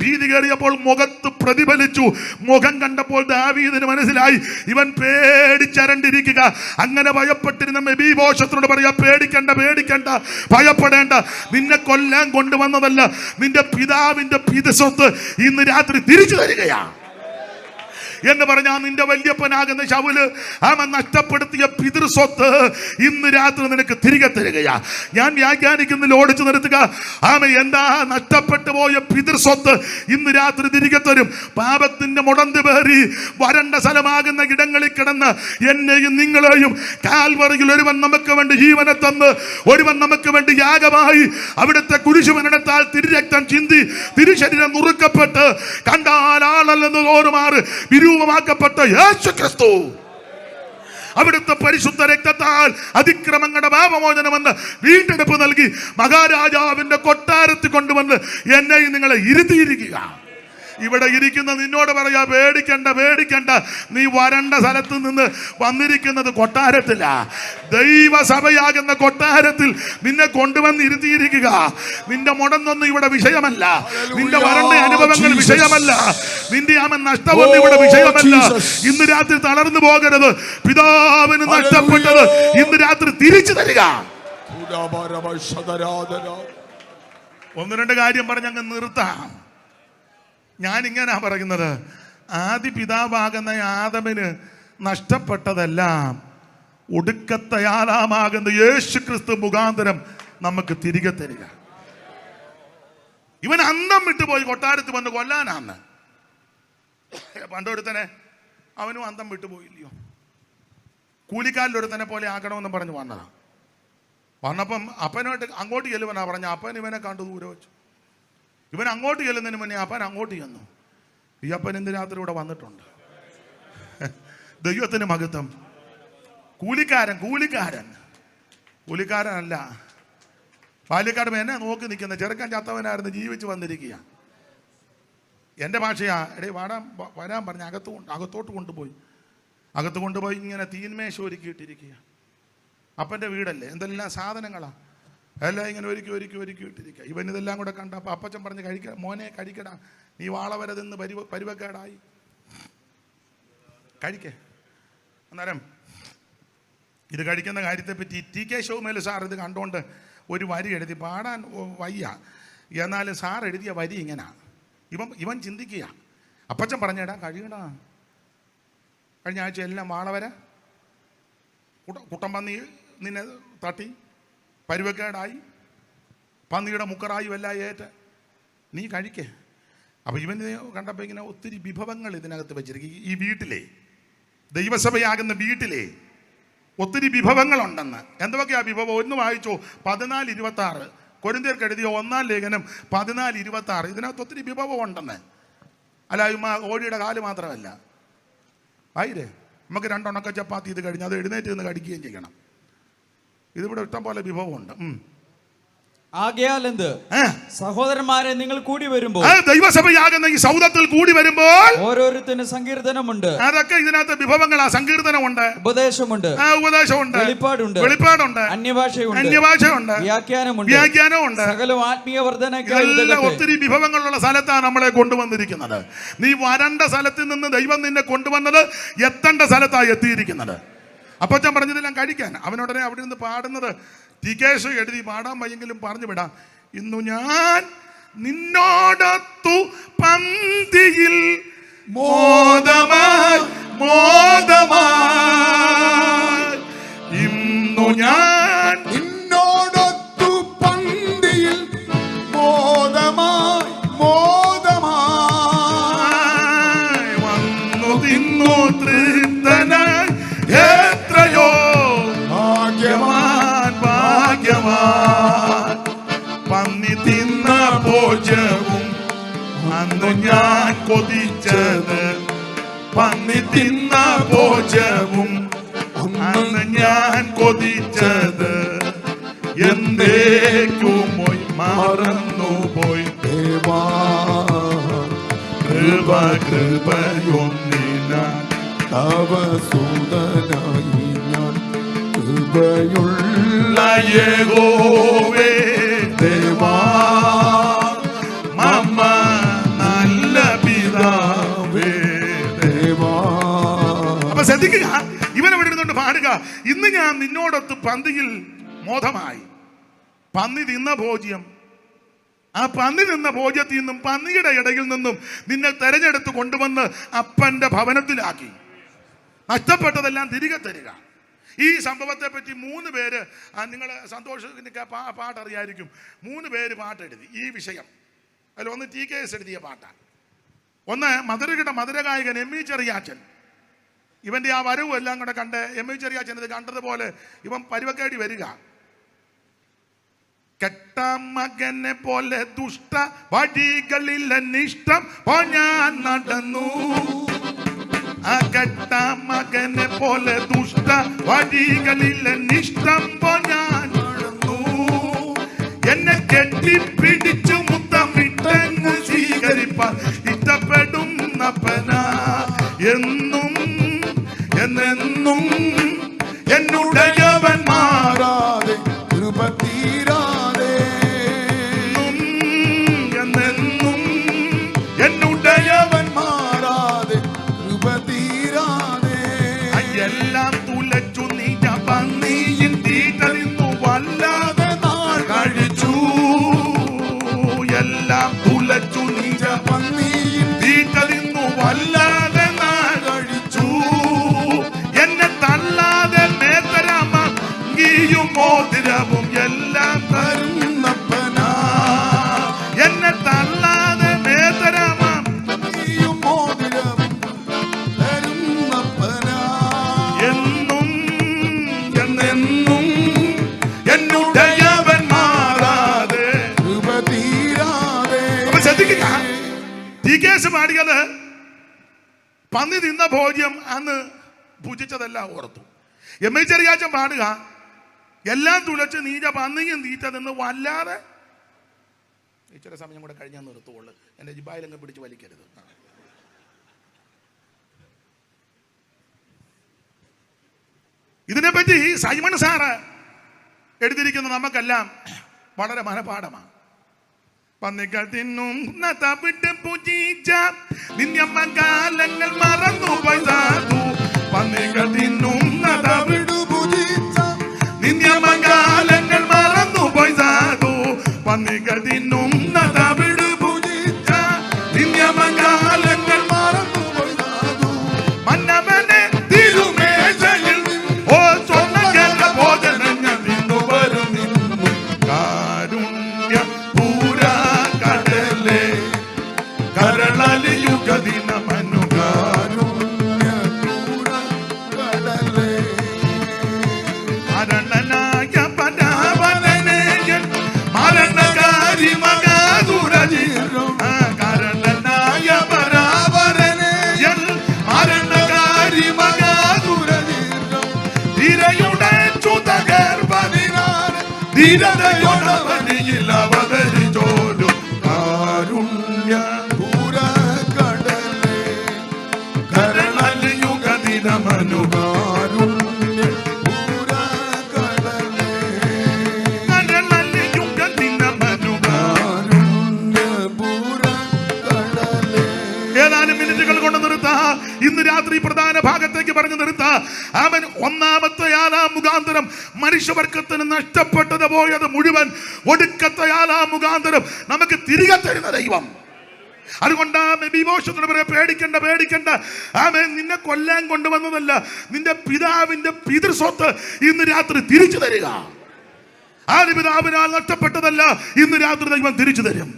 A: ഭീതി കയറിയപ്പോൾ മുഖത്ത് പ്രതിഫലിച്ചു. മുഖം കണ്ടപ്പോൾ ദാവീദിന് മനസ്സിലായി ഇവൻ പേടിച്ചരണ്ടിരിക്കുക. അങ്ങനെ ഭയപ്പെട്ടിരുന്ന മെഫീബോശത്തിനോട് പറയാ, പേടിക്കണ്ട, ഭയപ്പെടേണ്ട, നിന്നെ കൊല്ലാൻ കൊണ്ടുവന്നതല്ല, നിന്റെ പിതാവിന്റെ പിതൃസ്വത്ത് ഇന്ന് രാത്രി തിരിച്ചു തരികയാണ് എന്ന് പറഞ്ഞാൽ നിന്റെ വല്യപ്പനാകുന്ന ശൗല് അവൻ നഷ്ടപ്പെടുത്തിയ പിതൃസ്വത്ത് ഇന്ന് രാത്രി നിനക്ക് തിരികെ തരികയാ. ഞാൻ വ്യാഖ്യാനിക്കുന്നതിൽ ഓടിച്ചു നിർത്തുക. എന്താ നഷ്ടപ്പെട്ടു പോയ പിതൃസ്വത്ത് ഇന്ന് രാത്രി തിരികെ തരും. പാപത്തിന്റെ മുടന്ത് പേറി വരണ്ട സ്ഥലമാകുന്ന ഇടങ്ങളിൽ കിടന്ന് എന്നെയും നിങ്ങളെയും കാൽവറിയിൽ ഒരുവൻ നമുക്ക് വേണ്ടി ജീവനെ തന്ന്, ഒരുവൻ നമുക്ക് വേണ്ടി യാഗമായി അവിടുത്തെ കുരിശുമരണത്താൽ തിരുരക്തം ചിന്തി തിരുശരീരം നുറുക്കപ്പെട്ട് കണ്ടാൽ ആളല്ലെന്ന് തോറുമാറ് രൂപമാക്കപ്പെട്ട യേശു ക്രിസ്തു അവിടുത്തെ പരിശുദ്ധ രക്തത്താൽ അതിക്രമങ്ങളുടെ പാപമോചനമെന്ന് വീണ്ടെടുപ്പ് നൽകി മഹാരാജാവിന്റെ കൊട്ടാരത്തിൽ കൊണ്ടുവന്ന് എന്നെയും നിങ്ങളെ ഇരുത്തിയിരിക്കുക. ഇവിടെ ഇരിക്കുന്ന നിന്നോട് പറയാ, പേടിക്കണ്ട, നീ വരണ്ട സ്ഥലത്ത് നിന്ന് വന്നിരിക്കുന്നത് കൊട്ടാരത്തില. ദൈവസഭയാകുന്ന കൊട്ടാരത്തിൽ നിന്നെ കൊണ്ടുവന്ന് ഇരുത്തിയിരിക്കുക. നിന്റെ മുടന്നൊന്നും ഇവിടെ വിഷയമല്ല, നിന്റെ വരണ്ട അനുഭവങ്ങൾ വിഷയമല്ല, നിന്റെ നഷ്ടമൊന്നും ഇവിടെ വിഷയമല്ല. ഇന്ന് രാത്രി തളർന്നു പോകരുത്. പിതാവിന് നഷ്ടപ്പെട്ടത് ഇന്ന് രാത്രി തിരിച്ചു തരിക. 1-2 കാര്യം പറഞ്ഞങ്ങ് നിർത്താം. ഞാനിങ്ങനെ പറയുന്നത്, ആദി പിതാവാകുന്ന ആദമിന് നഷ്ടപ്പെട്ടതെല്ലാം ഒടുക്കത്തെ ആദാമാകുന്ന യേശു ക്രിസ്തു മുഖാന്തരം നമുക്ക് തിരികെ തരിക. ഇവൻ അന്തം വിട്ടുപോയി കൊട്ടാരത്തിൽ വന്ന് കൊല്ലാനാന്ന്. പണ്ടൊരുത്തനെ അവനും അന്തം വിട്ടുപോയില്ലയോ, കൂലിക്കാരിലൊരുത്തനെ പോലെ ആക്കണമെന്ന് പറഞ്ഞ് വന്നതാ. വന്നപ്പം അപ്പനായിട്ട് അങ്ങോട്ട് ചെല്ലുവനാ പറഞ്ഞ. അപ്പൻ ഇവനെ കണ്ടു ദൂരെ വെച്ചു. ഇവൻ അങ്ങോട്ട് ചെല്ലുന്നതിന് മുന്നേ അപ്പൻ അങ്ങോട്ട് ചെന്നു. ഈ അപ്പൻ ഇന്ന് രാത്രി ഇവിടെ വന്നിട്ടുണ്ട്. ദൈവത്തിന് മഹത്വം. കൂലിക്കാരനല്ല, ബാല്യക്കാരൻ എന്നെ നോക്കി നിൽക്കുന്ന ചെറുക്കൻ ചത്തവനായിരുന്നു, ജീവിച്ച് വന്നിരിക്കുക. എൻ്റെ ഭാഷയാ, വരാൻ പറഞ്ഞ അകത്തോട്ട് കൊണ്ടുപോയി ഇങ്ങനെ തീന്മേശ ഒരുക്കിയിട്ടിരിക്കുക. അപ്പൻ്റെ വീടല്ലേ, എന്തെല്ലാം സാധനങ്ങളാ, എല്ലാം ഇങ്ങനെ ഒരുക്കി ഇട്ടിരിക്കുക. ഇവൻ ഇതെല്ലാം കൂടെ കണ്ടപ്പോൾ അപ്പച്ചൻ പറഞ്ഞ്, മോനെ കഴിക്കടാ, നീ വാളവരെ നിന്ന് പരുവക്കേടായി, കഴിക്കേ. അന്നേരം ഇത് കഴിക്കുന്ന കാര്യത്തെപ്പറ്റി TK ഷൗമേൽ സാർ ഇത് കണ്ടുകൊണ്ട് ഒരു വരി എഴുതി. പാടാൻ വയ്യ, എന്നാലും സാർ എഴുതിയ വരി ഇങ്ങനെ. ഇവൻ ചിന്തിക്കുക. അപ്പച്ചൻ പറഞ്ഞേടാ കഴിയടാ, കഴിഞ്ഞ ആഴ്ച എല്ലാം വാളവര കുട്ടം പന്നി നിന്നെ തട്ടി പരുവക്കേടായി, പന്നിയുടെ മുക്കറായും എല്ലാം ഏറ്റ്, നീ കഴിക്കേ. അപ്പോൾ ഇവന് കണ്ടപ്പോൾ ഇങ്ങനെ ഒത്തിരി വിഭവങ്ങൾ ഇതിനകത്ത് വെച്ചിരിക്കും. ഈ വീട്ടിലെ ദൈവസഭയാകുന്ന വീട്ടിലെ ഒത്തിരി വിഭവങ്ങളുണ്ടെന്ന്. എന്തൊക്കെയാ വിഭവം? ഒന്ന് വായിച്ചോ, 14:26 കൊരിന്ത്യർക്ക് എഴുതിയ 1-ാം ലേഖനം 14:26. ഇതിനകത്ത് ഒത്തിരി വിഭവം ഉണ്ടെന്ന്. അല്ല ഓടിയുടെ കാല് മാത്രമല്ല. ആയിരേ നമുക്ക് 2 ഉണക്ക ചപ്പാത്തി ഇത് കഴിഞ്ഞ് അത് എഴുന്നേറ്റ് നിന്ന് കടിക്കുകയും ചെയ്യണം. ഇതിവിടെ ഇഷ്ടം പോലെ വിഭവമുണ്ട്.
B: ആകയാൽ എന്ത് സഹോദരന്മാരെ, നിങ്ങൾ കൂടി വരുമ്പോൾ,
A: ദൈവസഭയാകുന്ന ഈ സൗധത്തിൽ കൂടി വരുമ്പോൾ
B: ഓരോരുത്തരും സങ്കീർത്തനമുണ്ട്.
A: അതൊക്കെ ഇതിനകത്ത് വിഭവങ്ങളാ. സങ്കീർത്തനമുണ്ട്,
B: ഉപദേശമുണ്ട്,
A: വെളിപ്പാടുണ്ട്, അന്യഭാഷയുണ്ട്, വ്യാഖ്യാനമുണ്ട്.
B: സകലവും ആത്മീയ വർധനയ്ക്ക്
A: എല്ലാം ഒത്തിരി വിഭവങ്ങളുള്ള സ്ഥലത്താണ് നമ്മളെ കൊണ്ടുവന്നിരിക്കുന്നത്. നീ വരണ്ട സ്ഥലത്തിൽ നിന്ന് ദൈവം നിന്നെ കൊണ്ടുവന്നത് എത്തേണ്ട സ്ഥലത്താണ് എത്തിയിരിക്കുന്നത്. അപ്പോൾ ഞാൻ പറഞ്ഞതെല്ലാം കഴിക്കാൻ അവനുടനെ അവിടെ നിന്ന് പാടുന്നത് ടികേഷ് എഴുതി പാടാൻ വയ്യെങ്കിലും പറഞ്ഞു വിടാം. ഇന്നു ഞാൻ നിന്നോടൊത്തു പന്തിയിൽ മോദമായി ഇന്നു ഞാൻ
E: നിന്നോടൊത്തു പന്തിയിൽ മോദമായി
A: വന്നു തിന്നു തൃപ്തനായി എത്രയോ ഭാഗ്യവാൻ പന്നി തിന്ന ഭോജവും അന്നു ഞാൻ കൊതിച്ചത്. പന്നി തിന്ന ഭോജവും അന്ന് ഞാൻ കൊതിച്ചത് എന്തേക്കുമോയ് മറന്നുപോയി.
E: ദേവാ
A: കൃപയൊന്നിനാൻ
E: തവ സുതനായി ഞാൻ കൃപയുള്ള
A: യഹോവേ ദേവാ മമ്മ നല്ല പിതാവേ ദേവാ. അപ്പൊ ശ്രദ്ധിക്കുക, ഇവനെ വിടുന്നുണ്ട് പാടുക. ഇന്ന് ഞാൻ നിന്നോടൊത്ത് പന്തിയിൽ മോദമായി. പന്നി തിന്ന ഭോജ്യം, ആ പന്നി നിന്ന ഭോജ്യത്തിൽ നിന്നും പന്നിയുടെ ഇടയിൽ നിന്നും നിന്നെ തെരഞ്ഞെടുത്ത് കൊണ്ടുവന്ന് അപ്പന്റെ ഭവനത്തിലാക്കി. നഷ്ടപ്പെട്ടതെല്ലാം തിരികെ തരിക. ഈ സംഭവത്തെ പറ്റി 3 പേര്, നിങ്ങൾ സന്തോഷത്തിന് പാട്ടറിയായിരിക്കും, 3 പേര് പാട്ടെഴുതി ഈ വിഷയം. അതിൽ ഒന്ന് TKS എഴുതിയ പാട്ടാണ്. ഒന്ന് മധുരഗായകൻ എമ്മി ചെറിയാച്ചൻ. ഇവന്റെ ആ വരവും എല്ലാം കൂടെ കണ്ട് എമ്മി ചെറിയാച്ചൻ ഇത് കണ്ടതുപോലെ ഇവൻ പരുവക്കേടി വരിക. കെട്ട മകനെ പോലെ ദുഷ്ട വഴികളിൽ അനിഷ്ടം ഞാൻ നടന്നു. ആ കെട്ട മകനെ പോലെ ദുഷ്ട വഴികളിൽ അനിഷ്ടം ഞാൻ നടന്നു. എന്നെ കെട്ടിപ്പിടിച്ചു മുത്തമിട്ടങ്ങ് സ്വീകരിപ്പാൻ ഇഷ്ടപ്പെടുന്നപ്പന എന്നും എന്നെന്നും എന്നുടയവൻ മാറാതെ
E: കൃപ തീരാതെ
A: എന്നെന്നും എന്നുടയവൻ
E: മാറാതെ കൃപ തീരാതെ
A: എല്ലാം തുലച്ചു നീച്ച പന്നിയിൽ തീറ്ററിന്നു വല്ലാതെ നാൾ കഴിച്ചു. എല്ലാം തുലച്ചു നീച്ച
E: പന്നിയിൽ
A: തീറ്ററിന്നു വല്ലാതെ നാൾ കഴിച്ചു. എന്നെ തള്ളാതെ മേത്തരമീയും മോതിരവും എല്ലാം
E: തരുന്നപ്പനാ
A: എന്നെ തള്ളാതെ മേത്തരമീയും
E: മോതിരവും തരുന്നപ്പനാ
A: എന്നും എന്നെന്നും എന്നുടയവൻ മാറാതെ
E: കൃപ തീരാതെ.
A: അപ്പൊ ശ്രദ്ധിക്കുക, TKS പാടിയത് പന്നി തിന്ന ഭോജ്യം അന്ന് ഭുജിച്ചതെല്ലാം ഓർത്തു. എമ്മി ചെറിയാച്ചൻ പാടുക എല്ലാം തുലച്ച് നീച്ച പന്നിയും തീറ്റ നിന്ന് വല്ലാതെ. ഇച്ചിരി സമയം കൂടെ കഴിഞ്ഞാൽ നിർത്തുള്ളൂ, എൻ്റെ ജിബായിലങ്ങ് പിടിച്ച് വലിക്കരുത്. ഇതിനെപ്പറ്റി സൈമൺ സാറ് എഴുതിയിരിക്കുന്ന നമുക്കെല്ലാം വളരെ മനപാഠമാണ്. പന്നികൾ തിന്നുന്ന തവിട്ട് പൂജിച്ച നിന്യമകാലങ്ങൾ മറന്നു പോയി സാധു. പന്നികൾ തിന്നുന്ന തവിട് പൂജിച്ച നിന്യമകാലങ്ങൾ മറന്നു പോയി സാധു. പന്നികൾ തിന്നുന്ന തവിട് പൂജിച്ച നിന്യമകാലങ്ങൾ മറന്നു പോയി സാധു. മന്നവനെ തിരുമേശയിൽ ഓ സ്വർണ്ണ ഭോജനങ്ങൾ തിന്നു വരും നിന്നു കാരുണ്യ പൂരാ കടലേ കരളലിയുക ദിനമനുകാരുണ്യ പൂരാ കടലേ മരണനായ പരാവരനേയൻ മരണകാരി മകാതുരജിരും കാരണനായ പരാവരനേയൻ മരണകാരി മകാതുരജിരും തിരയുടെ ചുതകേർവതിനാണ് ധീരതയോടവനിയിൽ അവതരിച്ചോരും കാരുണ്യ
E: പൂരക്കടലേ
A: കരളലിയുഗദിനമനുകാരുണ്യ
E: പൂരക്കടലേ
A: കരളലിയുഗദിനമനുകാരുണ്യ
E: പൂരക്കടലേ.
A: ഏതാനും മിനിറ്റുകൾ കൊണ്ട് നിർത്താ. ഇന്ന് രാത്രി പ്രധാന ഭാഗത്തേക്ക് പറഞ്ഞു നിർത്താ. അവൻ ഒന്നാമത്തെ ആലാം മുഖാന്തരം മനുഷ്യവർഗത്തിന് നഷ്ടപ്പെട്ടത് പോയത് മുഴുവൻ ഒടുക്കത്തെ ആലാം മുഖാന്തരം നമുക്ക് തിരികെ തരുന്ന ദൈവം. അതുകൊണ്ട് പേടിക്കണ്ട. ആമേൻ, നിന്നെ കൊല്ലാൻ കൊണ്ടുവന്നതല്ല, നിന്റെ പിതാവിന്റെ പിതൃസ്വത്ത് ഇന്ന് രാത്രി തിരിച്ചു തരിക. ആര് പിതാവിനാൽ നഷ്ടപ്പെട്ടതല്ല ഇന്ന് രാത്രി ദൈവം തിരിച്ചു തരും.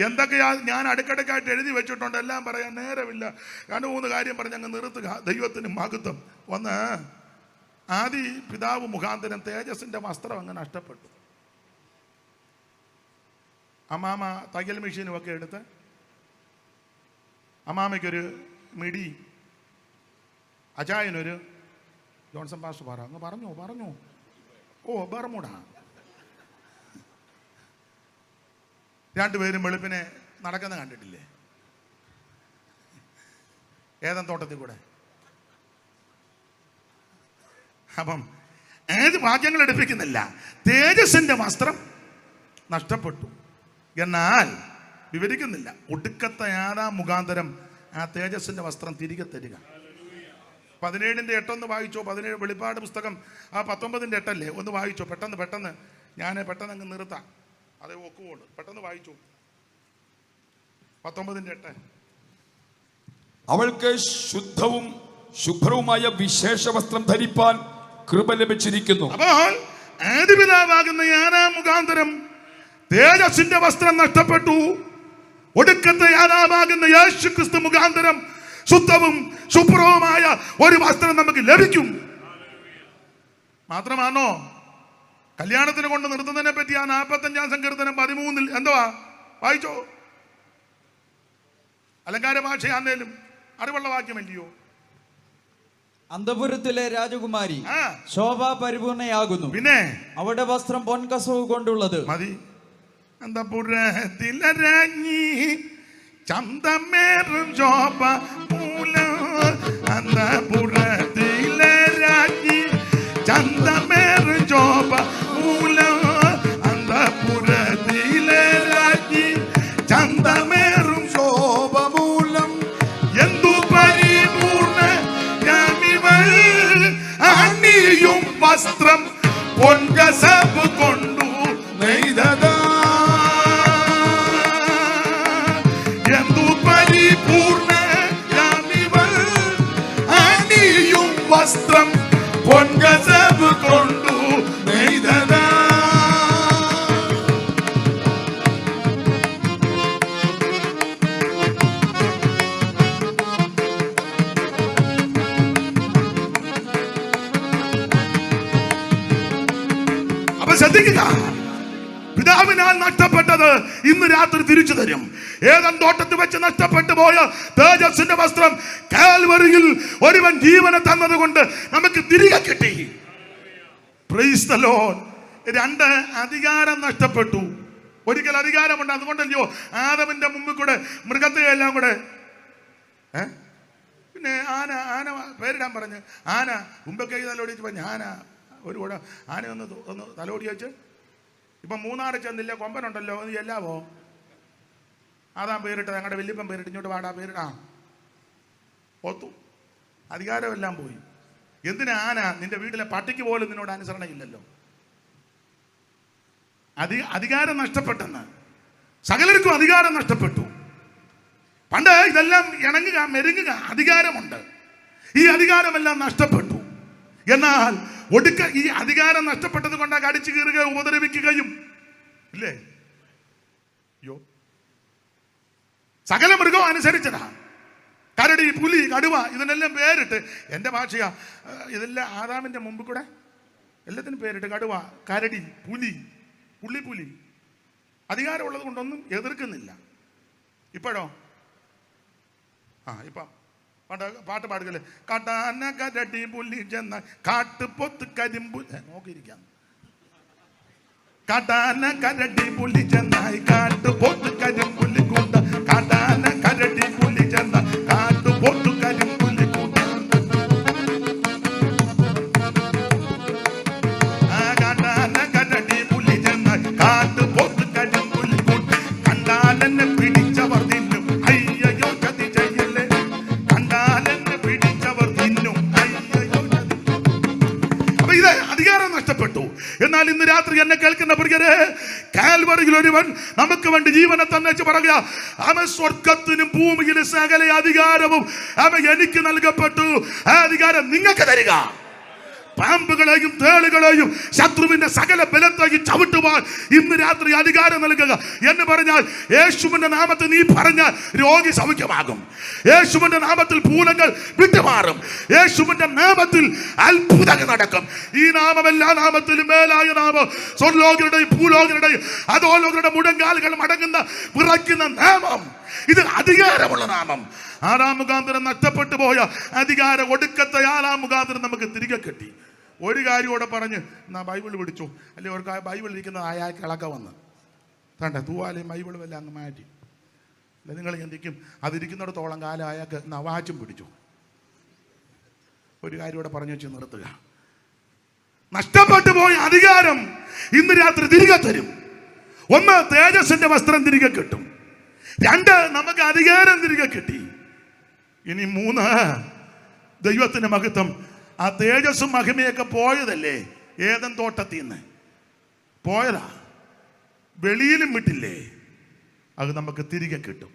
A: എന്തൊക്കെയാ ഞാൻ അടുക്കടക്കായിട്ട് എഴുതി വെച്ചിട്ടുണ്ട്, എല്ലാം പറയാൻ നേരമില്ല. 2-3 കാര്യം പറഞ്ഞ് അങ്ങ് നിർത്തുക. ദൈവത്തിന് മഹത്വം. ഒന്ന്, ആദി പിതാവ് മുഖാന്തരം തേജസ്സിന്റെ വസ്ത്രം അങ്ങ് നഷ്ടപ്പെട്ടു. അമ്മാമ തയ്യൽ മെഷീനും ഒക്കെ എടുത്ത് അമ്മാമയ്ക്കൊരു മിടി, അജായനൊരു ജോൺസൺ പാസ്റ്റർ പറ അങ്ങ് പറഞ്ഞു ഓ ബർമുഡ. രണ്ടുപേരും വെളുപ്പിനെ നടക്കുന്ന കണ്ടിട്ടില്ലേ ഏതൻ തോട്ടത്തിൽ കൂടെ? അപ്പം ഏത് വാക്യങ്ങൾ എടുപ്പിക്കുന്നില്ല. തേജസ്സിന്റെ വസ്ത്രം നഷ്ടപ്പെട്ടു എന്നാൽ വിവരിക്കുന്നില്ല. ഒടുക്കത്തെ ആറാം മുഖാന്തരം ആ തേജസ്സിന്റെ വസ്ത്രം തിരികെ തരിക. 17-ന്റെ 8 വായിച്ചോ. 17 വെളിപ്പാട് പുസ്തകം ആ 19-ന്റെ 8 ഒന്ന് വായിച്ചോ. പെട്ടെന്ന് ഞാൻ പെട്ടെന്ന് അങ്ങ് നിർത്താം, അതേ ഒക്കുള്ളൂ. പെട്ടെന്ന് വായിച്ചു. 19-ന്റെ 8.
C: അവൾക്ക് ശുദ്ധവും ശുഭ്രവുമായ വിശേഷ വസ്ത്രം ധരിപ്പാൻ കൃപ ലഭിച്ചിരിക്കുന്നു.
A: അപ്പോൾ ആദിപിതാവാകുന്ന ആറാം മുഖാന്തരം തേജസ്സിന്റെ വസ്ത്രം നഷ്ടപ്പെട്ടു. ഒടുക്കത്തെ ആറാമാകുന്ന യേശു ക്രിസ്തു മുഖാന്തരം ശുദ്ധവും ശുഭ്രവുമായ ഒരു വസ്ത്രം നമുക്ക് ലഭിക്കും. മാത്രമാണോ കല്യാണത്തിന് കൊണ്ട് നിർത്തുന്നതിനെ പറ്റി ആ 45-ാം സങ്കീർത്തനം 13-ൽ എന്തുവാ വായിച്ചോ? അലങ്കാര ഭാഷയാന്നേലും അറിവുള്ള വാക്യമല്ലയോ?
B: അന്തപുരത്തിലെ രാജകുമാരി ശോഭ പരിപൂർണയാകുന്നു,
A: പിന്നെ
B: അവരുടെ വസ്ത്രം പൊൻകസവ് കൊണ്ടുള്ളത്
A: മതി. അന്തപുരത്തിലെ രാജ്ഞി ചന്തമേറും ശോഭ മൂല. അന്തപുരത്തിലെ രാജ്ഞി ചന്തമേറും ശോഭ മൂല. അന്തപുരത്തിലെ രാജ്ഞി ചന്തമേറും
E: ശോഭ മൂലം
A: എന്തു പരിപൂർണ ഞാനിവൾ അണിയും വസ്ത്രം പൊൻകസവ് കൊണ്ടു
E: നെയ്തതാ
A: എന്തു പരിപൂർണ ഞാനിവൾ അണിയും വസ്ത്രം പൊൻകസവ് കൊണ്ടു നെയ്തതാ. അപ്പൊ ശ്രദ്ധിക്കുക, പിതാവിനാൽ നഷ്ടപ്പെട്ടത് ഇന്ന് രാത്രി തിരിച്ചു തരും. ഏതൻ തോട്ടത്തിൽ വെച്ച് നഷ്ടപ്പെട്ടു പോയ തേജസ്സിന്റെ വസ്ത്രം കാൽവരിയിൽ ഒരുവൻ ജീവനെ തന്നത് കൊണ്ട് നമുക്ക് തിരികെ കിട്ടി. Price the Lord. 2, അധികാരം നഷ്ടപ്പെട്ടു. ഒരിക്കൽ അധികാരമുണ്ട്, അതുകൊണ്ടല്ലയോ ആദമിന്റെ മുമ്പിൽ കൂടെ മൃഗത്തെ എല്ലാം കൂടെ പിന്നെ ആന പേരിടാൻ പറഞ്ഞ് ആന മുമ്പൊക്കെ തലോടിച്ച് പറഞ്ഞ് ആന ഒരു കൂടെ ആന ഒന്ന് തലോടി വെച്ച്. ഇപ്പം 3 ചെന്നില്ല, കൊമ്പനുണ്ടല്ലോ, ഒന്ന് എല്ലാവോ അതാ പേരിട്ട് ഞങ്ങളുടെ വല്യപ്പൻ പേരിട്ട് ഇങ്ങോട്ട് വാടാ പേരിടാം ഒത്തു. അധികാരമെല്ലാം പോയി. എന്തിനാ ആന? നിന്റെ വീട്ടിലെ പട്ടിക്ക് പോലും നിന്നോട് അനുസരണയില്ലല്ലോ. അധികാരം നഷ്ടപ്പെട്ടെന്ന് സകലർക്കും അധികാരം നഷ്ടപ്പെട്ടു. പണ്ട് ഇതെല്ലാം ഇണങ്ങുക മെരുങ്ങുക അധികാരമുണ്ട്. ഈ അധികാരമെല്ലാം നഷ്ടപ്പെട്ടു. എന്നാൽ ഒടുക്ക ഈ അധികാരം നഷ്ടപ്പെട്ടത് കൊണ്ട് കടിച്ചു കീറുക ഉപദ്രവിക്കുകയും ഇല്ലേ? യോ സകല മൃഗവും അനുസരിച്ചതാ. കരടി, പുലി, കടുവ ഇതിനെല്ലാം പേരിട്ട്, എൻ്റെ ഭാഷയാ, ഇതെല്ലാം ആദാമിന്റെ മുമ്പിൽ കൂടെ എല്ലാത്തിനും പേരിട്ട് കടുവ, കരടി, പുലി, പുള്ളി അധികാരമുള്ളത് കൊണ്ടൊന്നും എതിർക്കുന്നില്ല. ഇപ്പോഴോ ഇപ്പം പണ്ട് പാട്ട് പാടുകല്ലേ, കാട്ടാന കരടി പുലി ചെന്ന കാട്ടുപൊത്ത് കരിമ്പു നോക്കിയിരിക്കാം. കാട്ടാന കരടി പുലി ചെന്നായി കാട്ടുപൊത്ത് കരിമ്പുലി കൂട്ട, കാട്ടാന കരടി പുലി ചെന്ന കാട്ടുപൊത്ത് കരിമ്പുലി കൂട്ട. കാട്ടാന കരടി പുലി ചെന്നായി കാട്ടുപൊത്ത് കരിമ്പുലി കൂട്ട, കണ്ടാലെന്നെ പിടിച്ചവർ തിന്നും അയ്യോ ചതി ചെയ്യല്ലേ, കണ്ടാലെന്നെ പിടിച്ചവർ തിന്നും അയ്യോ ചതി. അപ്പൊ ഇത് അധികാരം നഷ്ടപ്പെട്ടു. എന്നാൽ ഇന്ന് രാത്രി എന്നെ കേൾക്കുന്ന പ്രിയരെ, കാൽവറിയിൽ ഒരുവൻ നമുക്ക് വേണ്ടി ജീവനെ തന്നേച്ച് പറയുക, അവൻ സ്വർഗത്തിനും ഭൂമിയിലും സകല അധികാരവും അവൻ എനിക്ക് നൽകപ്പെട്ടു, ആ അധികാരം നിങ്ങൾക്ക് തരിക. പാമ്പുകളെയും തേളുകളെയും ശത്രുവിന്റെ സകല ബലത്തെയും ചവിട്ടുവാൻ ഇന്ന് രാത്രി അധികാരം നൽകുക എന്ന് പറഞ്ഞാൽ, യേശുവിന്റെ നാമത്തിൽ നീ പറഞ്ഞാൽ രോഗി സൗഖ്യമാകും, യേശുവിന്റെ നാമത്തിൽ ഭൂതങ്ങൾ വിട്ടുമാറും, യേശുവിന്റെ നാമത്തിൽ അത്ഭുതങ്ങൾ നടക്കും. ഈ നാമം എല്ലാ നാമത്തിലും മേലായ നാമം, സ്വർലോകരുടെയും ഭൂലോകരുടെയും അധോലോകരുടെ മുഴങ്കാലുകൾ മടങ്ങുന്ന വിറയ്ക്കുന്ന നാമം. ഇത് അധികാരമുള്ള നാമം. ആറാം മുഖാന്തരം നഷ്ടപ്പെട്ടു പോയ അധികാരം ഒടുക്കത്തെ ആറാം മുഖാന്തരം നമുക്ക് തിരികെ കിട്ടി. ഒരു കാര്യമോടെ പറഞ്ഞ് എന്നാ ബൈബിൾ പിടിച്ചു, അല്ലെങ്കിൽ ഒരു ബൈബിൾ ഇരിക്കുന്ന അയാൾക്ക് ഇളക്ക വന്ന് തണ്ട തൂവാലയും ബൈബിളും എല്ലാം അങ്ങ് മാറ്റി. അല്ല നിങ്ങൾ ചിന്തിക്കും, അതിരിക്കുന്നിടത്തോളം കാലം അയാൾക്ക് നവാച്ചും പിടിച്ചു. ഒരു കാര്യമോടെ പറഞ്ഞു വെച്ച് നിർത്തുക. നഷ്ടപ്പെട്ടു പോയ അധികാരം ഇന്ന് രാത്രി തിരികെ തരും. ഒന്ന്, തേജസ്സിന്റെ വസ്ത്രം തിരികെ കിട്ടും. രണ്ട്, നമുക്ക് അധികാരം തിരികെ കിട്ടി. ഇനി മൂന്ന്, ദൈവത്തിന്റെ മഹത്വം. ആ തേജസ്സും മഹിമയൊക്കെ പോയതല്ലേ ഏദൻ തോട്ടത്തിൽ നിന്ന് പോയതാ, വെളിയിലും വിട്ടില്ലേ, അത് നമുക്ക് തിരികെ കിട്ടും.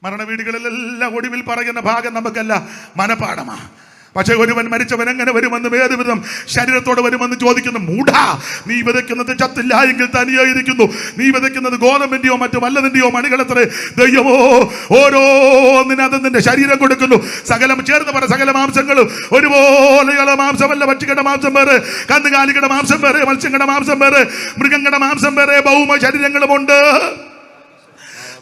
A: മരണ വീടുകളിലെല്ലാം ഒടുവിൽ പറയുന്ന ഭാഗം നമുക്കല്ല മനപാഠമാ. പക്ഷെ ഒരുവൻ മരിച്ചവൻ എങ്ങനെ വരുമെന്നും ഏത് വിധം ശരീരത്തോടെ വരുമെന്ന് ചോദിക്കുന്നു. മൂഢാ, നീ വിതയ്ക്കുന്നത് ചത്തില്ല എങ്കിൽ തനിയായിരിക്കുന്നു, നീ വിതയ്ക്കുന്നത് ഗോതമ്പിന്റെയോ മറ്റു വല്ലതിന്റെയോ മണികളത്രേ. ദൈവമോ ഓരോന്നിനും അത് നിന്റെ ശരീരം കൊടുക്കുന്നു. സകലം ചേർന്ന് പറ, സകല മാംസങ്ങളും ഒരുപോലെയുള്ള മാംസമല്ല. പക്ഷികളുടെ മാംസം വേറെ, കന്നുകാലികളുടെ മാംസം വേറെ, മത്സ്യങ്ങളുടെ മാംസം വേറെ, മൃഗങ്ങളുടെ മാംസം വേറെ, ഭൗമ ശരീരങ്ങളുമുണ്ട്.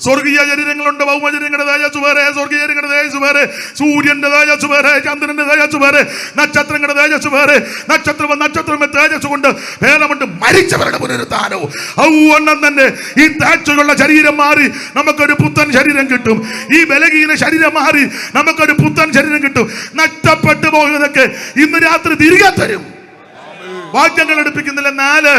A: സ്വർഗീയ ശരീരങ്ങളുണ്ട്, ഭൗമ ശരീരങ്ങളുടെ തേജസ് വേറെ, സ്വർഗീയ ശരീരങ്ങളുടെ തേജസ് വേറെ, സൂര്യന്റെ തേജസ് വേറെ, ചന്ദ്രന്റെ തേജസ് വേറെ, നക്ഷത്രങ്ങളുടെ തേജസ് വേറെ. നക്ഷത്രം തേജസ് കൊണ്ട് ഭേദമുണ്ട്. മരിച്ചവരുടെ പുനരുത്ഥാനവും ഔവണ്ണം തന്നെ ഈ തേജസ്സുള്ള ശരീരം മാറി നമുക്കൊരു പുത്തൻ ശരീരം കിട്ടും. ഈ ബലഹീന ശരീരം മാറി നമുക്കൊരു പുത്തൻ ശരീരം കിട്ടും. നഷ്ടപ്പെട്ടു പോയതൊക്കെ ഇന്ന് രാത്രി തിരികെ തരും. വാക്യങ്ങൾ എടുപ്പിക്കുന്നില്ല. 4,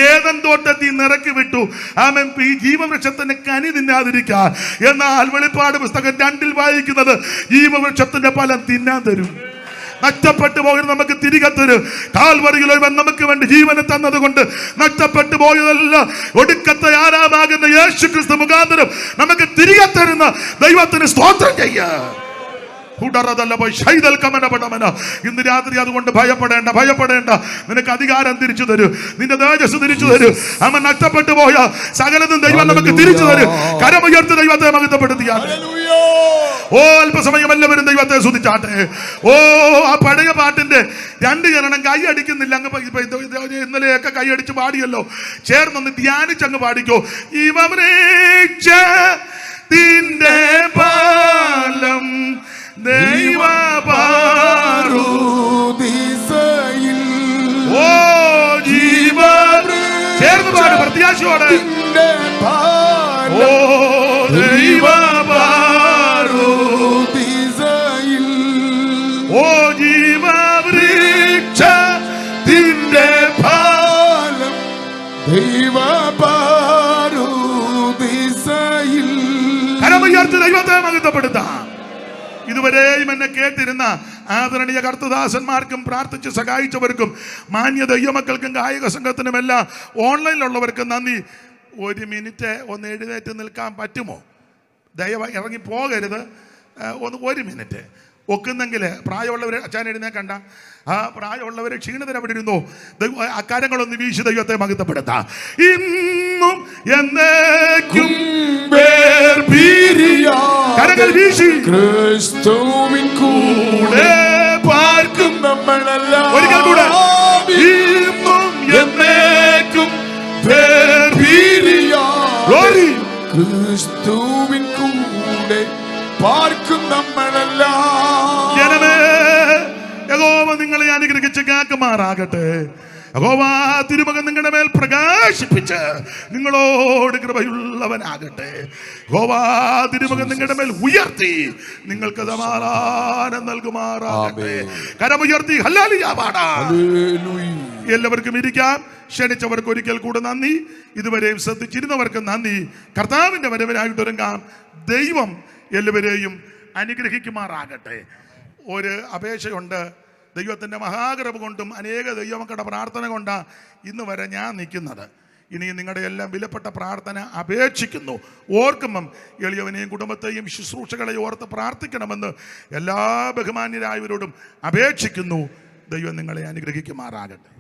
A: ഏദൻ തോട്ടത്തിൽ നിറക്കി വിട്ടു ആമേൻ ഈ ജീവവൃക്ഷത്തിന്റെ കനി തിന്നാതിരിക്കാൻ. എന്നാൽ വെളിപ്പാട് പുസ്തകം 2 വായിക്കുന്നത് ജീവവൃക്ഷത്തിന്റെ ഫലം തിന്നാൻ തരും. നഷ്ടപ്പെട്ടു പോയത് നമുക്ക് തിരികെ തരും. കാൽവറിയിൽ നമുക്ക് വേണ്ടി ജീവനെ തന്നത് കൊണ്ട് നഷ്ടപ്പെട്ടു പോയതല്ല, ഒടുക്കത്തെ ആരാമാകുന്ന യേശു ക്രിസ്തു മുഖാന്തരം നമുക്ക് തിരികെ തരുന്ന ദൈവത്തിന് സ്തോത്രം ചെയ്യാം. ഇന്ന് രാത്രി അതുകൊണ്ട് ഭയപ്പെടേണ്ട. നിനക്ക് അധികാരം തിരിച്ചു തരും, നിന്റെ തേജസ് തിരിച്ചു തരും. അവൻ നഷ്ടപ്പെട്ടു പോയ സകലതും ദൈവം നമുക്ക് തിരിച്ചു തരും. കരമുയർത്തി ദൈവത്തെ മഹത്വപ്പെടുത്തിയാൽ അല്പസമയം എല്ലാവരും ദൈവത്തെ സ്തുതിച്ചാട്ടെ. ആ പഴയ പാട്ടിന്റെ 2 ചരണം കൈ അടിക്കുന്നില്ല. ഇന്നലെയൊക്കെ കൈ അടിച്ച് പാടിയല്ലോ. ചേർന്നൊന്ന് ധ്യാനിച്ചങ്ങ് പാടിക്കോ. ഇവന്റെ പാലം
E: ദൈവപാരുദിസയിൽ
A: ചേർന്ന് പാട് പ്രത്യാശയോടെ.
E: ദൈവപാരുദിസയിൽ
A: ജീവവൃക്ഷത്തിന്റെ ഫലം
E: ദൈവപാരുദിസയിൽ.
A: കരമുയർത്തി ദൈവത്തെ മഹത്വപ്പെടുത്താം. ഇതുവരെയും എന്നെ കേട്ടിരുന്ന ആദരണീയ കർത്തദാസന്മാർക്കും പ്രാർത്ഥിച്ച് സഹായിച്ചവർക്കും മാന്യ ദൈവമക്കൾക്കും ഗായക സംഘത്തിനുമെല്ലാം ഓൺലൈനിലുള്ളവർക്കും നന്ദി. 1 മിനിറ്റ് ഒന്ന് എഴുന്നേറ്റ് നിൽക്കാൻ പറ്റുമോ? ദയവായി ഇറങ്ങി പോകരുത്. 1 മിനിറ്റ് ഒക്കുന്നെങ്കിൽ പ്രായമുള്ളവരെ അച്ഛൻ എഴുന്നേക്കണ്ട. ആ പ്രായമുള്ളവരെ ക്ഷീണിതരെ അവിടെ ഇരുന്നു. അക്കാര്യങ്ങളൊന്ന് വീശി ദൈവത്തെ മഹത്വപ്പെടുത്താം. ഇന്നും എന്നേക്കും കരങ്ങൾ വീശി
E: ക്രിസ്തുവിൻ കൂടെ പാർക്കും നമ്മളെല്ലാം.
A: ഒരിക്കൽ കൂടെ ഇന്നും എന്നേക്കും ക്രിസ്തുവിൻ
E: കൂടെ പാർക്കും നമ്മളെല്ലാം.
A: കാണിച്ച് കാക്കുമാറാകട്ടെ. യഹോവ തിരുമുഖം നിങ്ങളുടെ മേൽ പ്രകാശിപ്പിച്ച് നിങ്ങളോട് കൃപയുള്ളവനാകട്ടെ. യഹോവ തിരുമുഖം നിങ്ങളുടെ മേൽ ഉയർത്തി നിങ്ങൾക്ക് സമാധാനം നൽകുമാറാകട്ടെ. കരമുയർത്തി ഹല്ലേലൂയ പാടാം. എല്ലാവർക്കും ഇരിക്കാം. ക്ഷണിച്ചവർക്ക് ഒരിക്കൽ കൂടെ നന്ദി. ഇതുവരെയും ശ്രദ്ധിച്ചിരുന്നവർക്ക് നന്ദി. കർത്താവിന്റെ വരവിനായിട്ടൊരുങ്ങാം. ദൈവം എല്ലാവരെയും അനുഗ്രഹിക്കുമാറാകട്ടെ. ഒരു അപേക്ഷയുണ്ട്. ദൈവത്തിൻ്റെ മഹാകൃപ കൊണ്ടും അനേക ദൈവമക്കളുടെ പ്രാർത്ഥന കൊണ്ടാണ് ഇന്ന് വരെ ഞാൻ നിൽക്കുന്നത്. ഇനി നിങ്ങളുടെ എല്ലാം വിലപ്പെട്ട പ്രാർത്ഥന അപേക്ഷിക്കുന്നു. ഓർക്കുമ്പം എളിയവനെയും കുടുംബത്തെയും ശുശ്രൂഷകളെയും ഓർത്ത് പ്രാർത്ഥിക്കണമെന്ന് എല്ലാ ബഹുമാന്യരായവരോടും അപേക്ഷിക്കുന്നു. ദൈവം നിങ്ങളെ അനുഗ്രഹിക്കുമാറാകട്ടെ.